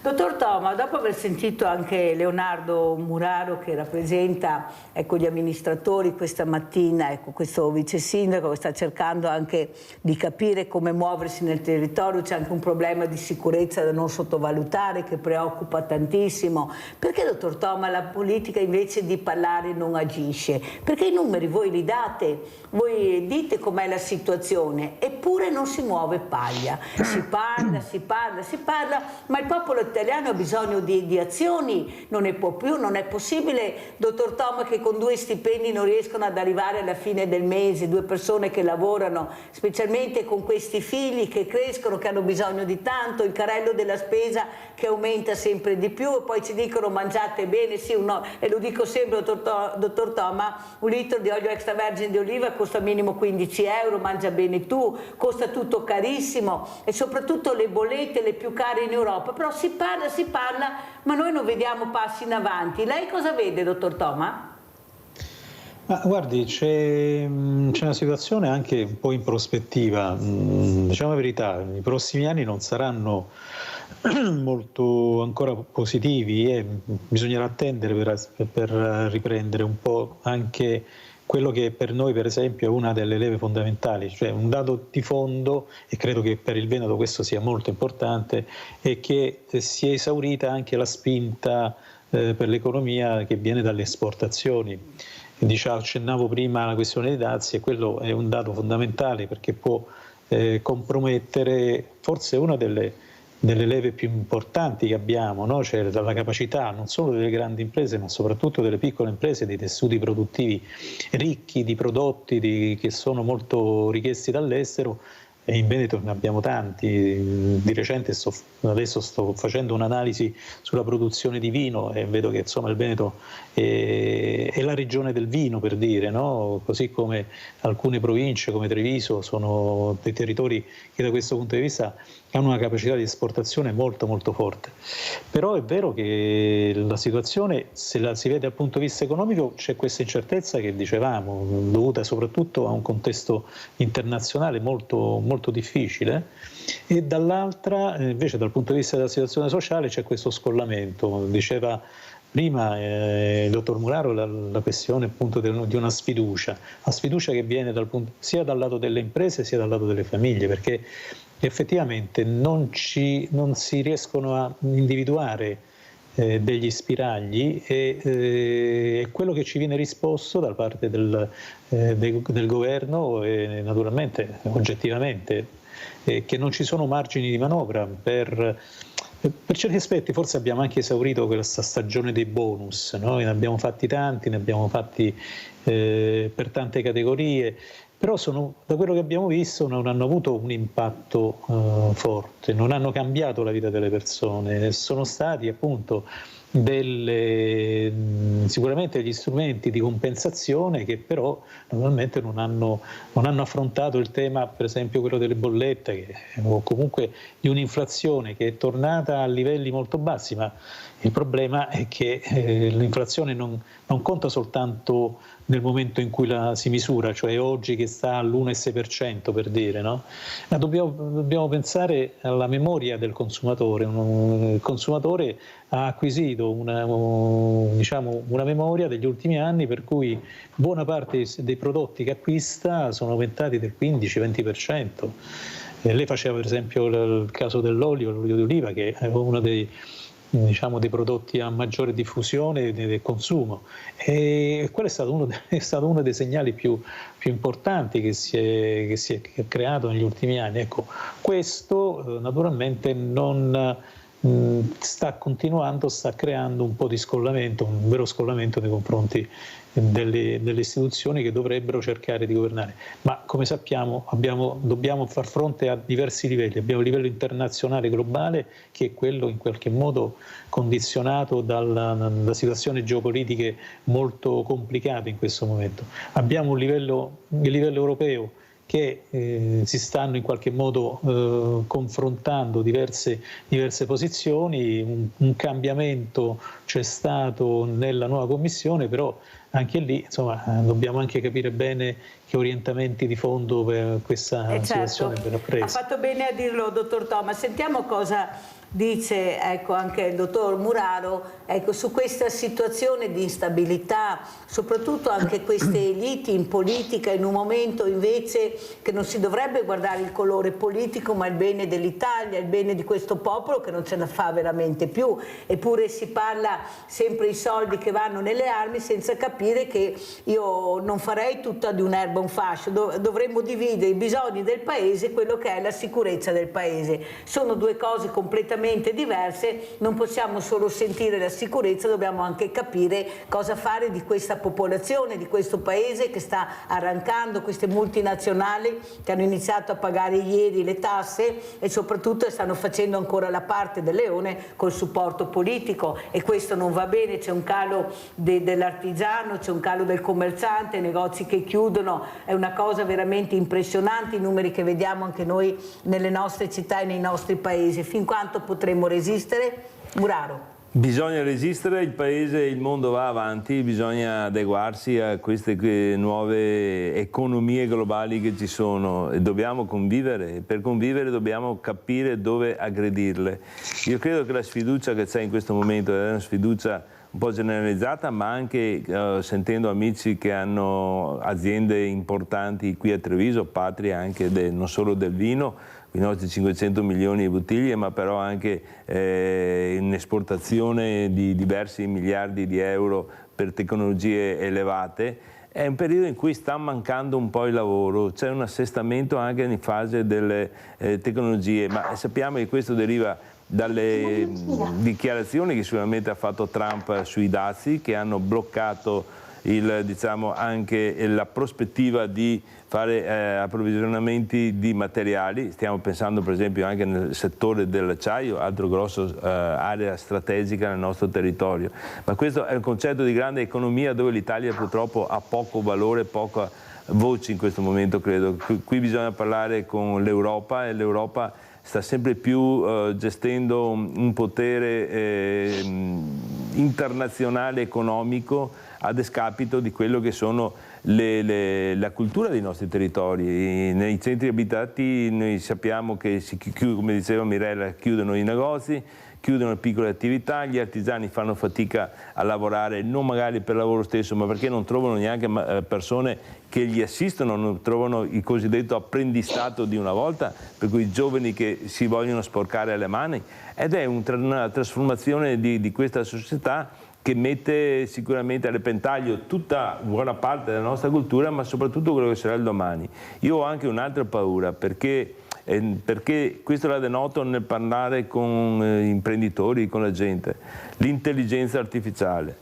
Dottor Toma, dopo aver sentito anche Leonardo Muraro che rappresenta gli amministratori questa mattina, questo vice sindaco che sta cercando anche di capire come muoversi nel territorio, c'è anche un problema di sicurezza da non sottovalutare che preoccupa tantissimo. Perché, dottor Toma, la politica invece di parlare non agisce? Perché i numeri voi li date, voi dite com'è la situazione, eppure non si muove paglia. Si parla, ma il popolo italiano ha bisogno di azioni, non è possibile, dottor Toma, che con 2 stipendi non riescono ad arrivare alla fine del mese, 2 persone che lavorano, specialmente con questi figli che crescono, che hanno bisogno di tanto, il carrello della spesa che aumenta sempre di più e poi ci dicono mangiate bene, sì, e lo dico sempre, dottor Toma, un litro di olio extravergine di oliva costa minimo 15 euro, mangia bene tu, costa tutto carissimo e soprattutto le bollette le più care in Europa, però si parla, ma noi non vediamo passi in avanti. Lei cosa vede, dottor Toma? Ma guardi, c'è una situazione anche un po' in prospettiva, diciamo la verità, i prossimi anni non saranno molto ancora positivi e bisognerà attendere per riprendere un po' anche quello che per noi per esempio è una delle leve fondamentali, cioè un dato di fondo, e credo che per il Veneto questo sia molto importante, è che si è esaurita anche la spinta per l'economia che viene dalle esportazioni. Accennavo prima alla questione dei dazi e quello è un dato fondamentale perché può compromettere forse una delle leve più importanti che abbiamo, no? Cioè dalla capacità non solo delle grandi imprese ma soprattutto delle piccole imprese, dei tessuti produttivi ricchi di prodotti che sono molto richiesti dall'estero, e in Veneto ne abbiamo tanti. Di recente adesso sto facendo un'analisi sulla produzione di vino e vedo che insomma il Veneto è la regione del vino, per dire, no? Così come alcune province come Treviso sono dei territori che da questo punto di vista hanno una capacità di esportazione molto molto forte. Però è vero che la situazione, se la si vede dal punto di vista economico, c'è questa incertezza che dicevamo, dovuta soprattutto a un contesto internazionale molto, molto difficile, e dall'altra invece dal punto di vista della situazione sociale c'è questo scollamento. Diceva prima il dottor Muraro la questione appunto di una sfiducia, la sfiducia che viene sia dal lato delle imprese sia dal lato delle famiglie, perché effettivamente non si riescono a individuare degli spiragli e quello che ci viene risposto da parte del governo e naturalmente oggettivamente che non ci sono margini di manovra per certi aspetti. Forse abbiamo anche esaurito questa stagione dei bonus, no? Ne abbiamo fatti tanti, ne abbiamo fatti per tante categorie, però da quello che abbiamo visto non hanno avuto un impatto forte, non hanno cambiato la vita delle persone, sono stati appunto sicuramente degli strumenti di compensazione che però naturalmente non hanno affrontato il tema, per esempio quello delle bollette, o comunque di un'inflazione che è tornata a livelli molto bassi, ma il problema è che l'inflazione non conta soltanto nel momento in cui la si misura, cioè oggi che sta all'1,6% per dire, no? Ma dobbiamo pensare alla memoria del consumatore. Il consumatore ha acquisito una memoria degli ultimi anni per cui buona parte dei prodotti che acquista sono aumentati del 15-20%. Lei faceva per esempio il caso l'olio di oliva, che è uno dei prodotti a maggiore diffusione del consumo, e quello è stato uno dei segnali più importanti che si è creato negli ultimi anni. Ecco, questo naturalmente non sta creando un po' di scollamento, un vero scollamento nei confronti delle istituzioni che dovrebbero cercare di governare. Ma come sappiamo dobbiamo far fronte a diversi livelli. Abbiamo il livello internazionale globale, che è quello in qualche modo condizionato da situazioni geopolitiche molto complicate in questo momento. Abbiamo il livello europeo, che si stanno in qualche modo confrontando diverse posizioni. Un cambiamento c'è stato nella nuova Commissione, però anche lì dobbiamo anche capire bene che orientamenti di fondo per questa situazione verrà presa. Ha fatto bene a dirlo, dottor Thomas. Sentiamo cosa dice anche il dottor Muraro su questa situazione di instabilità, soprattutto anche queste liti in politica, in un momento invece che non si dovrebbe guardare il colore politico ma il bene dell'Italia, il bene di questo popolo che non ce la fa veramente più, eppure si parla sempre di soldi che vanno nelle armi senza capire che io non farei tutta di un'erba un fascio, dovremmo dividere i bisogni del paese e quello che è la sicurezza del paese. Sono due cose completamente diverse, non possiamo solo sentire la sicurezza, dobbiamo anche capire cosa fare di questa popolazione, di questo paese che sta arrancando, queste multinazionali che hanno iniziato a pagare ieri le tasse e soprattutto stanno facendo ancora la parte del leone col supporto politico, e questo non va bene. C'è un calo dell'artigiano, c'è un calo del commerciante, negozi che chiudono, è una cosa veramente impressionante, i numeri che vediamo anche noi nelle nostre città e nei nostri paesi. Fin quanto potremmo resistere? Muraro. Bisogna resistere, il paese e il mondo va avanti, bisogna adeguarsi a queste nuove economie globali che ci sono e dobbiamo convivere. Per convivere dobbiamo capire dove aggredirle. Io credo che la sfiducia che c'è in questo momento è una sfiducia un po' generalizzata, ma anche sentendo amici che hanno aziende importanti qui a Treviso, patria anche non solo del vino, i nostri 500 milioni di bottiglie, ma però anche in esportazione di diversi miliardi di euro per tecnologie elevate. È un periodo in cui sta mancando un po' il lavoro, c'è un assestamento anche in fase delle tecnologie, ma sappiamo che questo deriva dalle dichiarazioni che sicuramente ha fatto Trump sui dazi, che hanno bloccato anche la prospettiva di fare approvvigionamenti di materiali. Stiamo pensando per esempio anche nel settore dell'acciaio, altro grosso area strategica nel nostro territorio. Ma questo è un concetto di grande economia dove l'Italia purtroppo ha poco valore, poca voce in questo momento, credo. Qui bisogna parlare con l'Europa, e l'Europa sta sempre più gestendo un potere internazionale economico a descapito di quello che sono la cultura dei nostri territori. Nei centri abitati noi sappiamo che, come diceva Mirella, chiudono i negozi, chiudono le piccole attività, gli artigiani fanno fatica a lavorare, non magari per lavoro stesso, ma perché non trovano neanche persone che li assistono, non trovano il cosiddetto apprendistato di una volta, per cui i giovani che si vogliono sporcare le mani. Ed è una trasformazione di questa società che mette sicuramente a repentaglio tutta buona parte della nostra cultura, ma soprattutto quello che sarà il domani. Io ho anche un'altra paura, perché questo la denoto nel parlare con imprenditori, con la gente, l'intelligenza artificiale.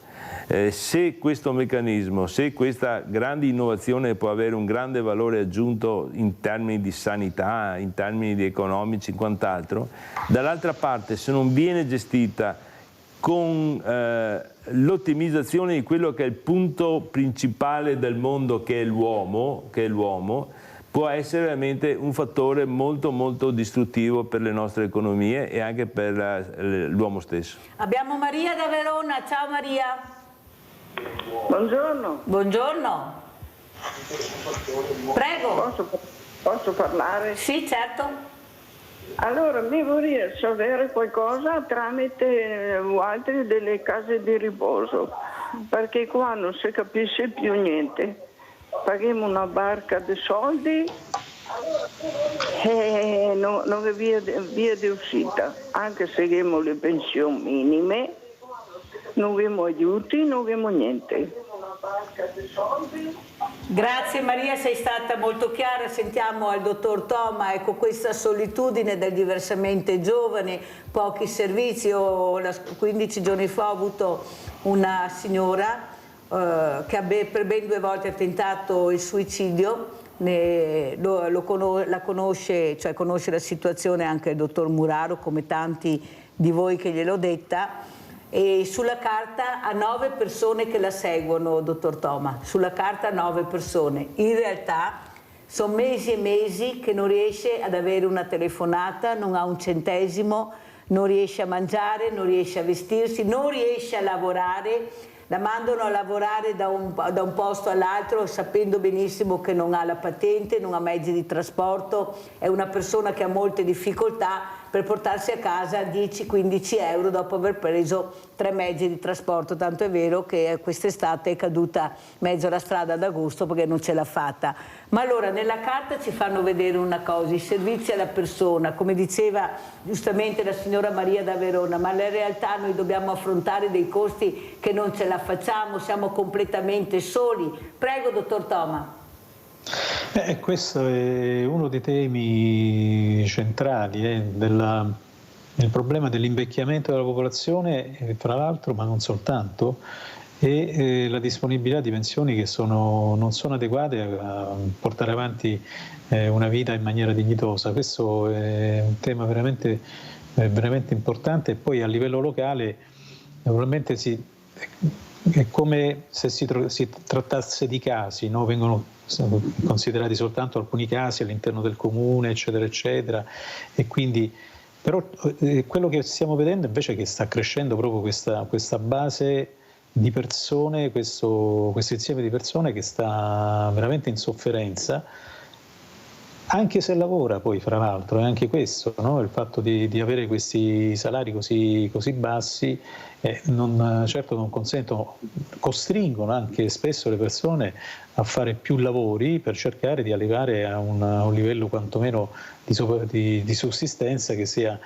Se questo meccanismo, se questa grande innovazione può avere un grande valore aggiunto in termini di sanità, in termini di economici e quant'altro, dall'altra parte se non viene gestita con l'ottimizzazione di quello che è il punto principale del mondo, che è l'uomo, può essere veramente un fattore molto molto distruttivo per le nostre economie e anche per l'uomo stesso. Abbiamo Maria da Verona. Ciao Maria. Buongiorno. Buongiorno. Prego. Posso parlare? Sì, certo. Allora, mi vorrei sapere qualcosa tramite altri delle case di riposo, perché qua non si capisce più niente. Paghiamo una barca di soldi e non è via di uscita, anche se abbiamo le pensioni minime, non abbiamo aiuti, non abbiamo niente. Grazie Maria, sei stata molto chiara. Sentiamo al dottor Toma. Ecco, questa solitudine del diversamente giovane, pochi servizi. Io 15 giorni fa ho avuto una signora che per ben 2 volte ha tentato il suicidio. La conosce, cioè conosce la situazione anche il dottor Muraro, come tanti di voi che gliel'ho detta. E sulla carta ha 9 persone che la seguono, dottor Toma, sulla carta 9 persone. In realtà sono mesi e mesi che non riesce ad avere una telefonata, non ha un centesimo, non riesce a mangiare, non riesce a vestirsi, non riesce a lavorare. La mandano a lavorare da un posto all'altro sapendo benissimo che non ha la patente, non ha mezzi di trasporto, è una persona che ha molte difficoltà per portarsi a casa 10-15 euro dopo aver preso 3 mezzi di trasporto, tanto è vero che quest'estate è caduta mezzo alla strada ad agosto perché non ce l'ha fatta. Ma allora nella carta ci fanno vedere una cosa, i servizi alla persona, come diceva giustamente la signora Maria da Verona, ma in realtà noi dobbiamo affrontare dei costi che non ce la facciamo, siamo completamente soli. Prego, dottor Toma. Questo è uno dei temi centrali del problema dell'invecchiamento della popolazione, tra l'altro, ma non soltanto, e la disponibilità di pensioni che non sono adeguate a portare avanti una vita in maniera dignitosa. Questo è un tema veramente importante, e poi a livello locale naturalmente è come se si trattasse di casi, no? Vengono considerati soltanto alcuni casi all'interno del comune, eccetera, eccetera, e quindi però quello che stiamo vedendo invece è che sta crescendo proprio questa base di persone, questo insieme di persone che sta veramente in sofferenza, anche se lavora poi, fra l'altro, è anche questo, no? Il fatto di avere questi salari così bassi certo non consentono, costringono anche spesso le persone a fare più lavori per cercare di arrivare a un livello quantomeno di sussistenza che sia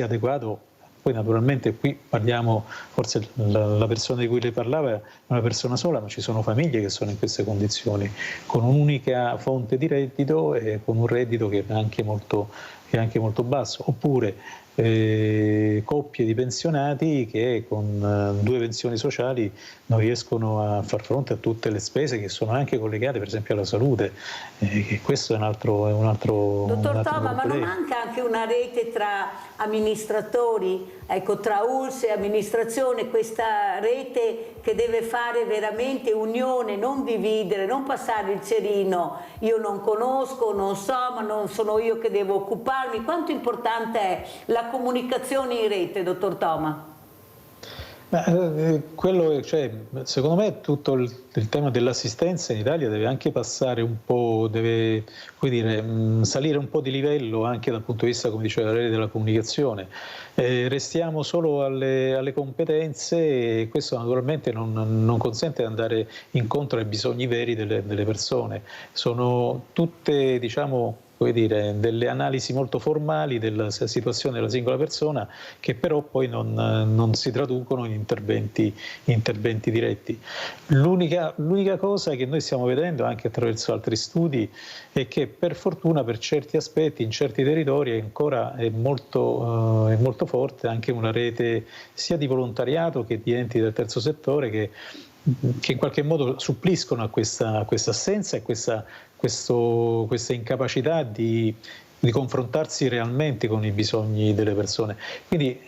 adeguato. Poi naturalmente qui parliamo, forse la persona di cui lei parlava è una persona sola, ma ci sono famiglie che sono in queste condizioni, con un'unica fonte di reddito e con un reddito che è anche molto basso, oppure coppie di pensionati che con 2 pensioni sociali non riescono a far fronte a tutte le spese che sono anche collegate per esempio alla salute, che questo è un altro Dottor Toma, ma non problema. manca anche una rete tra amministratori, ecco, tra ULSS e amministrazione, questa rete che deve fare veramente unione, non dividere, non passare il cerino, io non conosco, non so, ma non sono io che devo occuparmi. Quanto importante è la comunicazione in rete, dottor Toma? Secondo me tutto il tema dell'assistenza in Italia deve anche passare un po', deve salire un po' di livello anche dal punto di vista, come diceva lei, della comunicazione. Restiamo solo alle competenze e questo naturalmente non consente di andare incontro ai bisogni veri delle persone. Sono tutte, delle analisi molto formali della situazione della singola persona che però poi non si traducono in interventi diretti. L'unica cosa che noi stiamo vedendo anche attraverso altri studi è che per fortuna per certi aspetti in certi territori ancora è molto forte anche una rete sia di volontariato che di enti del terzo settore che in qualche modo suppliscono a questa assenza e questa incapacità di di confrontarsi realmente con i bisogni delle persone. Quindi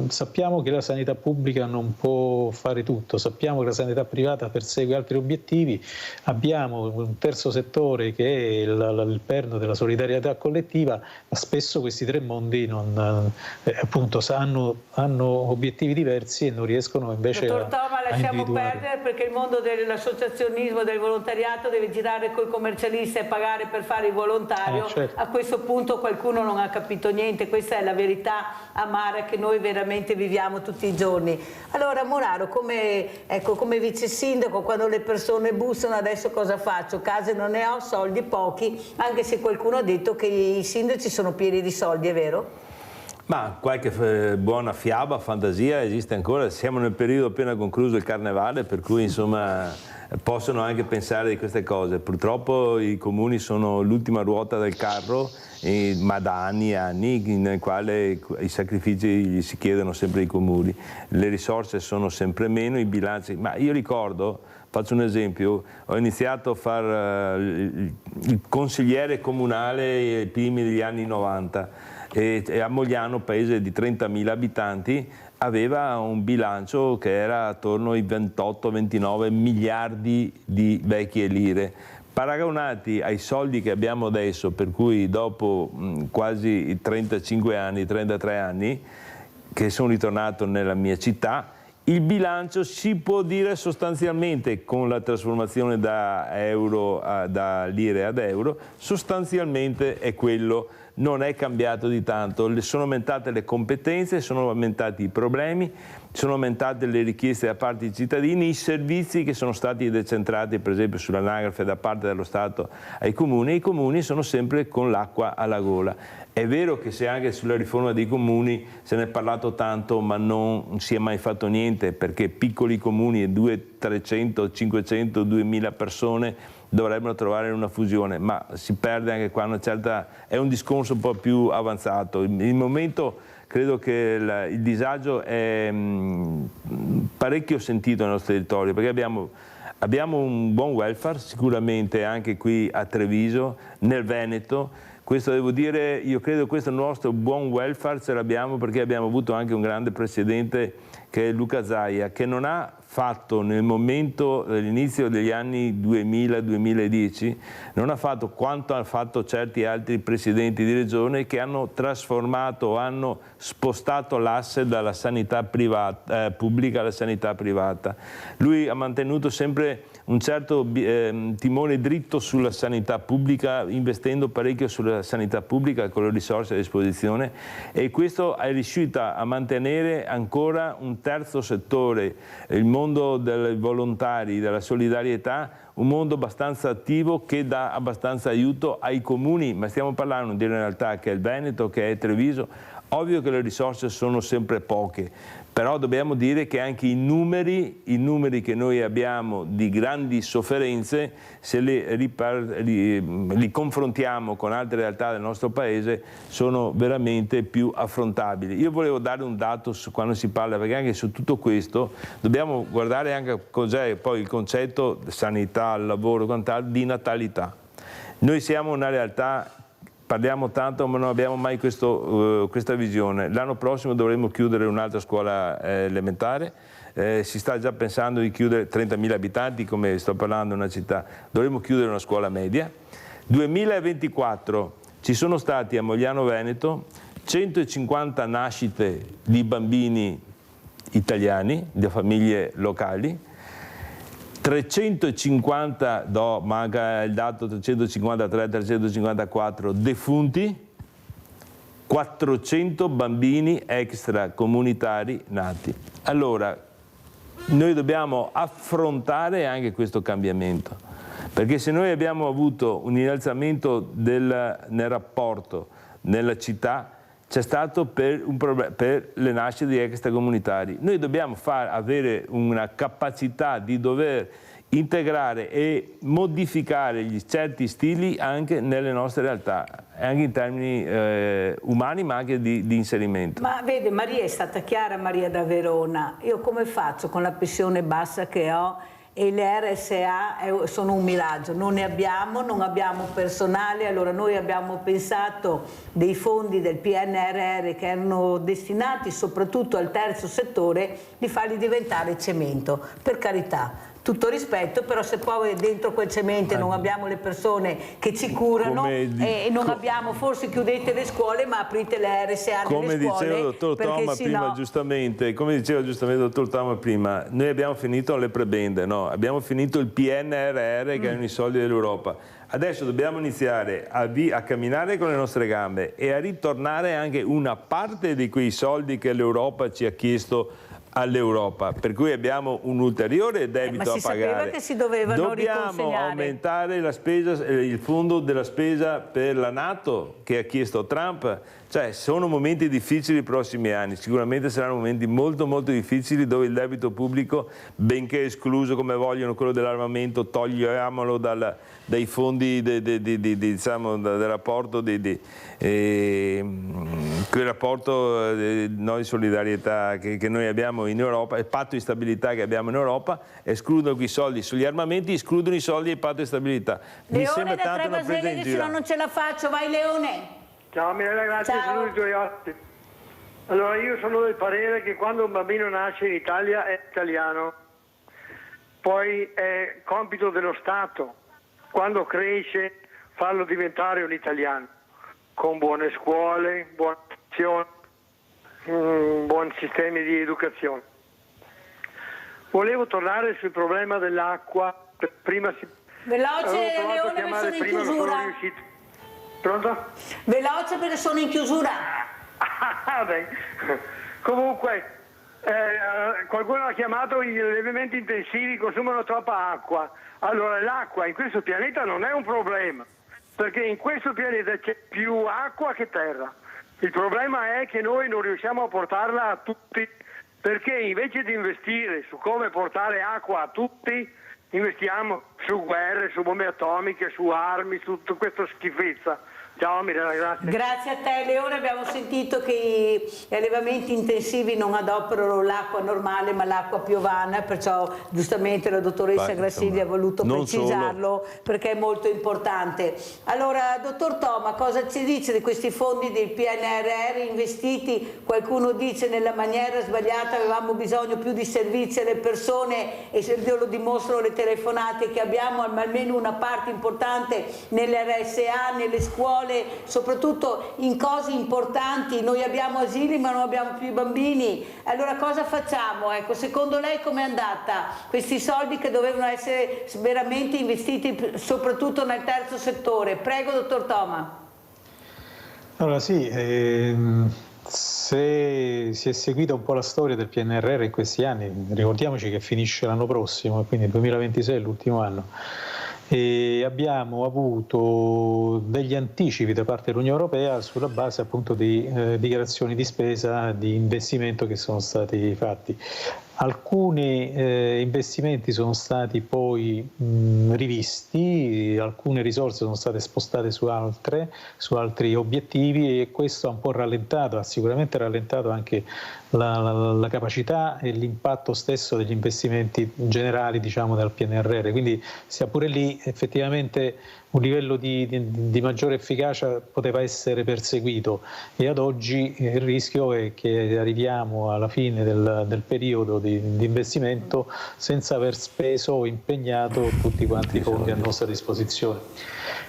sappiamo che la sanità pubblica non può fare tutto, sappiamo che la sanità privata persegue altri obiettivi, abbiamo un terzo settore che è il perno della solidarietà collettiva, ma spesso questi tre mondi appunto hanno obiettivi diversi e non riescono invece Dottor Toma, lasciamo individuare. perdere, perché il mondo dell'associazionismo, del volontariato deve girare coi commercialisti e pagare per fare il volontario. Certo. A questo punto qualcuno non ha capito niente, questa è la verità amara che noi veramente viviamo tutti i giorni. Allora Moraro, come vice sindaco, quando le persone bussano adesso cosa faccio? Case non ne ho, soldi pochi, anche se qualcuno ha detto che i sindaci sono pieni di soldi, è vero? Ma qualche buona fiaba, fantasia esiste ancora, siamo nel periodo appena concluso il carnevale, per cui insomma possono anche pensare di queste cose. Purtroppo i comuni sono l'ultima ruota del carro, ma da anni e anni, nel quale i sacrifici gli si chiedono sempre ai comuni. Le risorse sono sempre meno, i bilanci. Ma io ricordo, faccio un esempio, ho iniziato a fare il consigliere comunale ai primi degli anni 90 e a Mogliano, paese di 30.000 abitanti, aveva un bilancio che era attorno ai 28-29 miliardi di vecchie lire. Paragonati ai soldi che abbiamo adesso, per cui dopo quasi 35 anni, 33 anni, che sono ritornato nella mia città, il bilancio si può dire sostanzialmente, con la trasformazione da lire ad euro, sostanzialmente è quello. Non è cambiato di tanto, sono aumentate le competenze, sono aumentati i problemi, sono aumentate le richieste da parte dei cittadini, i servizi che sono stati decentrati per esempio sull'anagrafe da parte dello Stato ai comuni, e i comuni sono sempre con l'acqua alla gola. È vero che se anche sulla riforma dei comuni se ne è parlato tanto, ma non si è mai fatto niente, perché piccoli comuni e 200, 300, 500, 2000 persone dovrebbero trovare una fusione, ma si perde anche qua una certa, è un discorso un po' più avanzato. Il momento credo che il disagio è parecchio sentito nel nostro territorio, perché abbiamo un buon welfare sicuramente anche qui a Treviso, nel Veneto. Questo devo dire, io credo che questo nostro buon welfare ce l'abbiamo perché abbiamo avuto anche un grande presidente che è Luca Zaia, che non ha fatto nel momento dell'inizio degli anni 2000-2010, non ha fatto quanto hanno fatto certi altri presidenti di regione che hanno trasformato, hanno spostato l'asse dalla sanità pubblica alla sanità privata. Lui ha mantenuto sempre un certo timone dritto sulla sanità pubblica, investendo parecchio sulla sanità pubblica con le risorse a disposizione, e questo è riuscita a mantenere ancora un terzo settore, il mondo dei volontari, della solidarietà, un mondo abbastanza attivo che dà abbastanza aiuto ai comuni, ma stiamo parlando di una realtà che è il Veneto, che è Treviso. Ovvio che le risorse sono sempre poche, però dobbiamo dire che anche i numeri che noi abbiamo di grandi sofferenze, se li confrontiamo con altre realtà del nostro paese, sono veramente più affrontabili. Io volevo dare un dato quando si parla, perché anche su tutto questo dobbiamo guardare anche cos'è poi il concetto sanità, lavoro, quant'altro, di natalità. Noi siamo una realtà, parliamo tanto ma non abbiamo mai questa visione. L'anno prossimo dovremo chiudere un'altra scuola elementare, si sta già pensando di chiudere 30.000 abitanti, come sto parlando in una città, dovremo chiudere una scuola media. 2024 ci sono stati a Mogliano Veneto 150 nascite di bambini italiani, di famiglie locali, 350, manca il dato 353, 354 defunti, 400 bambini extracomunitari nati. Allora, noi dobbiamo affrontare anche questo cambiamento, perché se noi abbiamo avuto un innalzamento nel rapporto nella città, c'è stato per le nascite di extracomunitari. Noi dobbiamo avere una capacità di dover integrare e modificare certi stili anche nelle nostre realtà, anche in termini umani, ma anche di inserimento. Ma vede, Maria è stata chiara, Maria da Verona. Io come faccio con la pensione bassa che ho e le RSA sono un miraggio, non abbiamo personale. Allora noi abbiamo pensato dei fondi del PNRR che erano destinati soprattutto al terzo settore di farli diventare cemento, per carità. Tutto rispetto, però se poi dentro quel cemento non abbiamo le persone che ci curano e non abbiamo, forse chiudete le scuole ma aprite le RSA nelle scuole. Diceva il dottor Toma prima, giustamente, come diceva giustamente il dottor Toma prima, noi abbiamo finito le prebende, no? Abbiamo finito il PNRR che erano i soldi dell'Europa. Adesso dobbiamo iniziare a camminare con le nostre gambe e a ritornare anche una parte di quei soldi che l'Europa ci ha chiesto all'Europa, per cui abbiamo un ulteriore debito a pagare. Ma si sapeva che si dovevano Dobbiamo aumentare la spesa, il fondo della spesa per la NATO che ha chiesto Trump. Cioè, sono momenti difficili i prossimi anni, sicuramente saranno momenti molto molto difficili dove il debito pubblico, benché escluso come vogliono quello dell'armamento, togliamolo dai fondi diciamo, del rapporto quel rapporto di solidarietà che noi abbiamo in Europa, il patto di stabilità che abbiamo in Europa, escludono quei soldi sugli armamenti, escludono i soldi del patto di stabilità. Mi sembra tanto una presa in che se giro. no non ce la faccio, vai Leone! Ciao Mirella, grazie, sono i tuoi ospiti. Allora, io sono del parere che quando un bambino nasce in Italia è italiano, poi è compito dello Stato, quando cresce, farlo diventare un italiano, con buone scuole, buone istruzioni, buoni sistemi di educazione. Volevo tornare sul problema dell'acqua, prima si... Veloce Leone, perché sono in chiusura. Pronto? Veloce perché sono in chiusura. Comunque, qualcuno ha chiamato gli allevamenti intensivi consumano troppa acqua. Allora l'acqua in questo pianeta non è un problema, perché in questo pianeta c'è più acqua che terra. Il problema è che noi non riusciamo a portarla a tutti, perché invece di investire su come portare acqua a tutti, investiamo su guerre, su bombe atomiche, su armi, su tutta questa schifezza. Ciao Mirella, grazie. Grazie a te Leone, abbiamo sentito che gli allevamenti intensivi non adoperano l'acqua normale ma l'acqua piovana, perciò giustamente la dottoressa Grassilli ha voluto precisarlo perché è molto importante. Allora, dottor Toma, cosa ci dice di questi fondi del PNRR investiti? Qualcuno dice nella maniera sbagliata, avevamo bisogno più di servizi alle persone e se lo dimostrano le telefonate che abbiamo almeno una parte importante nelle RSA, nelle scuole, soprattutto in cose importanti. Noi abbiamo asili ma non abbiamo più i bambini, allora cosa facciamo? Ecco, secondo lei com'è andata? Questi soldi che dovevano essere veramente investiti soprattutto nel terzo settore. Prego dottor Toma. Allora sì, se si è seguita un po' la storia del PNRR in questi anni, ricordiamoci che finisce l'anno prossimo, quindi il 2026 è l'ultimo anno, e abbiamo avuto degli anticipi da parte dell'Unione Europea sulla base appunto di dichiarazioni di spesa, di investimento che sono stati fatti. Alcuni investimenti sono stati poi rivisti, alcune risorse sono state spostate su altri obiettivi e questo ha un po' rallentato, ha sicuramente rallentato anche la capacità e l'impatto stesso degli investimenti generali, diciamo, del PNRR, quindi sia pure lì effettivamente un livello di maggiore efficacia poteva essere perseguito e ad oggi il rischio è che arriviamo alla fine del periodo di investimento senza aver speso o impegnato tutti quanti i fondi a nostra disposizione.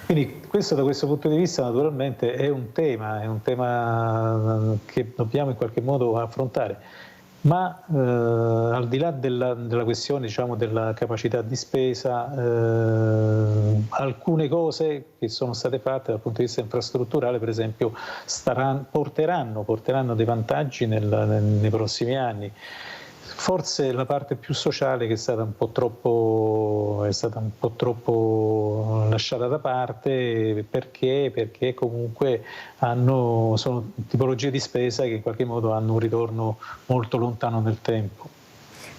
Quindi questo, da questo punto di vista, naturalmente è un tema che dobbiamo in qualche modo affrontare. Ma al di là della questione, diciamo, della capacità di spesa, alcune cose che sono state fatte dal punto di vista infrastrutturale, per esempio, porteranno dei vantaggi nei prossimi anni. Forse la parte più sociale che è stata un po' troppo lasciata da parte perché comunque sono tipologie di spesa che in qualche modo hanno un ritorno molto lontano nel tempo.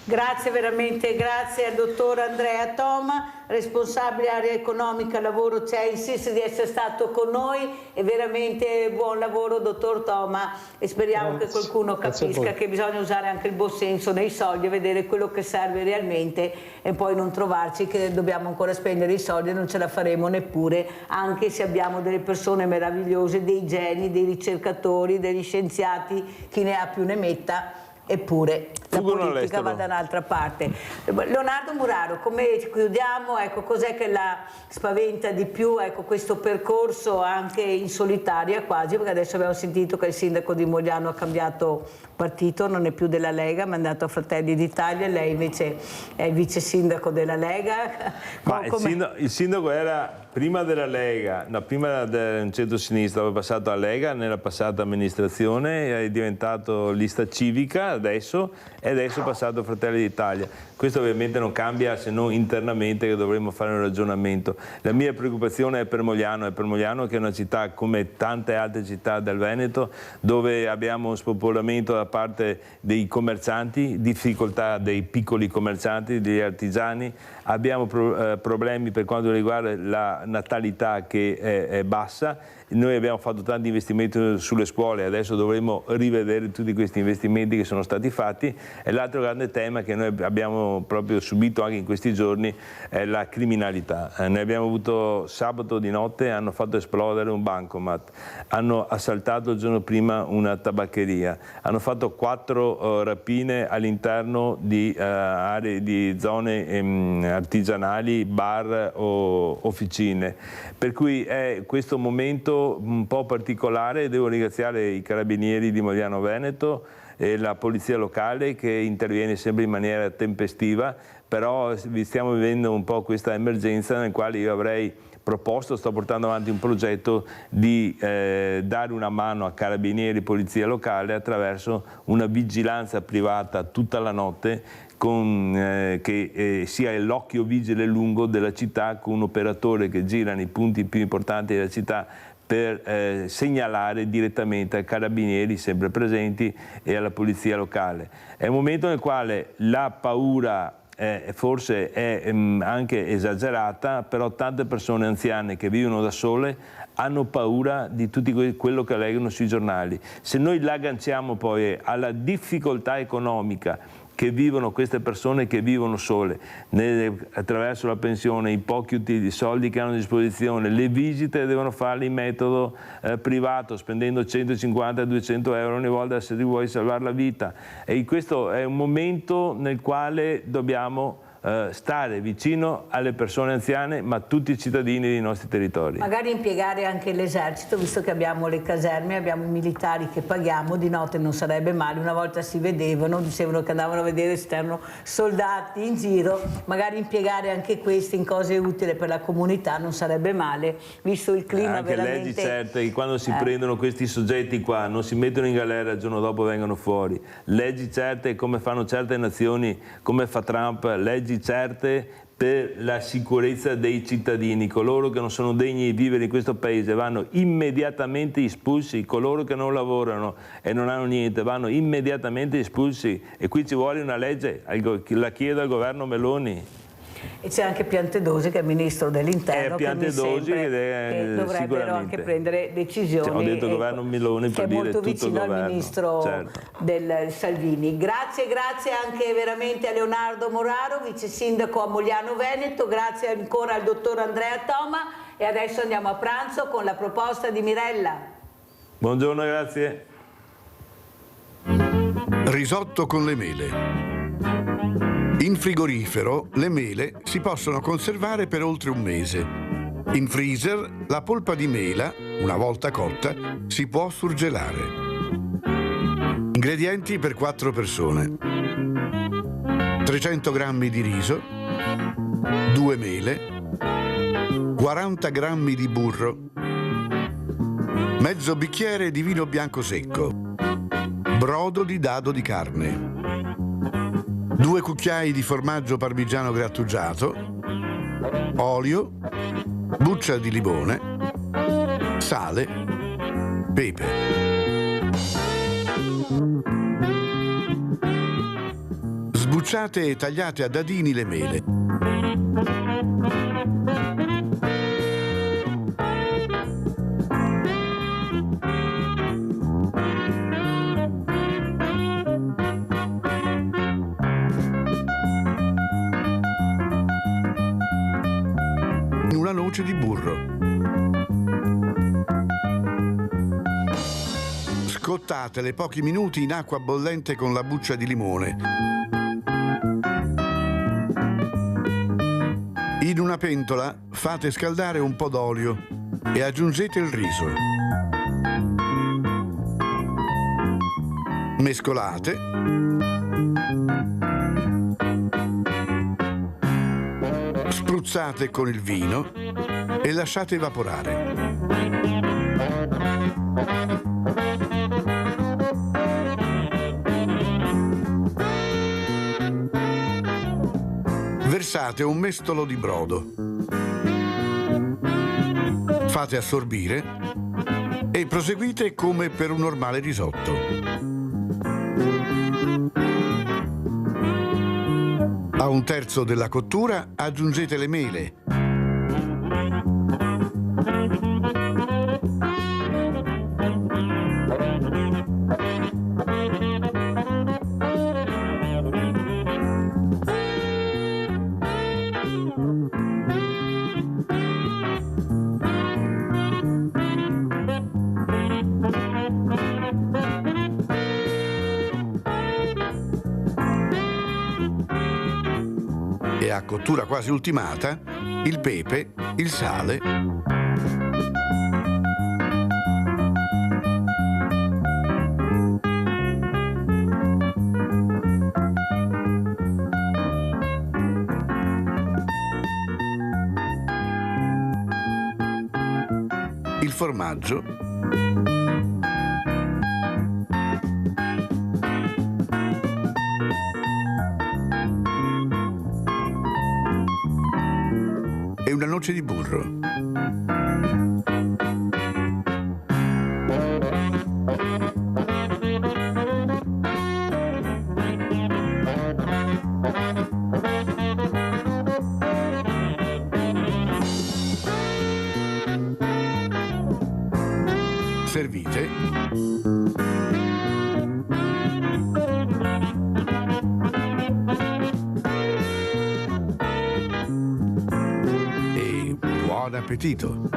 Grazie veramente, grazie al dottor Andrea Toma. responsabile area economica lavoro Censis, di essere stato con noi e veramente buon lavoro dottor Toma, e speriamo che qualcuno capisca che bisogna usare anche il buon senso nei soldi e vedere quello che serve realmente e poi non trovarci che dobbiamo ancora spendere i soldi e non ce la faremo neppure, anche se abbiamo delle persone meravigliose, dei geni, dei ricercatori, degli scienziati, chi ne ha più ne metta. Eppure la politica va da un'altra parte. Leonardo Muraro, come chiudiamo, ecco, cos'è che la spaventa di più, ecco, questo percorso anche in solitaria quasi, perché adesso abbiamo sentito che il sindaco di Mogliano ha cambiato partito, non è più della Lega, ma è andato a Fratelli d'Italia, lei invece è il vice sindaco della Lega. Ma il sindaco era prima della Lega, no, prima del centro-sinistra, poi passato alla Lega nella passata amministrazione, è diventato lista civica adesso e adesso è passato a Fratelli d'Italia. Questo ovviamente non cambia se non internamente, che dovremmo fare un ragionamento. La mia preoccupazione è per Mogliano che è una città come tante altre città del Veneto, dove abbiamo un spopolamento da parte dei commercianti, difficoltà dei piccoli commercianti, degli artigiani, abbiamo problemi per quanto riguarda la natalità che è bassa. Noi abbiamo fatto tanti investimenti sulle scuole, adesso dovremo rivedere tutti questi investimenti che sono stati fatti, e l'altro grande tema che noi abbiamo proprio subito anche in questi giorni è la criminalità. Noi abbiamo avuto sabato di notte, hanno fatto esplodere un bancomat, hanno assaltato il giorno prima una tabaccheria, hanno fatto 4 rapine all'interno di aree, di zone artigianali, bar o officine, per cui è questo momento un po' particolare. Devo ringraziare i carabinieri di Mogliano Veneto e la polizia locale che interviene sempre in maniera tempestiva, però stiamo vivendo un po' questa emergenza nel quale io avrei proposto, sto portando avanti un progetto di dare una mano a carabinieri e polizia locale attraverso una vigilanza privata tutta la notte che sia l'occhio vigile lungo della città, con un operatore che gira nei punti più importanti della città per segnalare direttamente ai carabinieri sempre presenti e alla polizia locale. È un momento nel quale la paura forse è anche esagerata, però tante persone anziane che vivono da sole hanno paura di tutto quello che leggono sui giornali. Se noi l'agganciamo poi alla difficoltà economica che vivono queste persone che vivono sole, attraverso la pensione, i pochi soldi che hanno a disposizione, le visite devono farle in metodo privato, spendendo 150-200 euro ogni volta se ti vuoi salvare la vita. E questo è un momento nel quale dobbiamo stare vicino alle persone anziane, ma a tutti i cittadini dei nostri territori. Magari impiegare anche l'esercito, visto che abbiamo le caserme, abbiamo i militari che paghiamo, di notte non sarebbe male, una volta si vedevano, dicevano che andavano a vedere esterno soldati in giro, magari impiegare anche questi in cose utili per la comunità non sarebbe male, visto il clima anche veramente... leggi certe che quando si prendono questi soggetti qua non si mettono in galera, il giorno dopo vengono fuori. Leggi certe come fanno certe nazioni, come fa Trump, leggi certe per la sicurezza dei cittadini. Coloro che non sono degni di vivere in questo paese vanno immediatamente espulsi, coloro che non lavorano e non hanno niente vanno immediatamente espulsi, e qui ci vuole una legge, la chiedo al governo Meloni. E c'è anche Piantedosi che è ministro dell'interno, che dovrebbero anche prendere decisioni. Ho detto governo Meloni per dire tutto il governo. Che è molto vicino al ministro del Salvini. Grazie anche veramente a Leonardo Muraro, vice sindaco a Mogliano Veneto, grazie ancora al dottor Andrea Toma, e adesso andiamo a pranzo con la proposta di Mirella. Buongiorno, grazie. Risotto con le mele. In frigorifero le mele si possono conservare per oltre un mese. In freezer la polpa di mela, una volta cotta, si può surgelare. Ingredienti per 4 persone: 300 g di riso, 2 mele, 40 g di burro, mezzo bicchiere di vino bianco secco, brodo di dado di carne, 2 cucchiai di formaggio parmigiano grattugiato, olio, buccia di limone, sale, pepe. Sbucciate e tagliate a dadini le mele. Una noce di burro. Scottatele pochi minuti in acqua bollente con la buccia di limone. In una pentola fate scaldare un po' d'olio e aggiungete il riso. Mescolate. Spruzzate con il vino e lasciate evaporare. Versate un mestolo di brodo. Fate assorbire e proseguite come per un normale risotto. A un terzo della cottura aggiungete le mele. E a cottura quasi ultimata, il pepe, il sale, il formaggio e una noce di burro. Servite. E buon appetito!